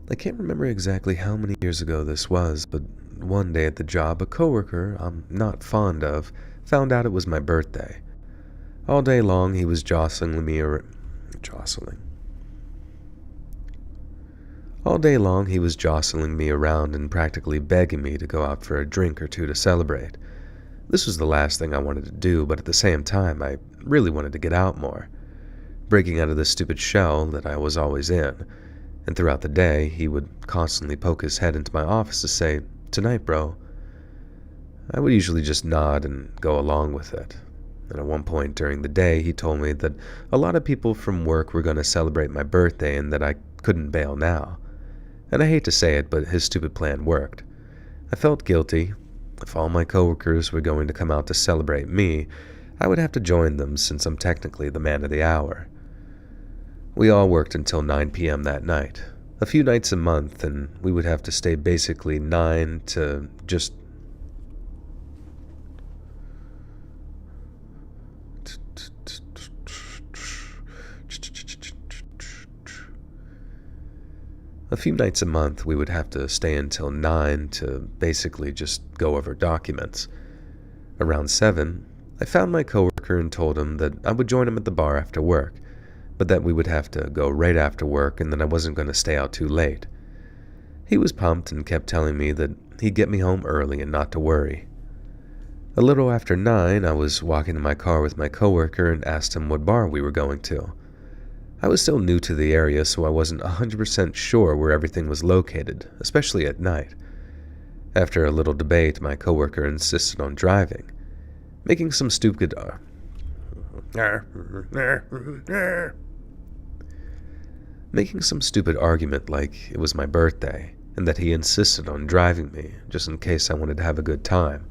I can't remember exactly how many years ago this was, but one day at the job, a coworker I'm not fond of found out it was my birthday. All day long, he was jostling me around. All day long, he was jostling me around and practically begging me to go out for a drink or two to celebrate. This was the last thing I wanted to do, but at the same time, I really wanted to get out more, breaking out of this stupid shell that I was always in. And throughout the day, he would constantly poke his head into my office to say, "Tonight, bro." I would usually just nod and go along with it. And at one point during the day, he told me that a lot of people from work were going to celebrate my birthday and that I couldn't bail now. And I hate to say it, but his stupid plan worked. I felt guilty. If all my coworkers were going to come out to celebrate me, I would have to join them since I'm technically the man of the hour. We all worked until 9 p.m. that night, a few nights a month, and we would have to stay basically 9 to just A few nights a month, we would have to stay until 9 to basically just go over documents. Around 7, I found my coworker and told him that I would join him at the bar after work, but that we would have to go right after work and that I wasn't going to stay out too late. He was pumped and kept telling me that he'd get me home early and not to worry. A little after 9, I was walking to my car with my coworker and asked him what bar we were going to. I was still new to the area, so I wasn't 100% sure where everything was located, especially at night. After a little debate, my coworker insisted on driving, making some stupid argument like it was my birthday, and that he insisted on driving me, just in case I wanted to have a good time.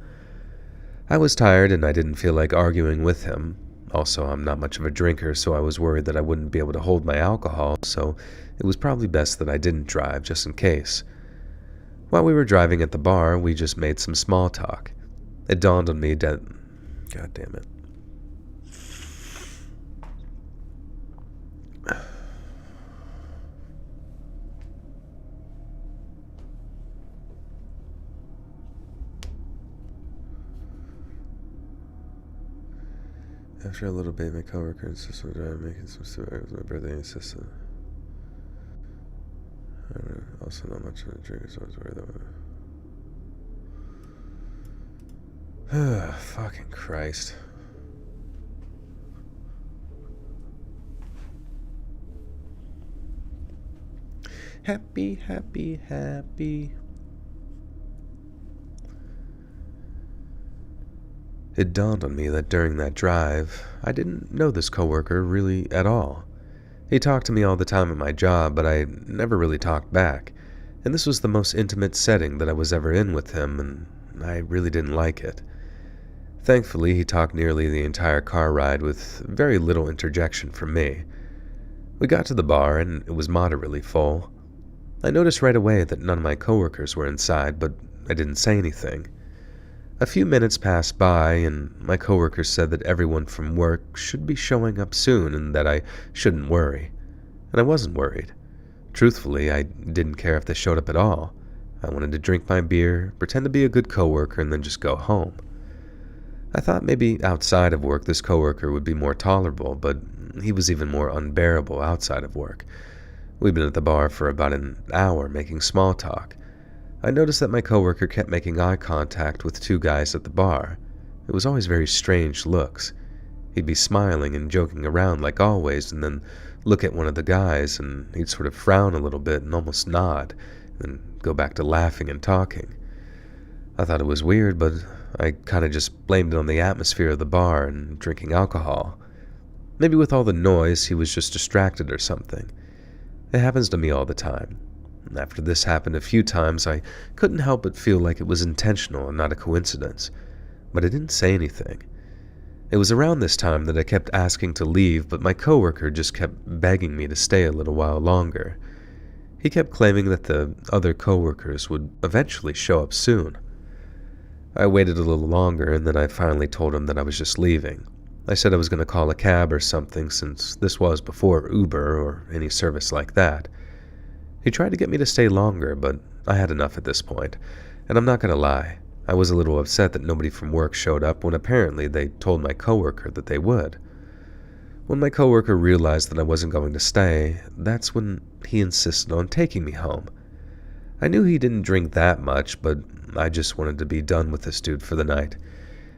I was tired and I didn't feel like arguing with him. Also, I'm not much of a drinker, so I was worried that I wouldn't be able to hold my alcohol, so it was probably best that I didn't drive, just in case. While we were driving at the bar, we just made some small talk. It dawned on me that... God damn it. After a little bit, my coworker insisted on making some soup. It was my birthday and insisted. Also, not much of a drinker, so I was worried that would... Fucking Christ. Happy, happy, happy. It dawned on me that during that drive, I didn't know this coworker really at all. He talked to me all the time at my job, but I never really talked back, and this was the most intimate setting that I was ever in with him, and I really didn't like it. Thankfully, he talked nearly the entire car ride with very little interjection from me. We got to the bar, and it was moderately full. I noticed right away that none of my coworkers were inside, but I didn't say anything. A few minutes passed by, and my coworker said that everyone from work should be showing up soon and that I shouldn't worry. And I wasn't worried. Truthfully, I didn't care if they showed up at all. I wanted to drink my beer, pretend to be a good coworker, and then just go home. I thought maybe outside of work this coworker would be more tolerable, but he was even more unbearable outside of work. We'd been at the bar for about an hour making small talk. I noticed that my coworker kept making eye contact with two guys at the bar. It was always very strange looks. He'd be smiling and joking around like always, and then look at one of the guys, and he'd sort of frown a little bit and almost nod, and then go back to laughing and talking. I thought it was weird, but I kind of just blamed it on the atmosphere of the bar and drinking alcohol. Maybe with all the noise, he was just distracted or something. It happens to me all the time. After this happened a few times, I couldn't help but feel like it was intentional and not a coincidence, but I didn't say anything. It was around this time that I kept asking to leave, but my coworker just kept begging me to stay a little while longer. He kept claiming that the other coworkers would eventually show up soon. I waited a little longer, and then I finally told him that I was just leaving. I said I was going to call a cab or something, since this was before Uber or any service like that. He tried to get me to stay longer, but I had enough at this point, and I'm not going to lie, I was a little upset that nobody from work showed up when apparently they told my coworker that they would. When my coworker realized that I wasn't going to stay, that's when he insisted on taking me home. I knew he didn't drink that much, but I just wanted to be done with this dude for the night.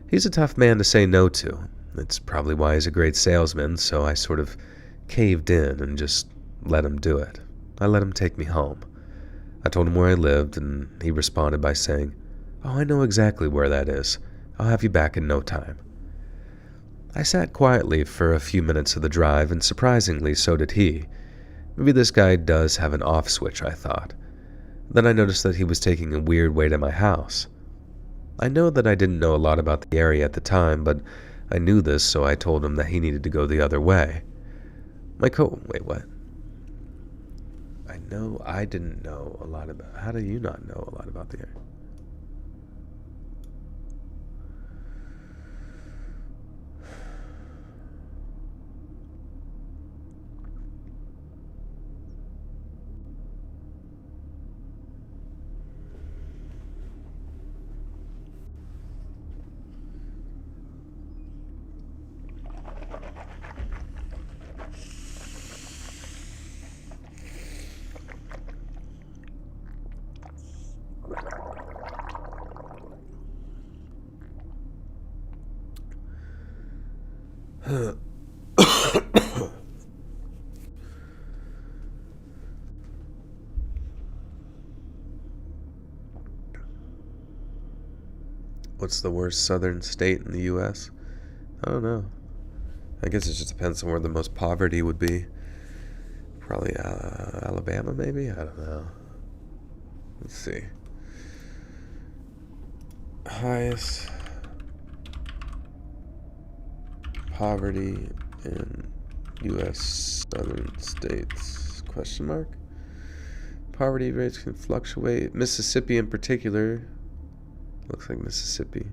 He's a tough man to say no to. It's probably why he's a great salesman, so I sort of caved in and just let him do it. I let him take me home. I told him where I lived, and he responded by saying, "Oh, I know exactly where that is. I'll have you back in no time." I sat quietly for a few minutes of the drive, and surprisingly, so did he. Maybe this guy does have an off switch, I thought. Then I noticed that he was taking a weird way to my house. I know that I didn't know a lot about the area at the time, but I knew this, so I told him that he needed to go the other way. Wait, what? I know I didn't know a lot about... How do you not know a lot about the area? What's the worst southern state in the U.S.? I don't know. I guess it just depends on where the most poverty would be. Probably Alabama, maybe? I don't know. Let's see. Highest poverty in U.S. southern states? Question mark? Poverty rates can fluctuate. Mississippi in particular. Looks like Mississippi.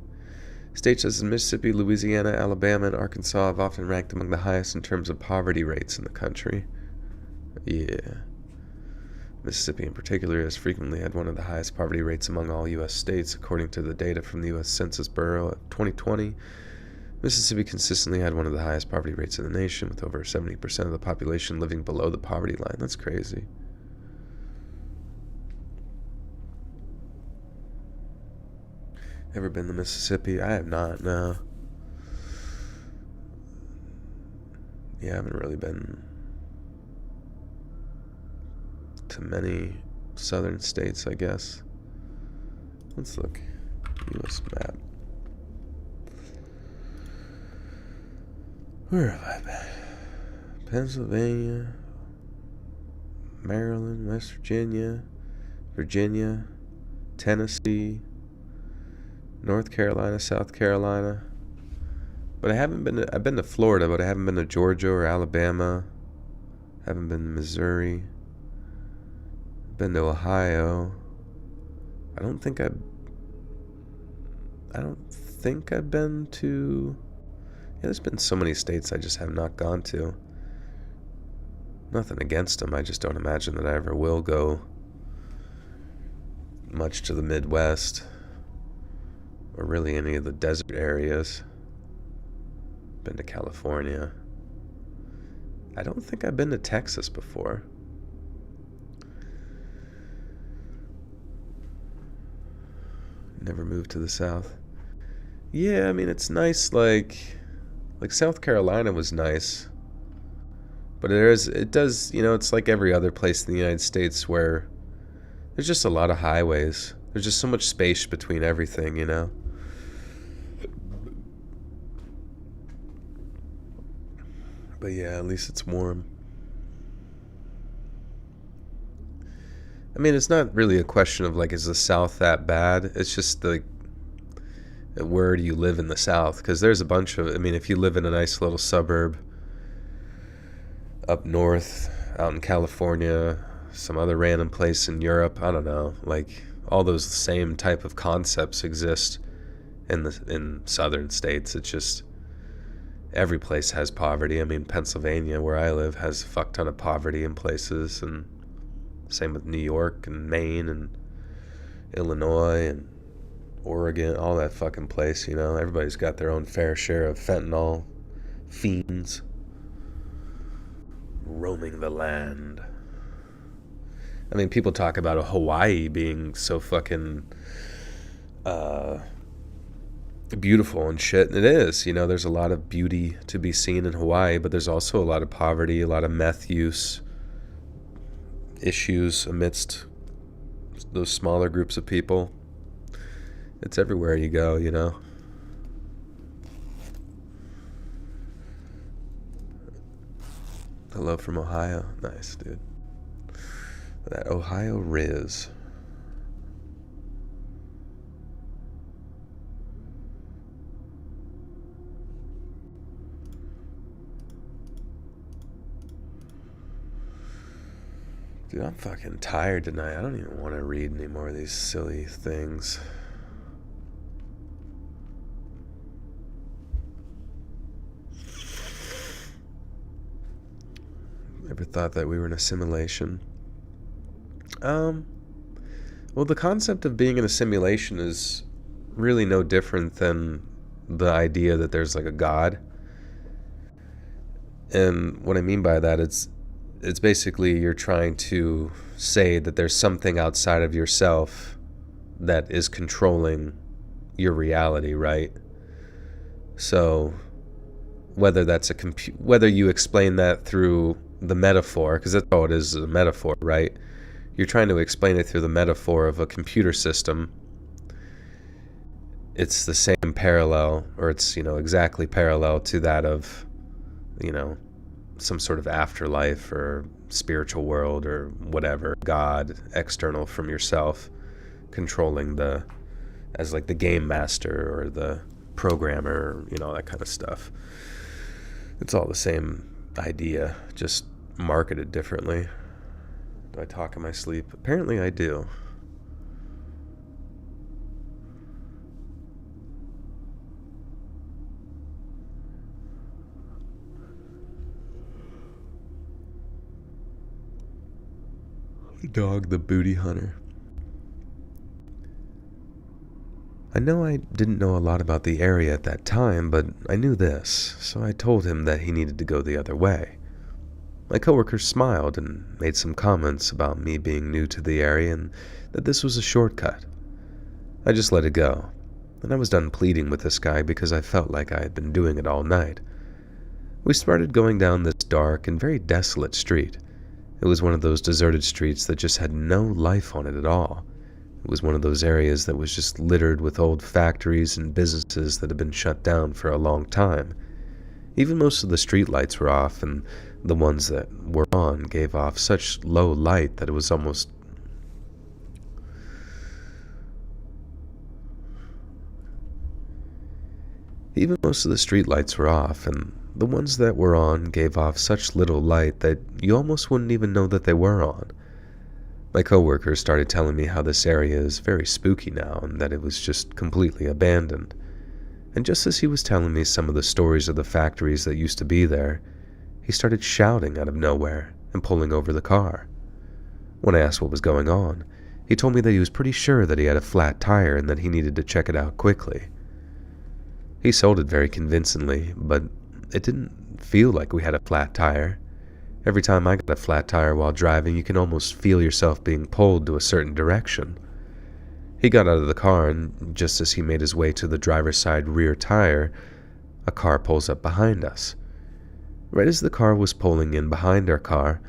States such as Mississippi, Louisiana, Alabama, and Arkansas have often ranked among the highest in terms of poverty rates in the country. Yeah. Mississippi in particular has frequently had one of the highest poverty rates among all U.S. states, according to the data from the U.S. Census Bureau of 2020. Mississippi consistently had one of the highest poverty rates in the nation, with over 70% of the population living below the poverty line. That's crazy. Ever been to Mississippi? I have not, no. Yeah, I haven't really been to many southern states, I guess. Let's look. U.S. map. Where have I been? Pennsylvania, Maryland, West Virginia, Virginia, Tennessee, North Carolina, South Carolina. But I haven't been to, I've been to Florida, but I haven't been to Georgia or Alabama. I haven't been to Missouri. I've been to Ohio. I don't think I've been to... Yeah, there's been so many states I just have not gone to. Nothing against them, I just don't imagine that I ever will go much to the Midwest. Or really any of the desert areas. Been to California. I don't think I've been to Texas before. Never moved to the South. Yeah, I mean, it's nice, like South Carolina was nice. But it does, it's like every other place in the United States where there's just a lot of highways. There's just so much space between everything, But yeah, at least it's warm. I mean, it's not really a question of like, is the South that bad? It's just like, where do you live in the South? Because there's a bunch of, I mean, if you live in a nice little suburb up north, out in California, some other random place in Europe, I don't know, like all those same type of concepts exist in southern states. It's just every place has poverty. I mean, Pennsylvania, where I live, has a fuck ton of poverty in places, and same with New York and Maine and Illinois and Oregon, all that fucking place, you know. Everybody's got their own fair share of fentanyl fiends roaming the land. I mean, people talk about Hawaii being so fucking beautiful and shit, and it is. You know, there's a lot of beauty to be seen in Hawaii, but there's also a lot of poverty, a lot of meth use issues amidst those smaller groups of people. It's everywhere you go, you know. Hello from Ohio. Nice, dude. That Ohio Riz. Dude, I'm fucking tired tonight. I don't even want to read any more of these silly things. Ever thought that we were in a simulation? Well, the concept of being in a simulation is really no different than the idea that there's like a God. And what I mean by that, it's basically you're trying to say that there's something outside of yourself that is controlling your reality, right? So whether that's whether you explain that through the metaphor, because that's all it is a metaphor, right? You're trying to explain it through the metaphor of a computer system. It's the same parallel, or it's, you know, exactly parallel to that of, you know, some sort of afterlife or spiritual world or whatever, God external from yourself, controlling as like the game master or the programmer, you know, that kind of stuff. It's all the same idea, just marketed differently. Do I talk in my sleep? Apparently I do. Dog the booty hunter. I know I didn't know a lot about the area at that time, but I knew this, so I told him that he needed to go the other way. My coworker smiled and made some comments about me being new to the area and that this was a shortcut. I just let it go, and I was done pleading with this guy because I felt like I had been doing it all night. We started going down this dark and very desolate street. It was one of those deserted streets that just had no life on it at all. It was one of those areas that was just littered with old factories and businesses that had been shut down for a long time. Even most of the street lights were off, and the ones that were on gave off such low light that it was almost... Even most of the street lights were off, and the ones that were on gave off such little light that you almost wouldn't even know that they were on. My coworkers started telling me how this area is very spooky now and that it was just completely abandoned. And just as he was telling me some of the stories of the factories that used to be there, he started shouting out of nowhere and pulling over the car. When I asked what was going on, he told me that he was pretty sure that he had a flat tire and that he needed to check it out quickly. He sold it very convincingly, but it didn't feel like we had a flat tire. Every time I got a flat tire while driving, you can almost feel yourself being pulled to a certain direction. He got out of the car, and just as he made his way to the driver's side rear tire, a car pulls up behind us. Right as the car was pulling in behind our car,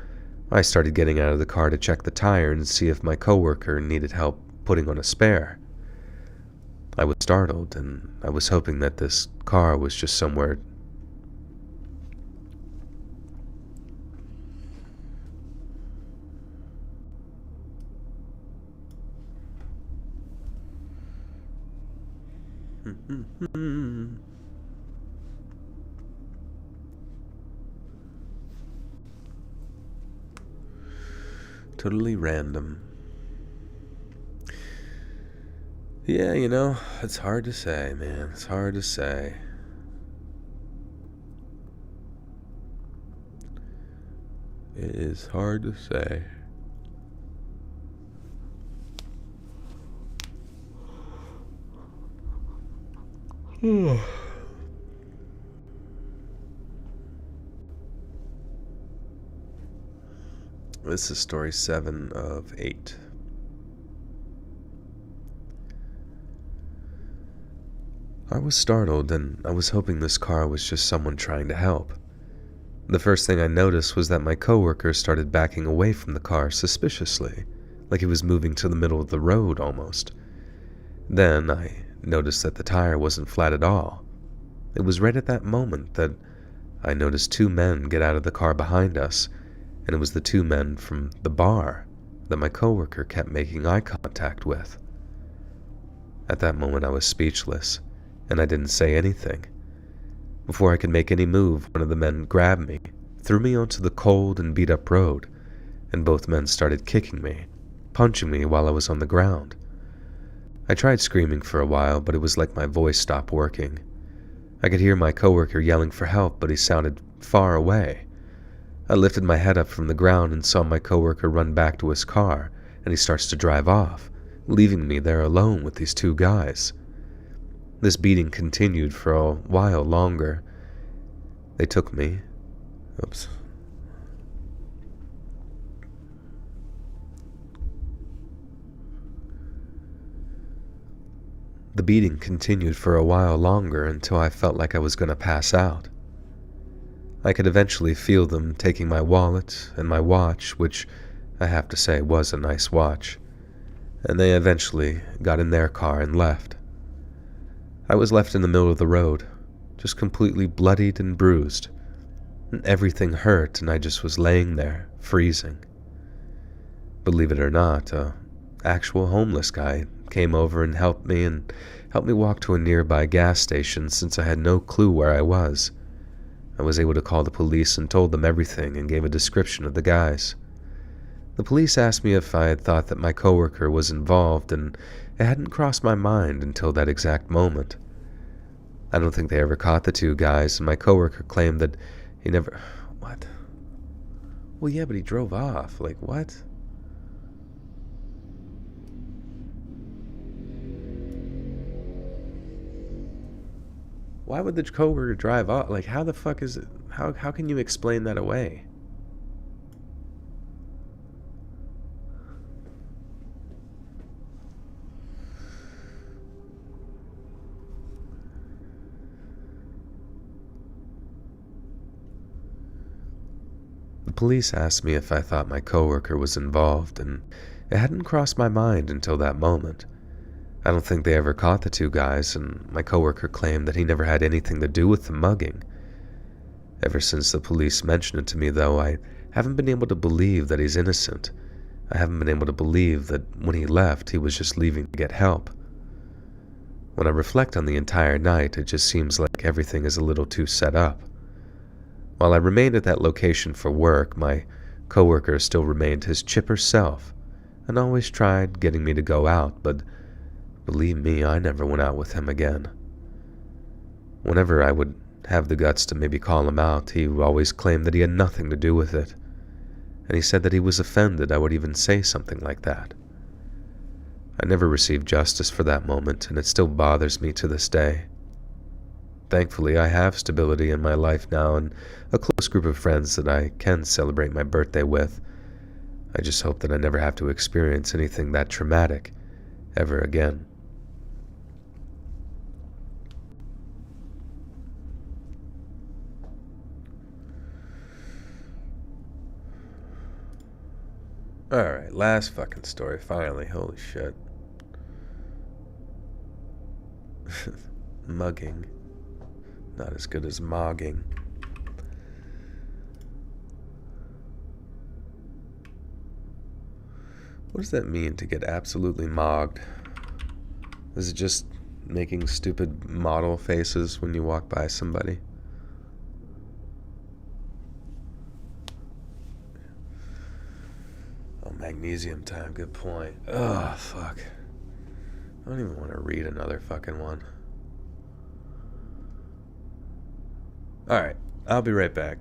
I started getting out of the car to check the tire and see if my coworker needed help putting on a spare. I was startled, and I was hoping that this car was just somewhere Totally random. Yeah, it's hard to say, man. It's hard to say. It is hard to say. This is story 7 of 8. I was startled, and I was hoping this car was just someone trying to help. The first thing I noticed was that my coworker started backing away from the car suspiciously, like he was moving to the middle of the road almost. Then I noticed that the tire wasn't flat at all. It was right at that moment that I noticed 2 men get out of the car behind us, and it was the 2 men from the bar that my coworker kept making eye contact with. At that moment I was speechless, and I didn't say anything. Before I could make any move, one of the men grabbed me, threw me onto the cold and beat-up road, and both men started kicking me, punching me while I was on the ground. I tried screaming for a while, but it was like my voice stopped working. I could hear my coworker yelling for help, but he sounded far away. I lifted my head up from the ground and saw my coworker run back to his car, and he starts to drive off, leaving me there alone with these 2 guys. This beating continued for a while longer. They took me. Oops. The beating continued for a while longer until I felt like I was going to pass out. I could eventually feel them taking my wallet and my watch, which I have to say was a nice watch, and they eventually got in their car and left. I was left in the middle of the road, just completely bloodied and bruised, and everything hurt, and I just was laying there, freezing. Believe it or not, a actual homeless guy came over and helped me walk to a nearby gas station since I had no clue where I was. I was able to call the police and told them everything and gave a description of the guys. The police asked me if I had thought that my coworker was involved, and it hadn't crossed my mind until that exact moment. I don't think they ever caught the 2 guys, and my coworker claimed that he never... What? Well, yeah, but he drove off. Like, what? Why would the coworker drive off? Like, how the fuck is it? How can you explain that away? The police asked me if I thought my coworker was involved, and it hadn't crossed my mind until that moment. I don't think they ever caught the 2 guys, and my coworker claimed that he never had anything to do with the mugging. Ever since the police mentioned it to me, though, I haven't been able to believe that he's innocent. I haven't been able to believe that when he left, he was just leaving to get help. When I reflect on the entire night, it just seems like everything is a little too set up. While I remained at that location for work, my coworker still remained his chipper self, and always tried getting me to go out, but believe me, I never went out with him again. Whenever I would have the guts to maybe call him out, he always claimed that he had nothing to do with it, and he said that he was offended I would even say something like that. I never received justice for that moment, and it still bothers me to this day. Thankfully, I have stability in my life now and a close group of friends that I can celebrate my birthday with. I just hope that I never have to experience anything that traumatic ever again. Alright, last fucking story, finally. Holy shit. Mugging. Not as good as mogging. What does that mean, to get absolutely mogged? Is it just making stupid model faces when you walk by somebody. Oh, magnesium time, good point. Oh, fuck. I don't even want to read another fucking one. Alright, I'll be right back.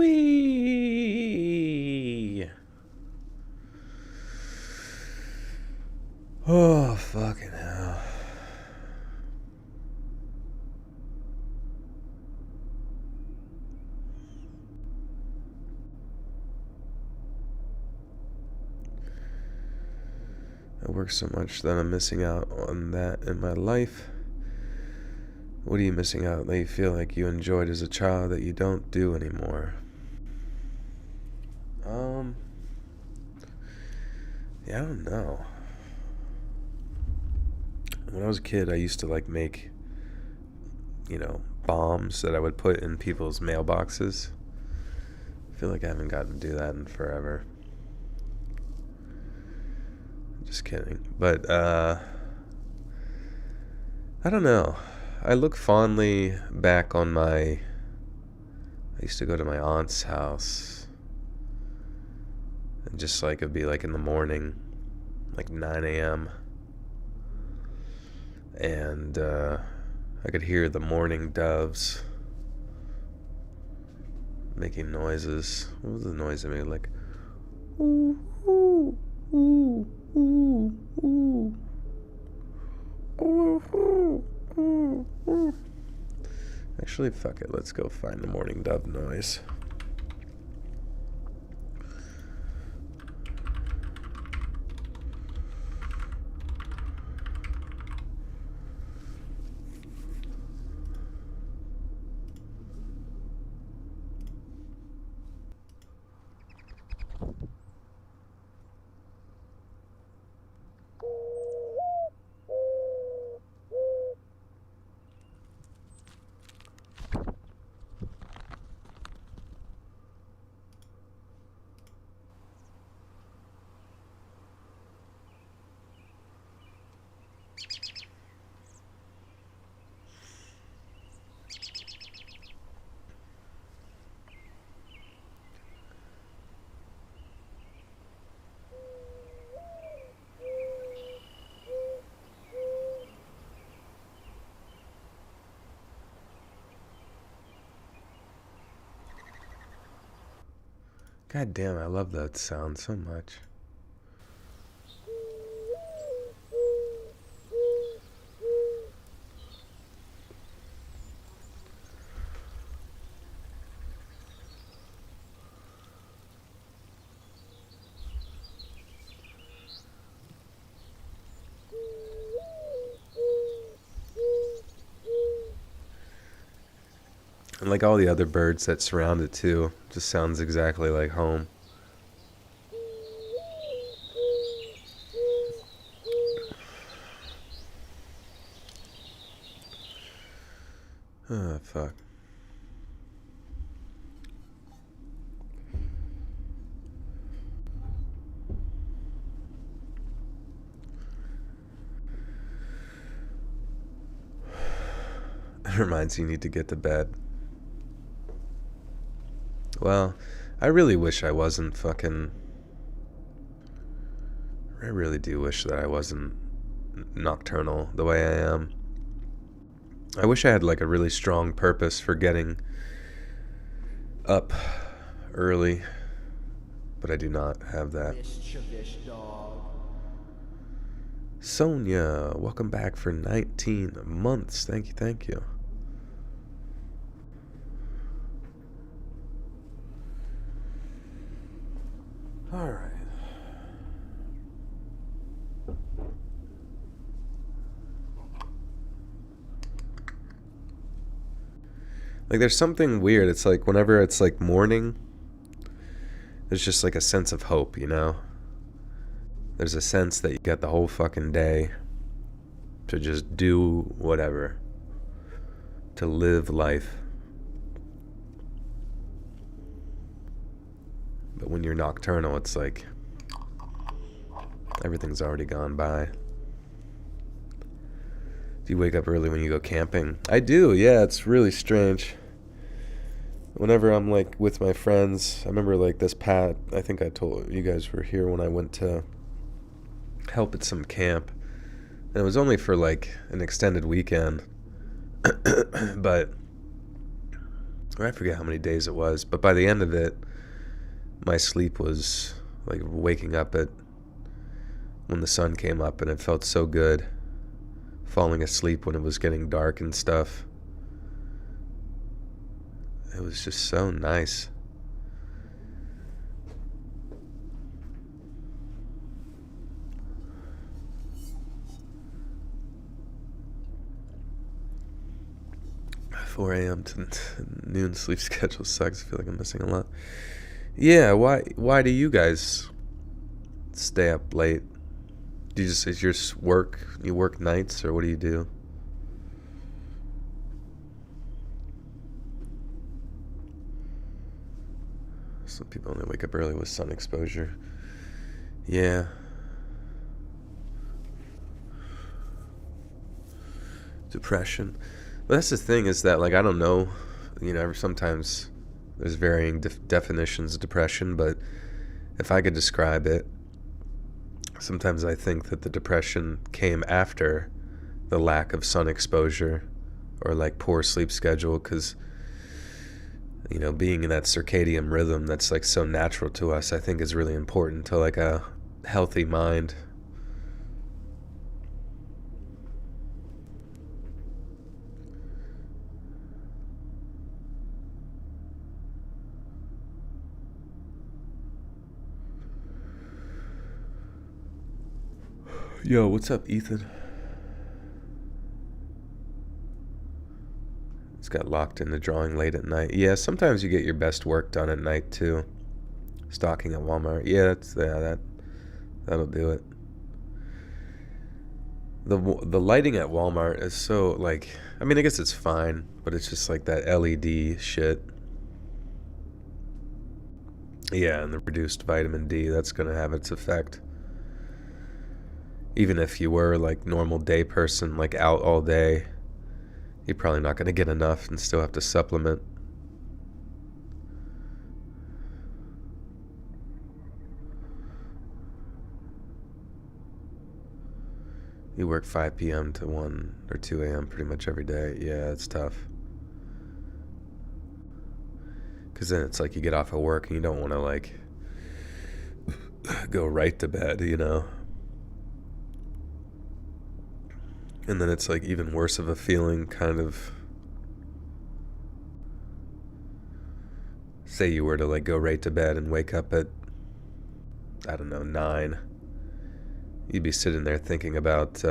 Wee. Oh, fucking hell. I work so much that I'm missing out on that in my life. What are you missing out that you feel like you enjoyed as a child that you don't do anymore? Yeah, I don't know. When I was a kid, I used to like make, bombs that I would put in people's mailboxes. I feel like I haven't gotten to do that in forever. Just kidding. But, I don't know. I look fondly back on I used to go to my aunt's house. And just like, it'd be like in the morning, like 9 a.m. And, I could hear the morning doves making noises. What was the noise they made? Like, ooh, ooh, ooh, ooh, ooh, ooh, ooh, ooh, ooh. Actually, fuck it. Let's go find the morning dove noise. God damn, I love that sound so much. And like all the other birds that surround it too, just sounds exactly like home. Oh, fuck. It reminds you need to get to bed. Well, I really wish I wasn't fucking... I really do wish that I wasn't nocturnal the way I am. I wish I had like a really strong purpose for getting up early, but I do not have that. Sonia, welcome back for 19 months. Thank you, thank you. All right. Like there's something weird. It's like whenever it's like morning, there's just like a sense of hope, you know? There's a sense that you get the whole fucking day to just do whatever, to live life. But when you're nocturnal, it's like everything's already gone by. Do you wake up early when you go camping? I do, yeah, it's really strange. Whenever I'm like with my friends, I remember like this Pat, I think I told you guys were here when I went to help at some camp. And it was only for like an extended weekend. But I forget how many days it was, but by the end of it, my sleep was like waking up at when the sun came up, and it felt so good falling asleep when it was getting dark and stuff. It was just so nice. $4 a.m. to noon sleep schedule sucks. I feel like I'm missing a lot. Yeah, why do you guys stay up late? Do you just, is your work, you work nights, or what do you do? Some people only wake up early with sun exposure. Yeah. Depression. But that's the thing, is that, like, I don't know, sometimes there's varying definitions of depression, but if I could describe it, sometimes I think that the depression came after the lack of sun exposure or like poor sleep schedule, because being in that circadian rhythm that's like so natural to us, I think is really important to like a healthy mind. Yo, what's up, Ethan? It's got locked into drawing late at night. Yeah, sometimes you get your best work done at night too. Stocking at Walmart. Yeah, that'll do it. The lighting at Walmart is so like, I mean, I guess it's fine, but it's just like that LED shit. Yeah, and the reduced vitamin D, that's gonna have its effect. Even if you were like normal day person, like out all day, you're probably not going to get enough and still have to supplement. You work 5 p.m. to 1 or 2 a.m. pretty much every day. Yeah, it's tough. Because then it's like you get off of work and you don't want to like go right to bed, And then it's like even worse of a feeling, kind of. Say you were to like go right to bed and wake up at, I don't know, 9. You'd be sitting there thinking about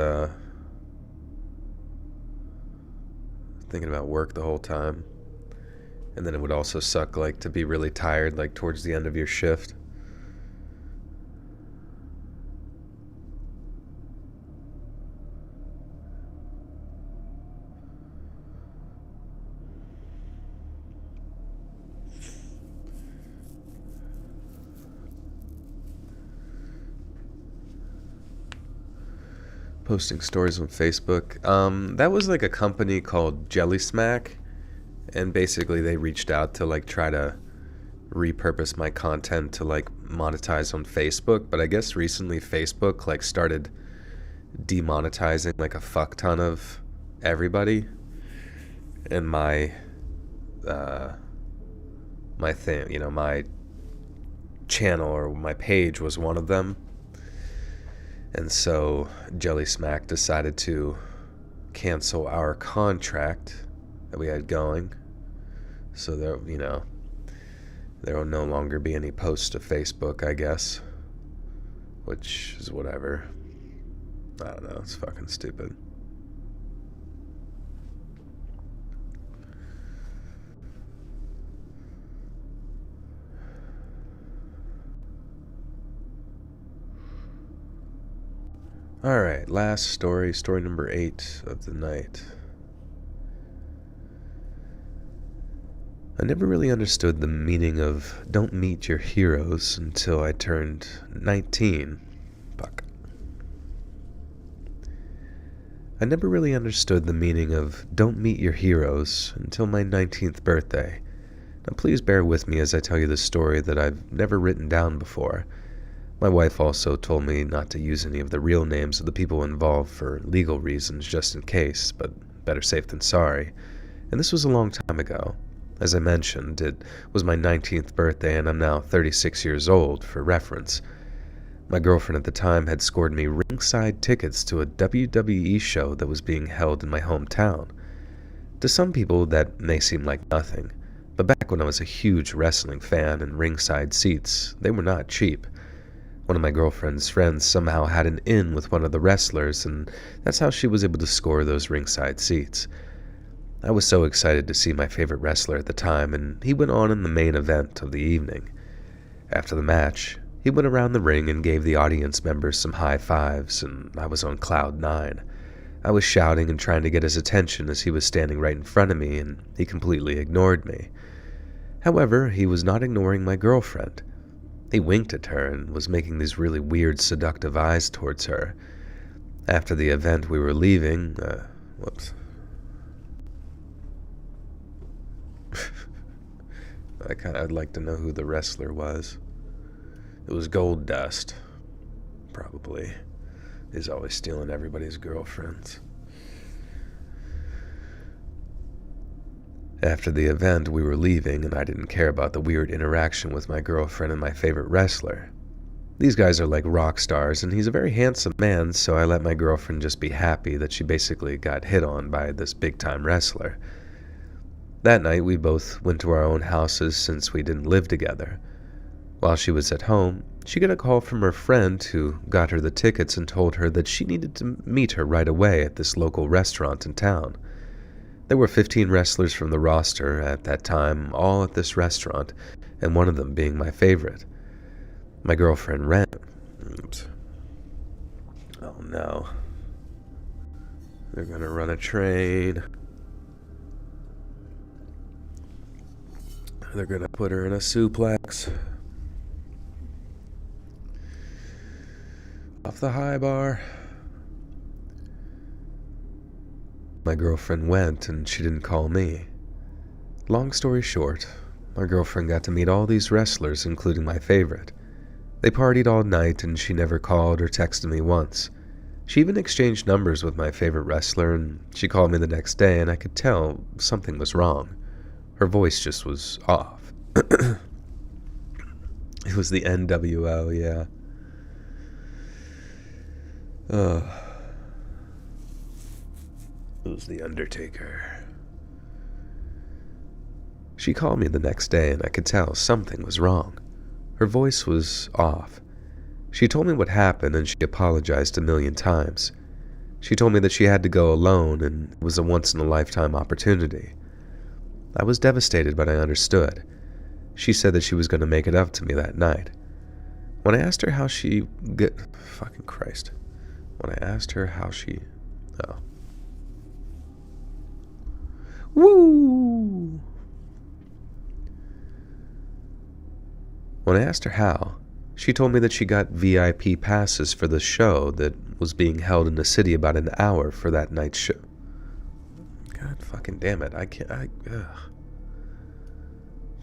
work the whole time. And then it would also suck like to be really tired like towards the end of your shift. Posting stories on Facebook. That was like a company called Jelly Smack, and basically they reached out to like try to repurpose my content to like monetize on Facebook, but I guess recently Facebook like started demonetizing like a fuck ton of everybody, and my thing, my channel or my page was one of them. And so Jelly Smack decided to cancel our contract that we had going. So there will no longer be any posts to Facebook, I guess. Which is whatever. I don't know, it's fucking stupid. Alright, last story number 8 of the night. I never really understood the meaning of don't meet your heroes until I turned 19. Fuck. I never really understood the meaning of don't meet your heroes until my 19th birthday. Now please bear with me as I tell you the story that I've never written down before. My wife also told me not to use any of the real names of the people involved for legal reasons, just in case, but better safe than sorry. And this was a long time ago. As I mentioned, it was my 19th birthday and I'm now 36 years old, for reference. My girlfriend at the time had scored me ringside tickets to a WWE show that was being held in my hometown. To some people, that may seem like nothing, but back when I was a huge wrestling fan and ringside seats, they were not cheap. One of my girlfriend's friends somehow had an in with one of the wrestlers, and that's how she was able to score those ringside seats. I was so excited to see my favorite wrestler at the time, and he went on in the main event of the evening. After the match, he went around the ring and gave the audience members some high fives, and I was on cloud nine. I was shouting and trying to get his attention as he was standing right in front of me, and he completely ignored me. However, he was not ignoring my girlfriend. He winked at her and was making these really weird, seductive eyes towards her. After the event, we were leaving. I'd like to know who the wrestler was. It was Gold Dust. Probably. He's always stealing everybody's girlfriends. After the event, we were leaving, and I didn't care about the weird interaction with my girlfriend and my favorite wrestler. These guys are like rock stars, and he's a very handsome man, so I let my girlfriend just be happy that she basically got hit on by this big-time wrestler. That night, we both went to our own houses since we didn't live together. While she was at home, she got a call from her friend who got her the tickets and told her that she needed to meet her right away at this local restaurant in town. There were 15 wrestlers from the roster at that time, all at this restaurant, and one of them being my favorite. My girlfriend ran. Oops. Oh no. They're gonna run a train. They're gonna put her in a suplex. Off the high bar. My girlfriend went and she didn't call me. Long story short, my girlfriend got to meet all these wrestlers, including my favorite. They partied all night and she never called or texted me once. She even exchanged numbers with my favorite wrestler, and she called me the next day and I could tell something was wrong. Her voice just was off. It was the NWO, yeah. It was the Undertaker. She called me the next day and I could tell something was wrong. Her voice was off. She told me what happened and she apologized a million times. She told me that she had to go alone and it was a once-in-a-lifetime opportunity. I was devastated, but I understood. She said that she was going to make it up to me that night. When I asked her how she... Fucking Christ. When I asked her how she... Oh. Woo! When I asked her how, she told me that she got VIP passes for the show that was being held in the city about an hour for that night's show. God fucking damn it. Ugh.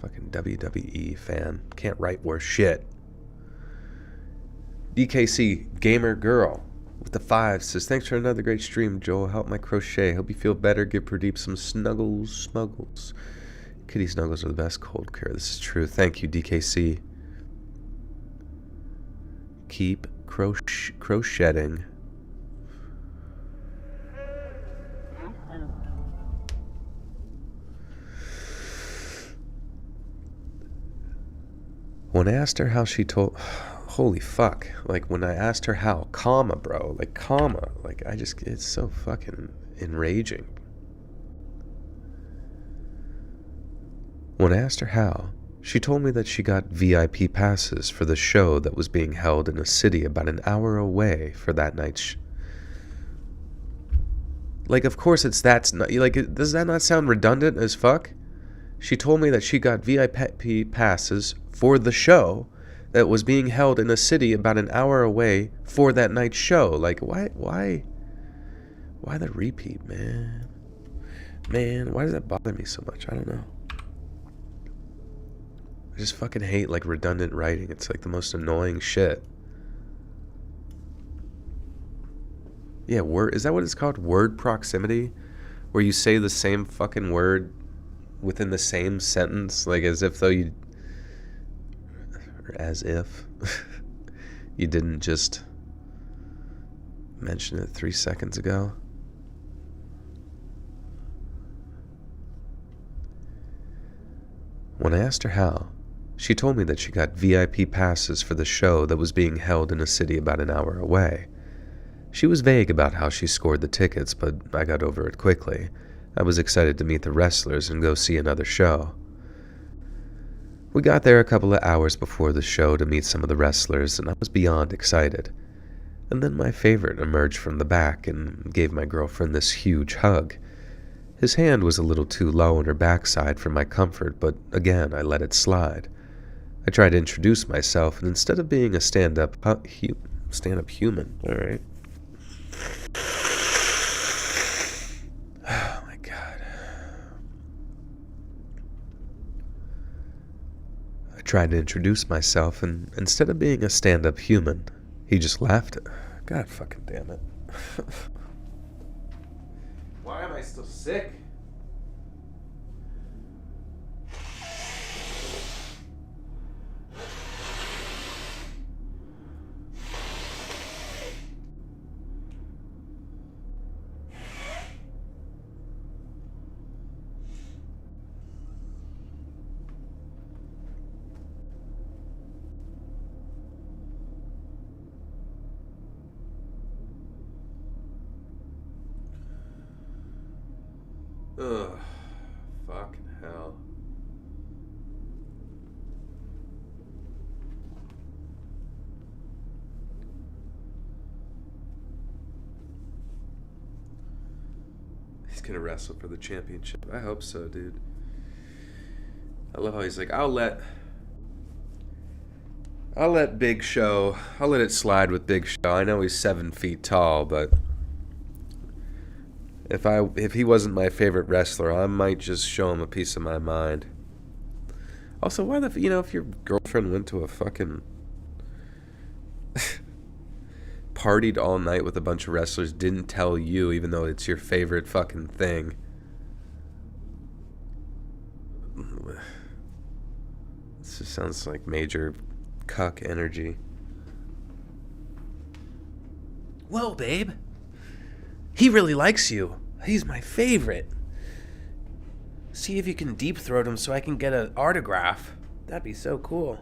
Fucking WWE fan. Can't write worse shit. DKC Gamer Girl with the 5 says, thanks for another great stream, Joel. Help my crochet. Hope you feel better. Give Pradeep some smuggles. Kitty snuggles are the best cold care. This is true. Thank you, DKC. Keep crocheting. When I asked her how, she told... Holy fuck. Like, when I asked her how, bro. Like, it's so fucking enraging. When I asked her how, she told me that she got VIP passes for the show that was being held in a city about an hour away for that night's Like, of course it's that's not... Like, does that not sound redundant as fuck? She told me that she got VIP passes for the show that was being held in a city about an hour away for that night's show. Like, why the repeat, man? Man, why does that bother me so much? I don't know. I just fucking hate, like, redundant writing. It's, like, the most annoying shit. Yeah, is that what it's called? Word proximity? Where you say the same fucking word within the same sentence, like as if though you, or as if you didn't just mention it 3 seconds ago. When I asked her how, she told me that she got VIP passes for the show that was being held in a city about an hour away. She was vague about how she scored the tickets, but I got over it quickly. I was excited to meet the wrestlers and go see another show. We got there a couple of hours before the show to meet some of the wrestlers, and I was beyond excited. And then my favorite emerged from the back and gave my girlfriend this huge hug. His hand was a little too low on her backside for my comfort, but again, I let it slide. I tried to introduce myself, and instead of being a stand-up human, alright. Oh my god. I tried to introduce myself, and instead of being a stand-up human, he just laughed. God fucking damn it. Why am I still sick? Ugh, fucking hell. He's gonna wrestle for the championship. I hope so, dude. I love how he's like, I'll let Big Show, I'll let it slide with Big Show. I know he's 7 feet tall, but if he wasn't my favorite wrestler, I might just show him a piece of my mind. Also, why if your girlfriend went to a fucking partied all night with a bunch of wrestlers, didn't tell you, even though it's your favorite fucking thing. This just sounds like major cuck energy. Whoa, babe. He really likes you. He's my favorite. See if you can deep throat him so I can get an autograph. That'd be so cool.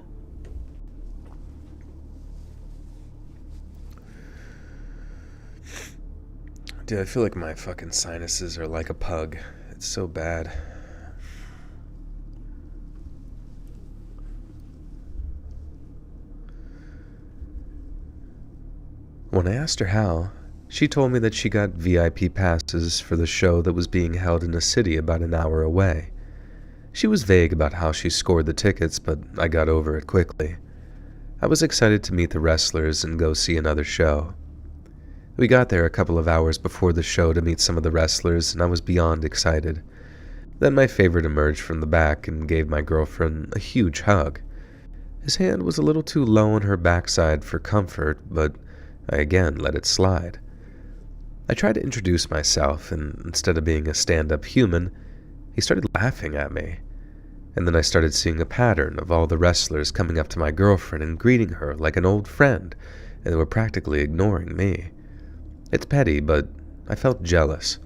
Dude, I feel like my fucking sinuses are like a pug. It's so bad. When I asked her how, she told me that she got VIP passes for the show that was being held in a city about an hour away. She was vague about how she scored the tickets, but I got over it quickly. I was excited to meet the wrestlers and go see another show. We got there a couple of hours before the show to meet some of the wrestlers, and I was beyond excited. Then my favorite emerged from the back and gave my girlfriend a huge hug. His hand was a little too low on her backside for comfort, but I again let it slide. I tried to introduce myself, and instead of being a stand-up human, he started laughing at me. And then I started seeing a pattern of all the wrestlers coming up to my girlfriend and greeting her like an old friend, and they were practically ignoring me. It's petty, but I felt jealous.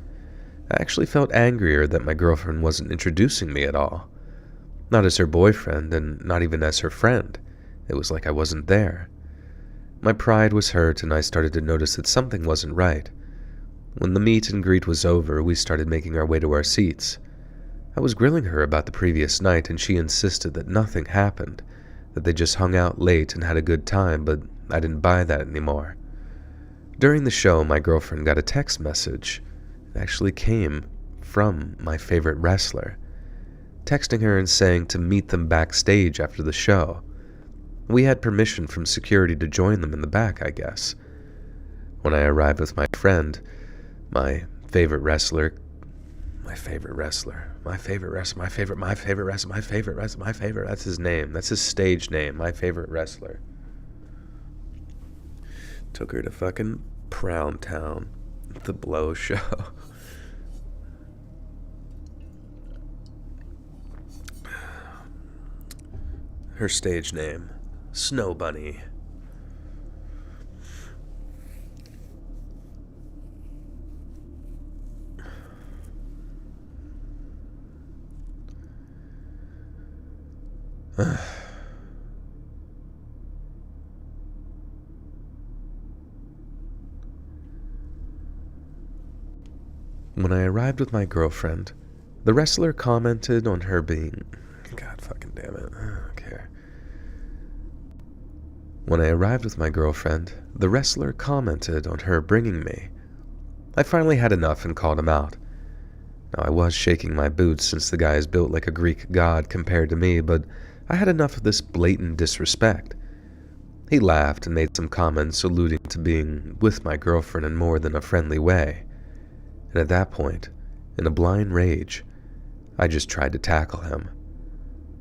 I actually felt angrier that my girlfriend wasn't introducing me at all. Not as her boyfriend, and not even as her friend. It was like I wasn't there. My pride was hurt, and I started to notice that something wasn't right. When the meet and greet was over, we started making our way to our seats. I was grilling her about the previous night, and she insisted that nothing happened, that they just hung out late and had a good time, but I didn't buy that anymore. During the show, my girlfriend got a text message. It actually came from my favorite wrestler, texting her and saying to meet them backstage after the show. We had permission from security to join them in the back, I guess. When I arrived with my friend, my favorite wrestler, that's his name, that's his stage name, my favorite wrestler. Took her to fucking Prown Town, the Blow show. her stage name, Snow Bunny. When I arrived with my girlfriend, the wrestler commented on her being... God fucking damn it, I don't care. When I arrived with my girlfriend, the wrestler commented on her bringing me. I finally had enough and called him out. Now, I was shaking my boots since the guy is built like a Greek god compared to me, but I had enough of this blatant disrespect. He laughed and made some comments alluding to being with my girlfriend in more than a friendly way. And at that point, in a blind rage, I just tried to tackle him.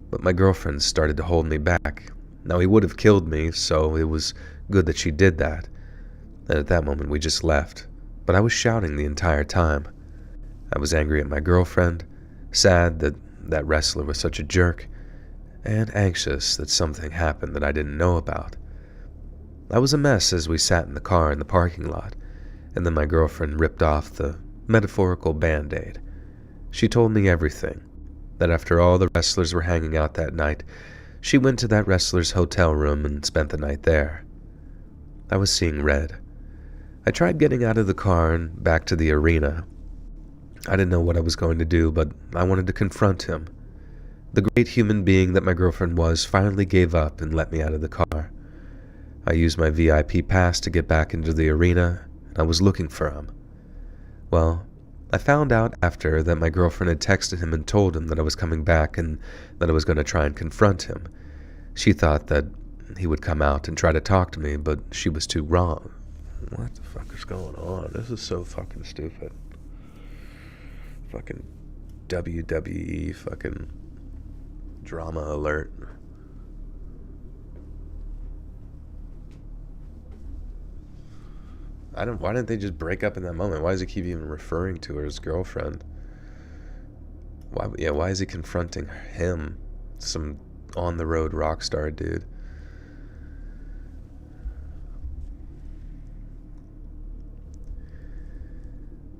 But my girlfriend started to hold me back. Now, he would have killed me, so it was good that she did that. And at that moment, we just left. But I was shouting the entire time. I was angry at my girlfriend, sad that that wrestler was such a jerk, and anxious that something happened that I didn't know about. I was a mess as we sat in the car in the parking lot, and then my girlfriend ripped off the metaphorical Band-Aid. She told me everything, that after all the wrestlers were hanging out that night, she went to that wrestler's hotel room and spent the night there. I was seeing red. I tried getting out of the car and back to the arena. I didn't know what I was going to do, but I wanted to confront him. The great human being that my girlfriend was finally gave up and let me out of the car. I used my VIP pass to get back into the arena, and I was looking for him. Well, I found out after that my girlfriend had texted him and told him that I was coming back and that I was going to try and confront him. She thought that he would come out and try to talk to me, but she was too wrong. What the fuck is going on? This is so fucking stupid. Fucking WWE fucking drama alert. Why didn't they just break up in that moment? Why does he keep even referring to her as girlfriend? Why is he confronting him? Some on-the-road rock star dude.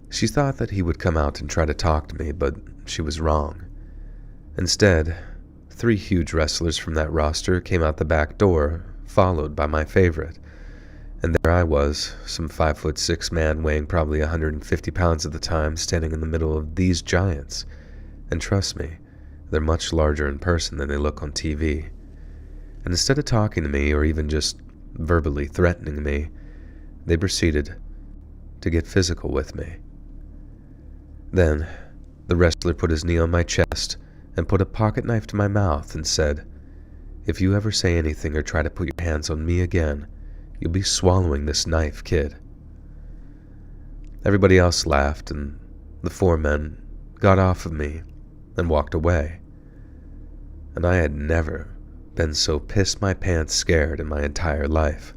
She thought that he would come out and try to talk to me, but she was wrong. Instead, 3 huge wrestlers from that roster came out the back door, followed by my favorite. And there I was, some 5'6" man weighing probably 150 pounds at the time, standing in the middle of these giants. And trust me, they're much larger in person than they look on TV. And instead of talking to me or even just verbally threatening me, they proceeded to get physical with me. Then, the wrestler put his knee on my chest and put a pocket knife to my mouth and said, "If you ever say anything or try to put your hands on me again, you'll be swallowing this knife, kid." Everybody else laughed, and the 4 men got off of me and walked away. And I had never been so piss-my-pants scared in my entire life.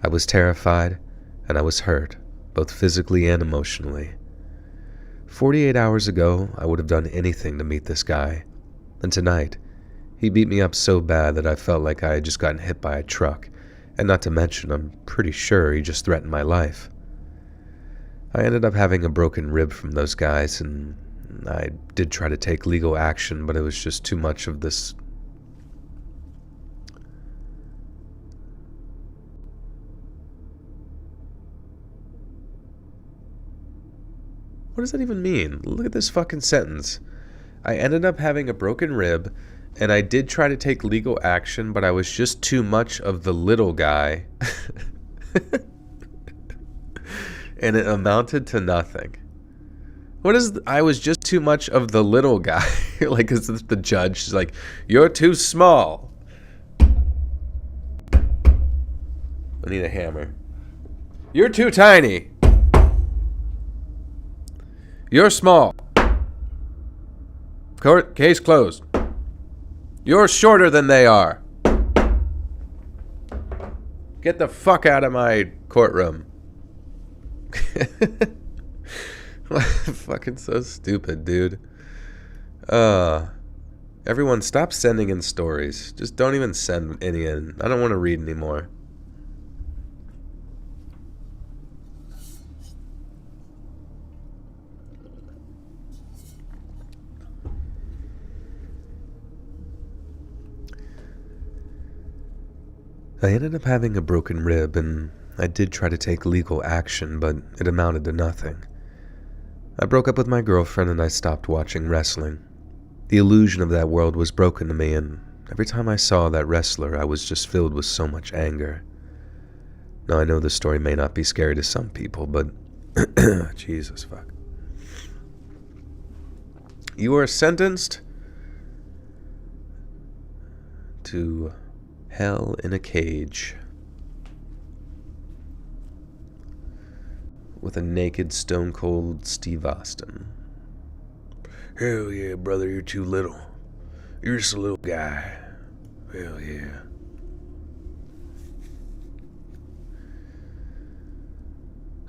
I was terrified, and I was hurt, both physically and emotionally. 48 hours ago, I would have done anything to meet this guy, and tonight, he beat me up so bad that I felt like I had just gotten hit by a truck, and not to mention, I'm pretty sure he just threatened my life. I ended up having a broken rib from those guys, and I did try to take legal action, but it was just too much of this. What does that even mean? Look at this fucking sentence. I ended up having a broken rib, and I did try to take legal action, but I was just too much of the little guy. And it amounted to nothing. What is... I was just too much of the little guy. Like, is the judge is like, "You're too small." I need a hammer. "You're too tiny. You're small. Court case closed. You're shorter than they are. Get the fuck out of my courtroom." Fucking so stupid, dude. And Everyone, stop sending in stories. Just don't even send any in. I don't want to read anymore. I ended up having a broken rib, and I did try to take legal action, but it amounted to nothing. I broke up with my girlfriend and I stopped watching wrestling. The illusion of that world was broken to me, and every time I saw that wrestler, I was just filled with so much anger. Now, I know this story may not be scary to some people, but Jesus fuck. You are sentenced to hell in a cage with a naked, stone-cold Steve Austin. Hell yeah, brother, you're too little. You're just a little guy. Hell yeah.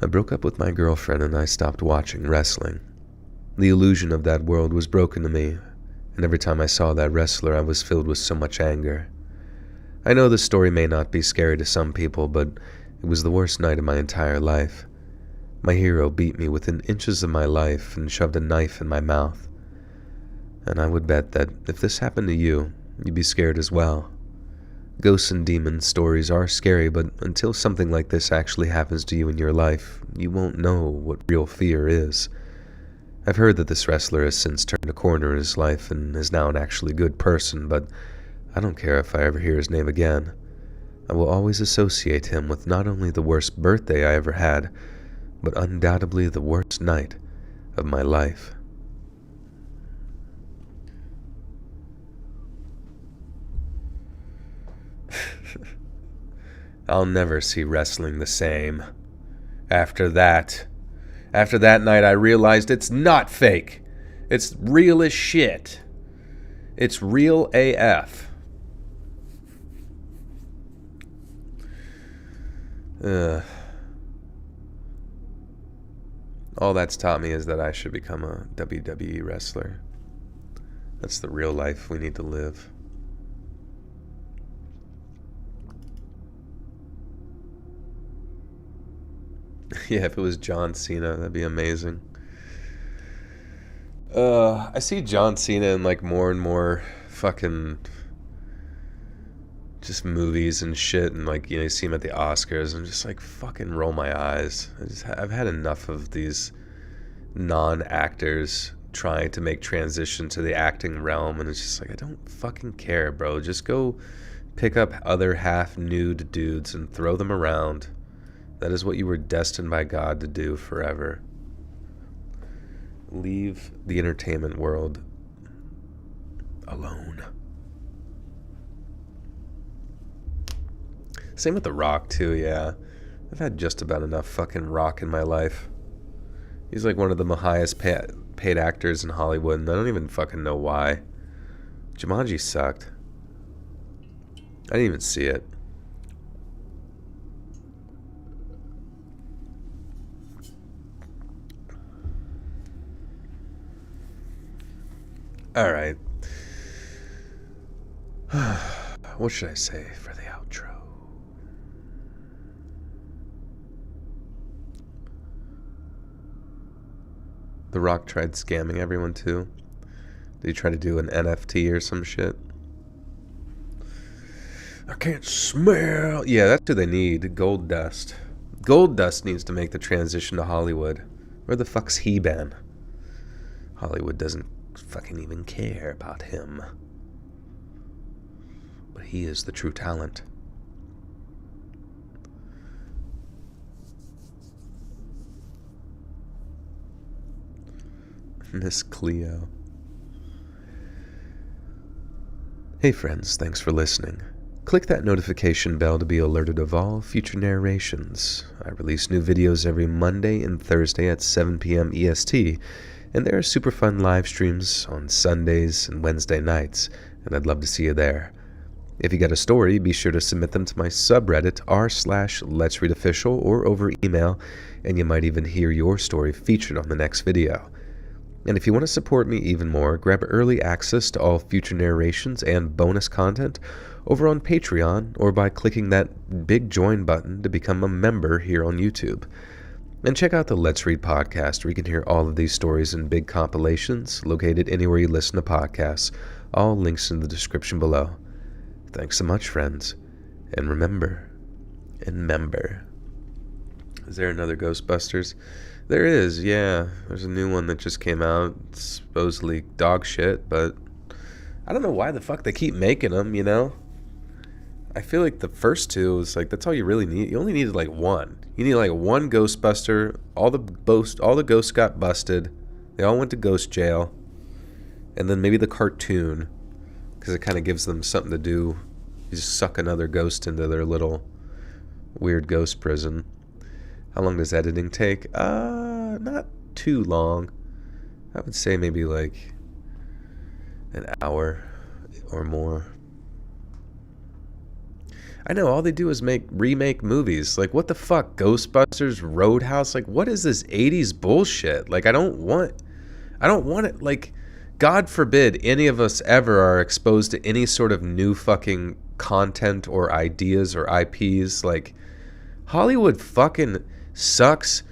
I broke up with my girlfriend and I stopped watching wrestling. The illusion of that world was broken to me, and every time I saw that wrestler, I was filled with so much anger. I know this story may not be scary to some people, but it was the worst night of my entire life. My hero beat me within inches of my life and shoved a knife in my mouth. And I would bet that if this happened to you, you'd be scared as well. Ghosts and demon stories are scary, but until something like this actually happens to you in your life, you won't know what real fear is. I've heard that this wrestler has since turned a corner in his life and is now an actually good person, but I don't care if I ever hear his name again. I will always associate him with not only the worst birthday I ever had, but undoubtedly the worst night of my life. I'll never see wrestling the same. After that night, I realized it's not fake. It's real as shit. It's real AF. All that's taught me is that I should become a WWE wrestler. That's the real life we need to live. Yeah, if it was John Cena, that'd be amazing. I see John Cena in like more and more fucking just movies and shit, and like, you know, you see him at the Oscars and just like fucking roll my eyes. I've had enough of these non-actors trying to make transition to the acting realm, and it's just like, I don't fucking care, bro. Just go pick up other half-nude dudes and throw them around. That is what you were destined by God to do forever. Leave the entertainment world alone. Same with The Rock, too, yeah. I've had just about enough fucking Rock in my life. He's like one of the highest paid actors in Hollywood, and I don't even fucking know why. Jumanji sucked. I didn't even see it. Alright. What should I say for the outro? The Rock tried scamming everyone too. Did he try to do an NFT or some shit? I can't smell. Yeah, that's who they need. Gold Dust. Gold Dust needs to make the transition to Hollywood. Where the fuck's he been? Hollywood doesn't fucking even care about him. But he is the true talent. Miss Cleo. Hey friends, thanks for listening. Click that notification bell to be alerted of all future narrations. I release new videos every Monday and Thursday at 7 p.m. EST, and there are super fun live streams on Sundays and Wednesday nights, and I'd love to see you there. If you got a story, be sure to submit them to my subreddit r/letsreadofficial or over email, and you might even hear your story featured on the next video. And if you want to support me even more, grab early access to all future narrations and bonus content over on Patreon or by clicking that big join button to become a member here on YouTube. And check out the Let's Read podcast, where you can hear all of these stories in big compilations located anywhere you listen to podcasts. All links in the description below. Thanks so much, friends. And remember, is there another Ghostbusters? There is, yeah. There's a new one that just came out. It's supposedly dog shit, but I don't know why the fuck they keep making them, you know? I feel like the first two was like, that's all you really need. You only needed like one. You need like one Ghostbuster. All the ghosts got busted. They all went to ghost jail. And then maybe the cartoon, because it kind of gives them something to do. You just suck another ghost into their little weird ghost prison. How long does editing take? Not too long. I would say maybe like an hour or more. I know, all they do is remake movies. Like, what the fuck? Ghostbusters, Roadhouse? Like, what is this 80s bullshit? Like, I don't want it. Like, God forbid any of us ever are exposed to any sort of new fucking content or ideas or IPs. Like, Hollywood fucking sucks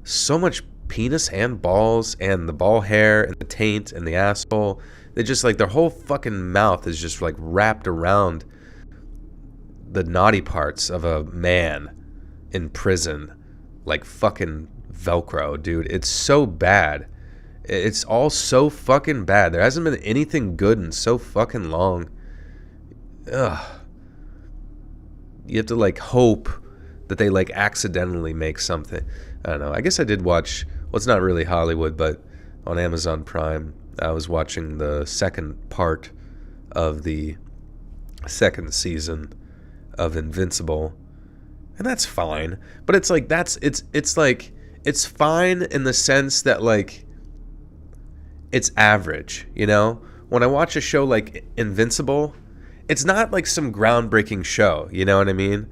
so much penis and balls and the ball hair and the taint and the asshole. They just, like, their whole fucking mouth is just, like, wrapped around the naughty parts of a man in prison, like fucking Velcro, dude. It's so bad. It's all so fucking bad. There hasn't been anything good in so fucking long. Ugh. You have to like hope that they like accidentally make something. I don't know. I guess I did watch, well, it's not really Hollywood, but on Amazon Prime, I was watching the second part of the second season of Invincible, and that's fine, but it's like it's like it's fine in the sense that like it's average, you know? When I watch a show like Invincible, it's not like some groundbreaking show, you know what I mean?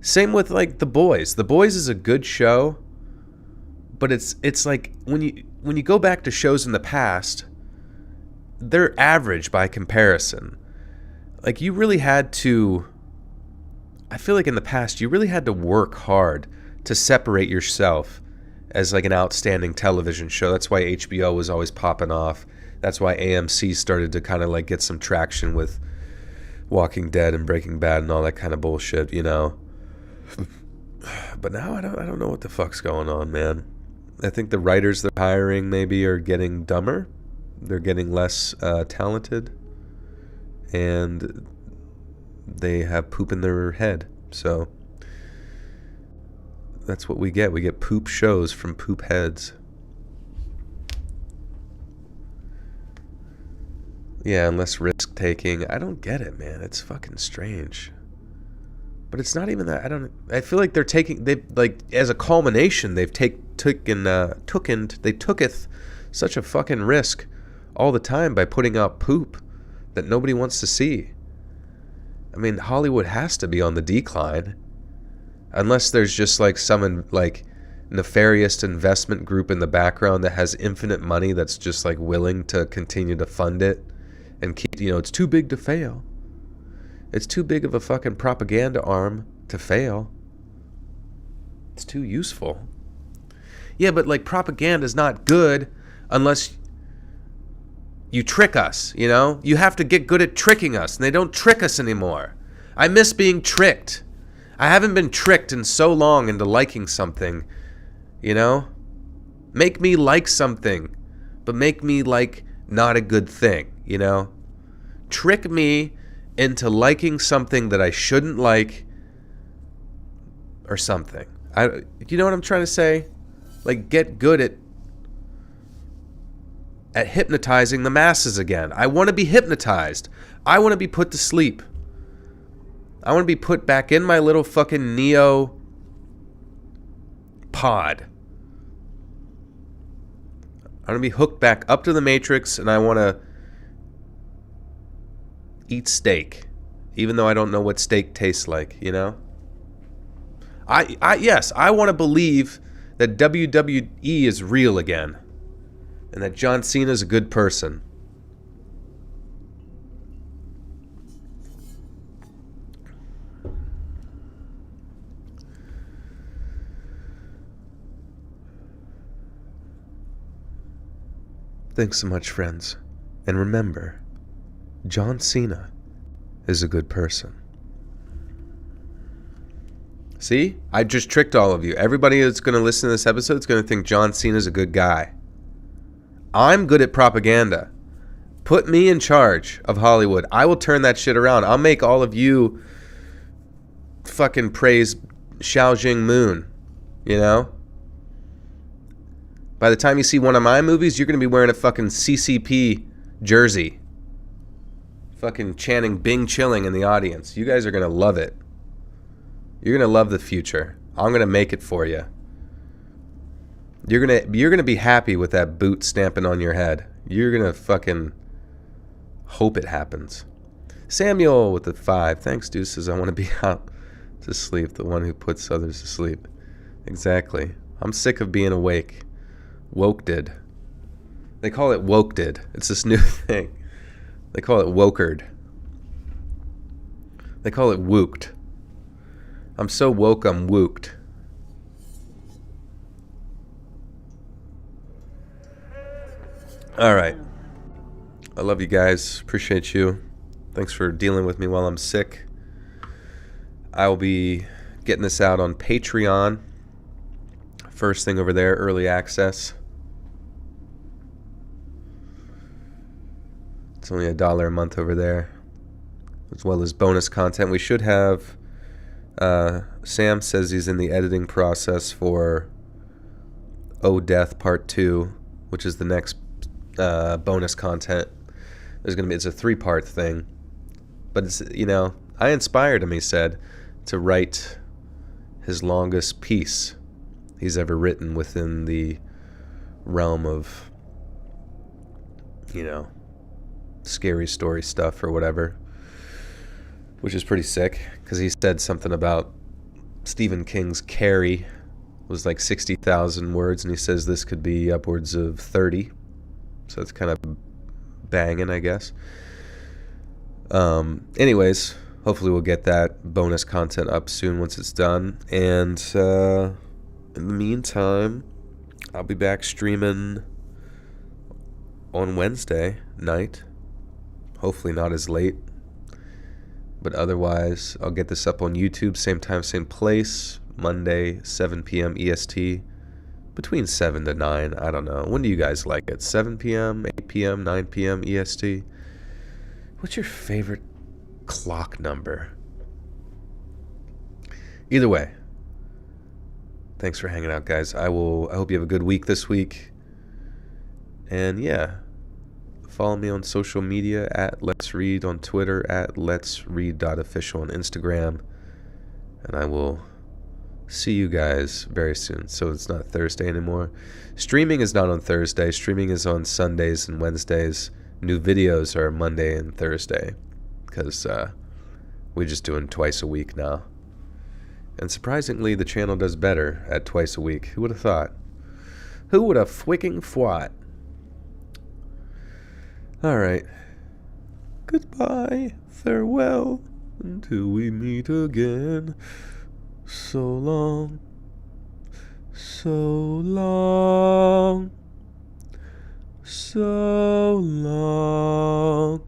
Same with like The Boys. The Boys is a good show, but it's like when you go back to shows in the past, they're average by comparison. Like you really had to, I feel like in the past, you really had to work hard to separate yourself as like an outstanding television show. That's why HBO was always popping off. That's why AMC started to kind of like get some traction with Walking Dead and Breaking Bad and all that kind of bullshit, you know. But now I don't know what the fuck's going on, man. I think the writers they're hiring maybe are getting dumber. They're getting less talented. And they have poop in their head. So that's what we get. We get poop shows from poop heads. Yeah, and less risk taking. I don't get it, man. It's fucking strange. But it's not even that. I feel like they like as a culmination they tooketh such a fucking risk all the time by putting out poop that nobody wants to see. I mean, Hollywood has to be on the decline, unless there's just like some like nefarious investment group in the background that has infinite money that's just like willing to continue to fund it and keep, you know, it's too big to fail. It's too big of a fucking propaganda arm to fail. It's too useful. Yeah, but like propaganda is not good unless you trick us, you know? You have to get good at tricking us, and they don't trick us anymore. I miss being tricked. I haven't been tricked in so long into liking something, you know? Make me like something, but make me like not a good thing, you know? Trick me into liking something that I shouldn't like or something. You know what I'm trying to say? Like, get good at hypnotizing the masses again. I want to be hypnotized. I want to be put to sleep. I want to be put back in my little fucking Neo pod. I want to be hooked back up to the Matrix, and I want to eat steak, even though I don't know what steak tastes like, you know? Yes, I want to believe that WWE is real again. and that John Cena is a good person. Thanks so much, friends. And remember, John Cena is a good person. See? I just tricked all of you. Everybody that's going to listen to this episode is going to think John Cena is a good guy. I'm good at propaganda. Put me in charge of Hollywood. I will turn that shit around. I'll make all of you fucking praise Xiao Jing Moon. You know? By the time you see one of my movies, you're going to be wearing a fucking CCP jersey. Fucking chanting Bing Chilling in the audience. You guys are going to love it. You're going to love the future. I'm going to make it for you. You're going to be happy with that boot stamping on your head. You're going to fucking hope it happens. Samuel with the 5. Thanks, Deuces. I want to be out to sleep. The one who puts others to sleep. Exactly. I'm sick of being awake. Woke did. They call it woke did. It's this new thing. They call it wokered. They call it wooked. I'm so woke, I'm wooked. All right. I love you guys. Appreciate you. Thanks for dealing with me while I'm sick. I will be getting this out on Patreon. First thing over there, early access. It's only $1 a month over there, as well as bonus content. We should have, Sam says he's in the editing process for Oh Death Part 2, which is the next bonus content. It's a 3-part thing. But it's, you know, I inspired him, he said, to write his longest piece he's ever written within the realm of, you know, scary story stuff or whatever, which is pretty sick, because he said something about Stephen King's Carrie was like 60,000 words, and he says this could be upwards of 30, so it's kind of banging, I guess. Anyways, hopefully we'll get that bonus content up soon once it's done, and in the meantime, I'll be back streaming on Wednesday night. Hopefully not as late. But otherwise, I'll get this up on YouTube, same time, same place. Monday, 7 p.m. EST. Between 7 to 9, I don't know. When do you guys like it? 7 p.m., 8 p.m., 9 p.m. EST? What's your favorite clock number? Either way, thanks for hanging out, guys. I hope you have a good week this week. And yeah, follow me on social media at Let's Read on Twitter, at Let's Read.official on Instagram. And I will see you guys very soon. So it's not Thursday anymore. Streaming is not on Thursday. Streaming is on Sundays and Wednesdays. New videos are Monday and Thursday, because we're just doing twice a week now. And surprisingly, the channel does better at twice a week. Who would have thought? Who would have fwicking thought? All right. Goodbye. Farewell. Until we meet again. So long. So long. So long.